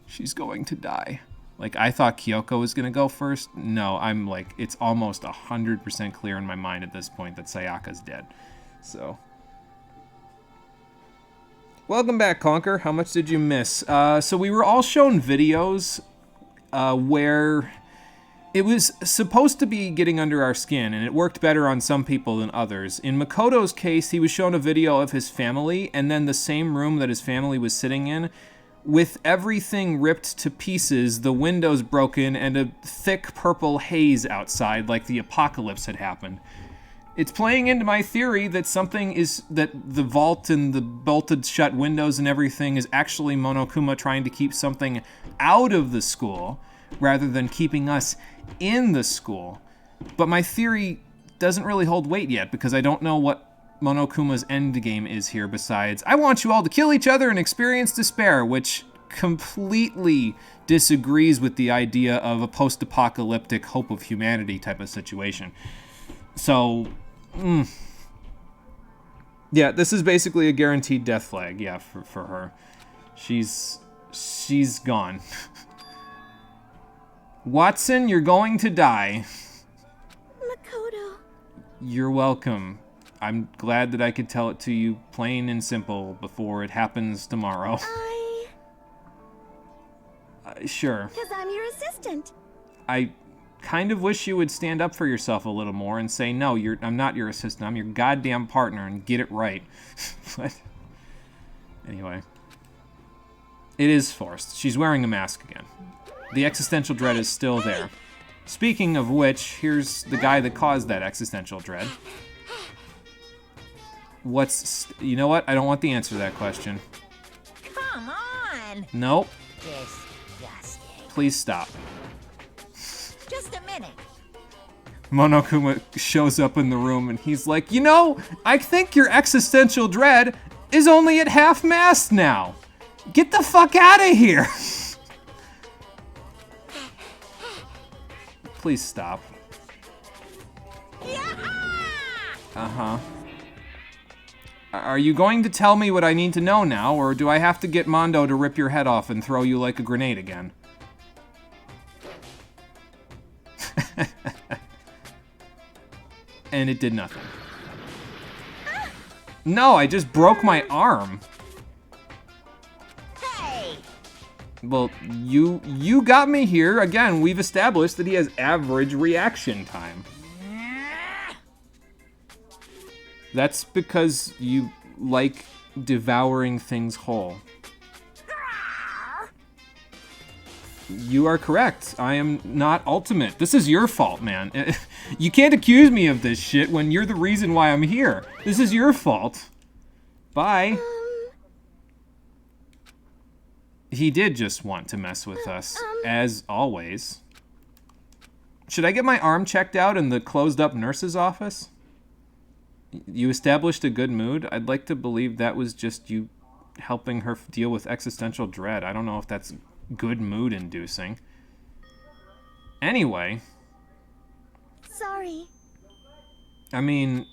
[SPEAKER 2] She's going to die. Like, I thought Kyoko was going to go first. No, I'm like, it's almost 100% clear in my mind at this point that Sayaka's dead. So. Welcome back, Conker. How much did you miss? So we were all shown videos where it was supposed to be getting under our skin, and it worked better on some people than others. In Makoto's case, he was shown a video of his family, and then the same room that his family was sitting in, with everything ripped to pieces, the windows broken, and a thick purple haze outside, like the apocalypse had happened. It's playing into my theory that that the vault and the bolted shut windows and everything is actually Monokuma trying to keep something out of the school, rather than keeping us in the school. But my theory doesn't really hold weight yet, because I don't know what Monokuma's endgame is here besides, I want you all to kill each other and experience despair, which completely disagrees with the idea of a post-apocalyptic hope of humanity type of situation. So, yeah, this is basically a guaranteed death flag, yeah, for her. She's gone. Watson, you're going to die.
[SPEAKER 6] Makoto.
[SPEAKER 2] You're welcome. I'm glad that I could tell it to you plain and simple before it happens tomorrow. Sure.
[SPEAKER 6] Because I'm your assistant.
[SPEAKER 2] I kind of wish you would stand up for yourself a little more and say, no, I'm not your assistant. I'm your goddamn partner, and get it right. But anyway. It is forced. She's wearing a mask again. The existential dread is still there. Speaking of which, here's the guy that caused that existential dread. You know what? I don't want the answer to that question.
[SPEAKER 4] Come on!
[SPEAKER 2] Nope.
[SPEAKER 4] Disgusting.
[SPEAKER 2] Please stop.
[SPEAKER 4] Just a minute.
[SPEAKER 2] Monokuma shows up in the room and he's like, you know, I think your existential dread is only at half-mast now. Get the fuck out of here. Please stop. Uh-huh. Are you going to tell me what I need to know now, or do I have to get Mondo to rip your head off and throw you like a grenade again? And it did nothing. No, I just broke my arm.
[SPEAKER 4] Hey!
[SPEAKER 2] Well, you got me here. Again, we've established that he has average reaction time. That's because you like devouring things whole. You are correct. I am not ultimate. This is your fault, man. You can't accuse me of this shit when you're the reason why I'm here. This is your fault. Bye. He did just want to mess with us, as always. Should I get my arm checked out in the closed-up nurse's office? You established a good mood? I'd like to believe that was just you helping her deal with existential dread. I don't know if that's good mood-inducing. Anyway.
[SPEAKER 6] Sorry.
[SPEAKER 2] I mean,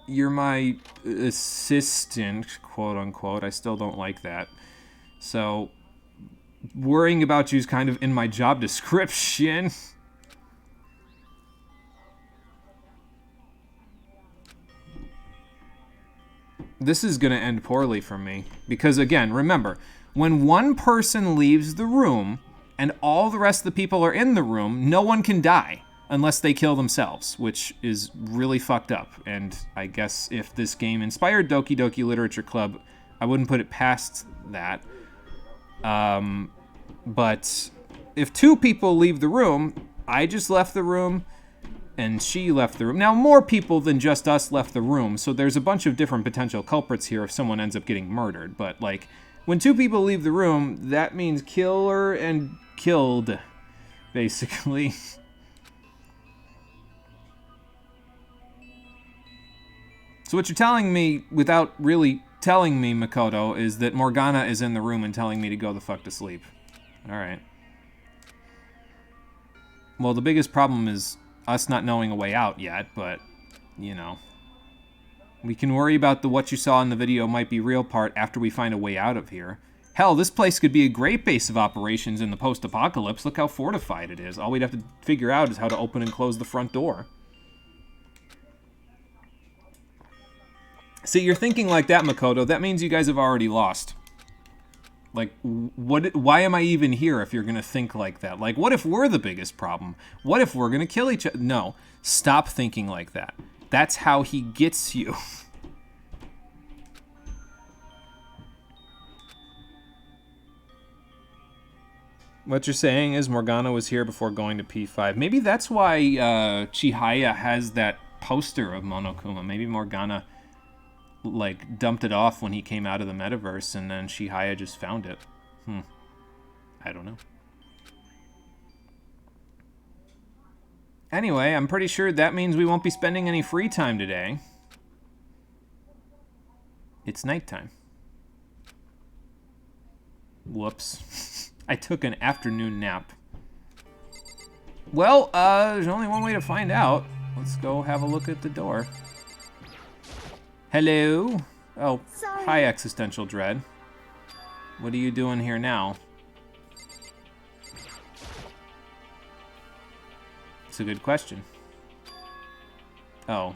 [SPEAKER 2] you're my assistant, quote-unquote. I still don't like that. So, worrying about you is kind of in my job description. This is going to end poorly for me. Because, again, remember, when one person leaves the room and all the rest of the people are in the room, no one can die unless they kill themselves, which is really fucked up. And I guess if this game inspired Doki Doki Literature Club, I wouldn't put it past that. But if two people leave the room, I just left the room and she left the room. Now, more people than just us left the room, so there's a bunch of different potential culprits here if someone ends up getting murdered. But, like, when two people leave the room, that means killer and killed, basically. So what you're telling me, without really telling me, Makoto, is that Morgana is in the room and telling me to go the fuck to sleep. Alright. Well, the biggest problem is us not knowing a way out yet, but, you know. We can worry about the what you saw in the video might be real part after we find a way out of here. Hell, this place could be a great base of operations in the post-apocalypse. Look how fortified it is. All we'd have to figure out is how to open and close the front door. See, you're thinking like that, Makoto. That means you guys have already lost. Like, why am I even here if you're going to think like that? Like, what if we're the biggest problem? What if we're going to kill each other? No, stop thinking like that. That's how he gets you. What you're saying is Morgana was here before going to P5. Maybe that's why Chihaya has that poster of Monokuma. Maybe Morgana, like, dumped it off when he came out of the metaverse, and then Chihaya just found it. I don't know. Anyway, I'm pretty sure that means we won't be spending any free time today. It's nighttime. Whoops. I took an afternoon nap. Well, there's only one way to find out. Let's go have a look at the door. Hello? Oh,
[SPEAKER 6] Sorry.
[SPEAKER 2] Hi, Existential Dread. What are you doing here now? It's a good question. Oh.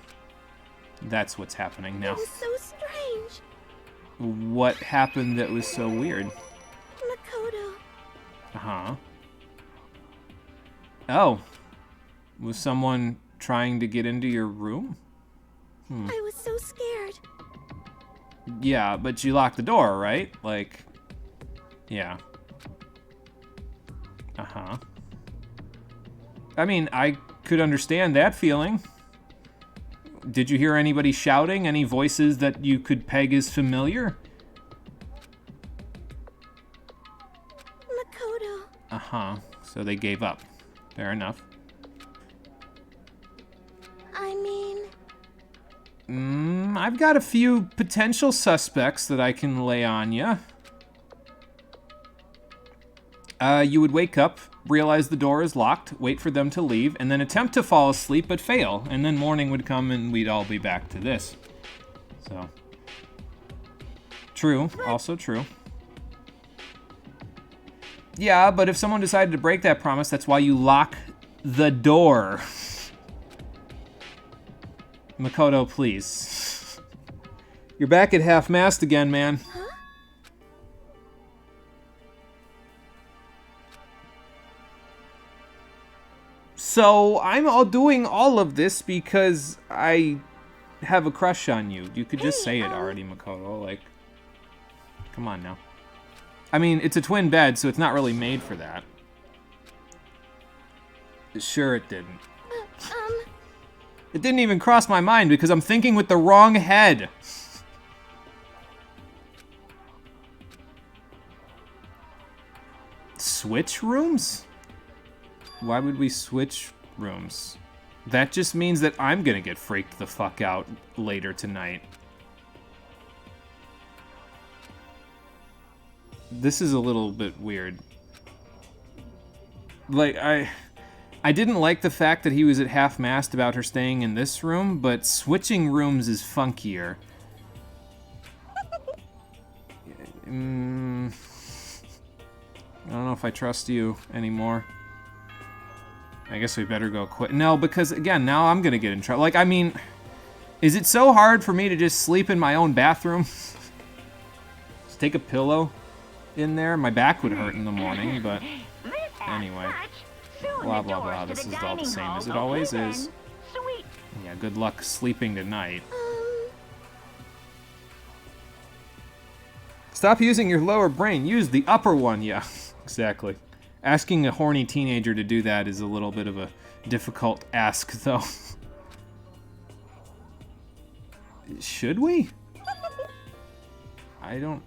[SPEAKER 2] That's what's happening now.
[SPEAKER 6] It was so strange.
[SPEAKER 2] What happened that was so weird?
[SPEAKER 6] Makoto.
[SPEAKER 2] Uh-huh. Oh. Was someone trying to get into your room?
[SPEAKER 6] I was so scared.
[SPEAKER 2] Yeah, but you locked the door, right? Like, yeah. Uh-huh. I mean, I could understand that feeling. Did you hear anybody shouting? Any voices that you could peg as familiar?
[SPEAKER 6] Makoto.
[SPEAKER 2] Uh-huh. So they gave up. Fair enough.
[SPEAKER 6] I mean...
[SPEAKER 2] I've got a few potential suspects that I can lay on you. You would wake up, realize the door is locked, wait for them to leave, and then attempt to fall asleep but fail. And then morning would come and we'd all be back to this. So. True. Also true. Yeah, but if someone decided to break that promise, that's why you lock the door. Makoto, please. You're back at half-mast again, man.
[SPEAKER 6] Huh?
[SPEAKER 2] So, I'm all doing all of this because I have a crush on you. You could just say it already, Makoto. Like, come on now. I mean, it's a twin bed, so it's not really made for that. Sure it didn't. It didn't even cross my mind because I'm thinking with the wrong head. Switch rooms? Why would we switch rooms? That just means that I'm gonna get freaked the fuck out later tonight. This is a little bit weird. Like, I didn't like the fact that he was at half-mast about her staying in this room, but switching rooms is funkier. I don't know if I trust you anymore. I guess we better go quit. No, because, again, now I'm gonna get in trouble. Like, I mean, is it so hard for me to just sleep in my own bathroom? Just take a pillow in there? My back would hurt in the morning, but anyway. Blah, blah, blah. This is all the same as it always is.
[SPEAKER 4] Sweet.
[SPEAKER 2] Yeah, good luck sleeping tonight. Stop using your lower brain. Use the upper one. Yeah, exactly. Asking a horny teenager to do that is a little bit of a difficult ask, though. Should we? I don't...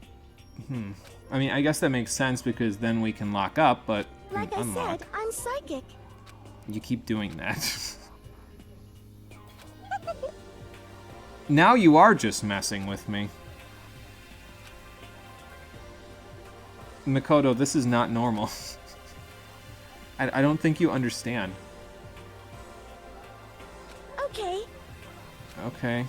[SPEAKER 2] I mean, I guess that makes sense because then we can lock up, but...
[SPEAKER 6] Like I
[SPEAKER 2] unlock.
[SPEAKER 6] said, I'm psychic.
[SPEAKER 2] You keep doing that. Now you are just messing with me. Makoto, this is not normal. I don't think you understand.
[SPEAKER 6] Okay.
[SPEAKER 2] Okay.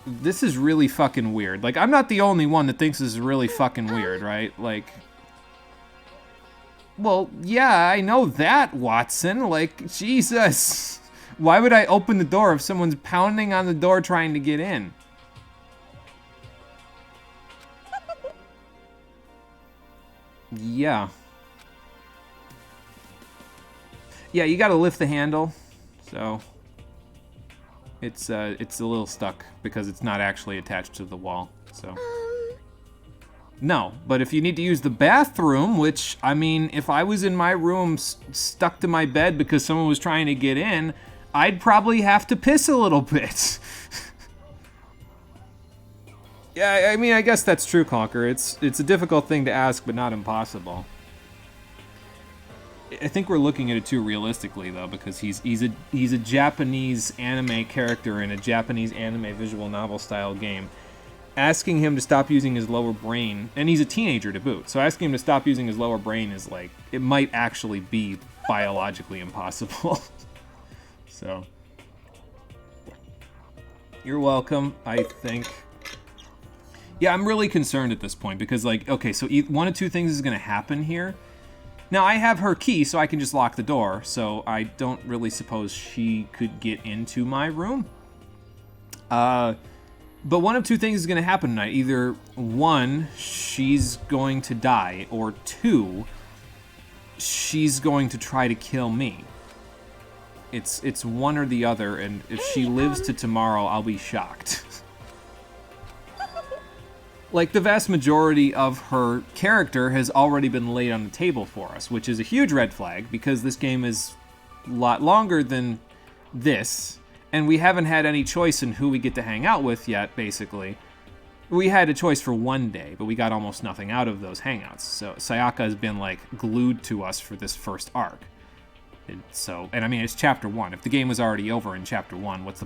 [SPEAKER 2] This is really fucking weird. Like, I'm not the only one that thinks this is really fucking weird, right? Like... Well, yeah, I know that, Watson. Like, Jesus. Why would I open the door if someone's pounding on the door trying to get in? Yeah. Yeah, you gotta lift the handle, so... It's a little stuck because it's not actually attached to the wall, so... No, but if you need to use the bathroom, which, I mean, if I was in my room stuck to my bed because someone was trying to get in, I'd probably have to piss a little bit. Yeah, I mean, I guess that's true, Conker. It's a difficult thing to ask, but not impossible. I think we're looking at it too realistically, though, because he's a Japanese anime character in a Japanese anime visual novel style game. Asking him to stop using his lower brain, and he's a teenager to boot, so asking him to stop using his lower brain is like, it might actually be biologically impossible. So, you're welcome, I think. Yeah, I'm really concerned at this point, because, like, okay, so one of two things is going to happen here. Now, I have her key, so I can just lock the door, so I don't really suppose she could get into my room. But one of two things is going to happen tonight. Either, one, she's going to die, or two, she's going to try to kill me. It's one or the other, and if she lives to tomorrow, I'll be shocked. Like, the vast majority of her character has already been laid on the table for us, which is a huge red flag, because this game is a lot longer than this, and we haven't had any choice in who we get to hang out with yet, basically. We had a choice for one day, but we got almost nothing out of those hangouts. So Sayaka has been, like, glued to us for this first arc. And I mean, it's chapter 1. If the game was already over in chapter 1, what's the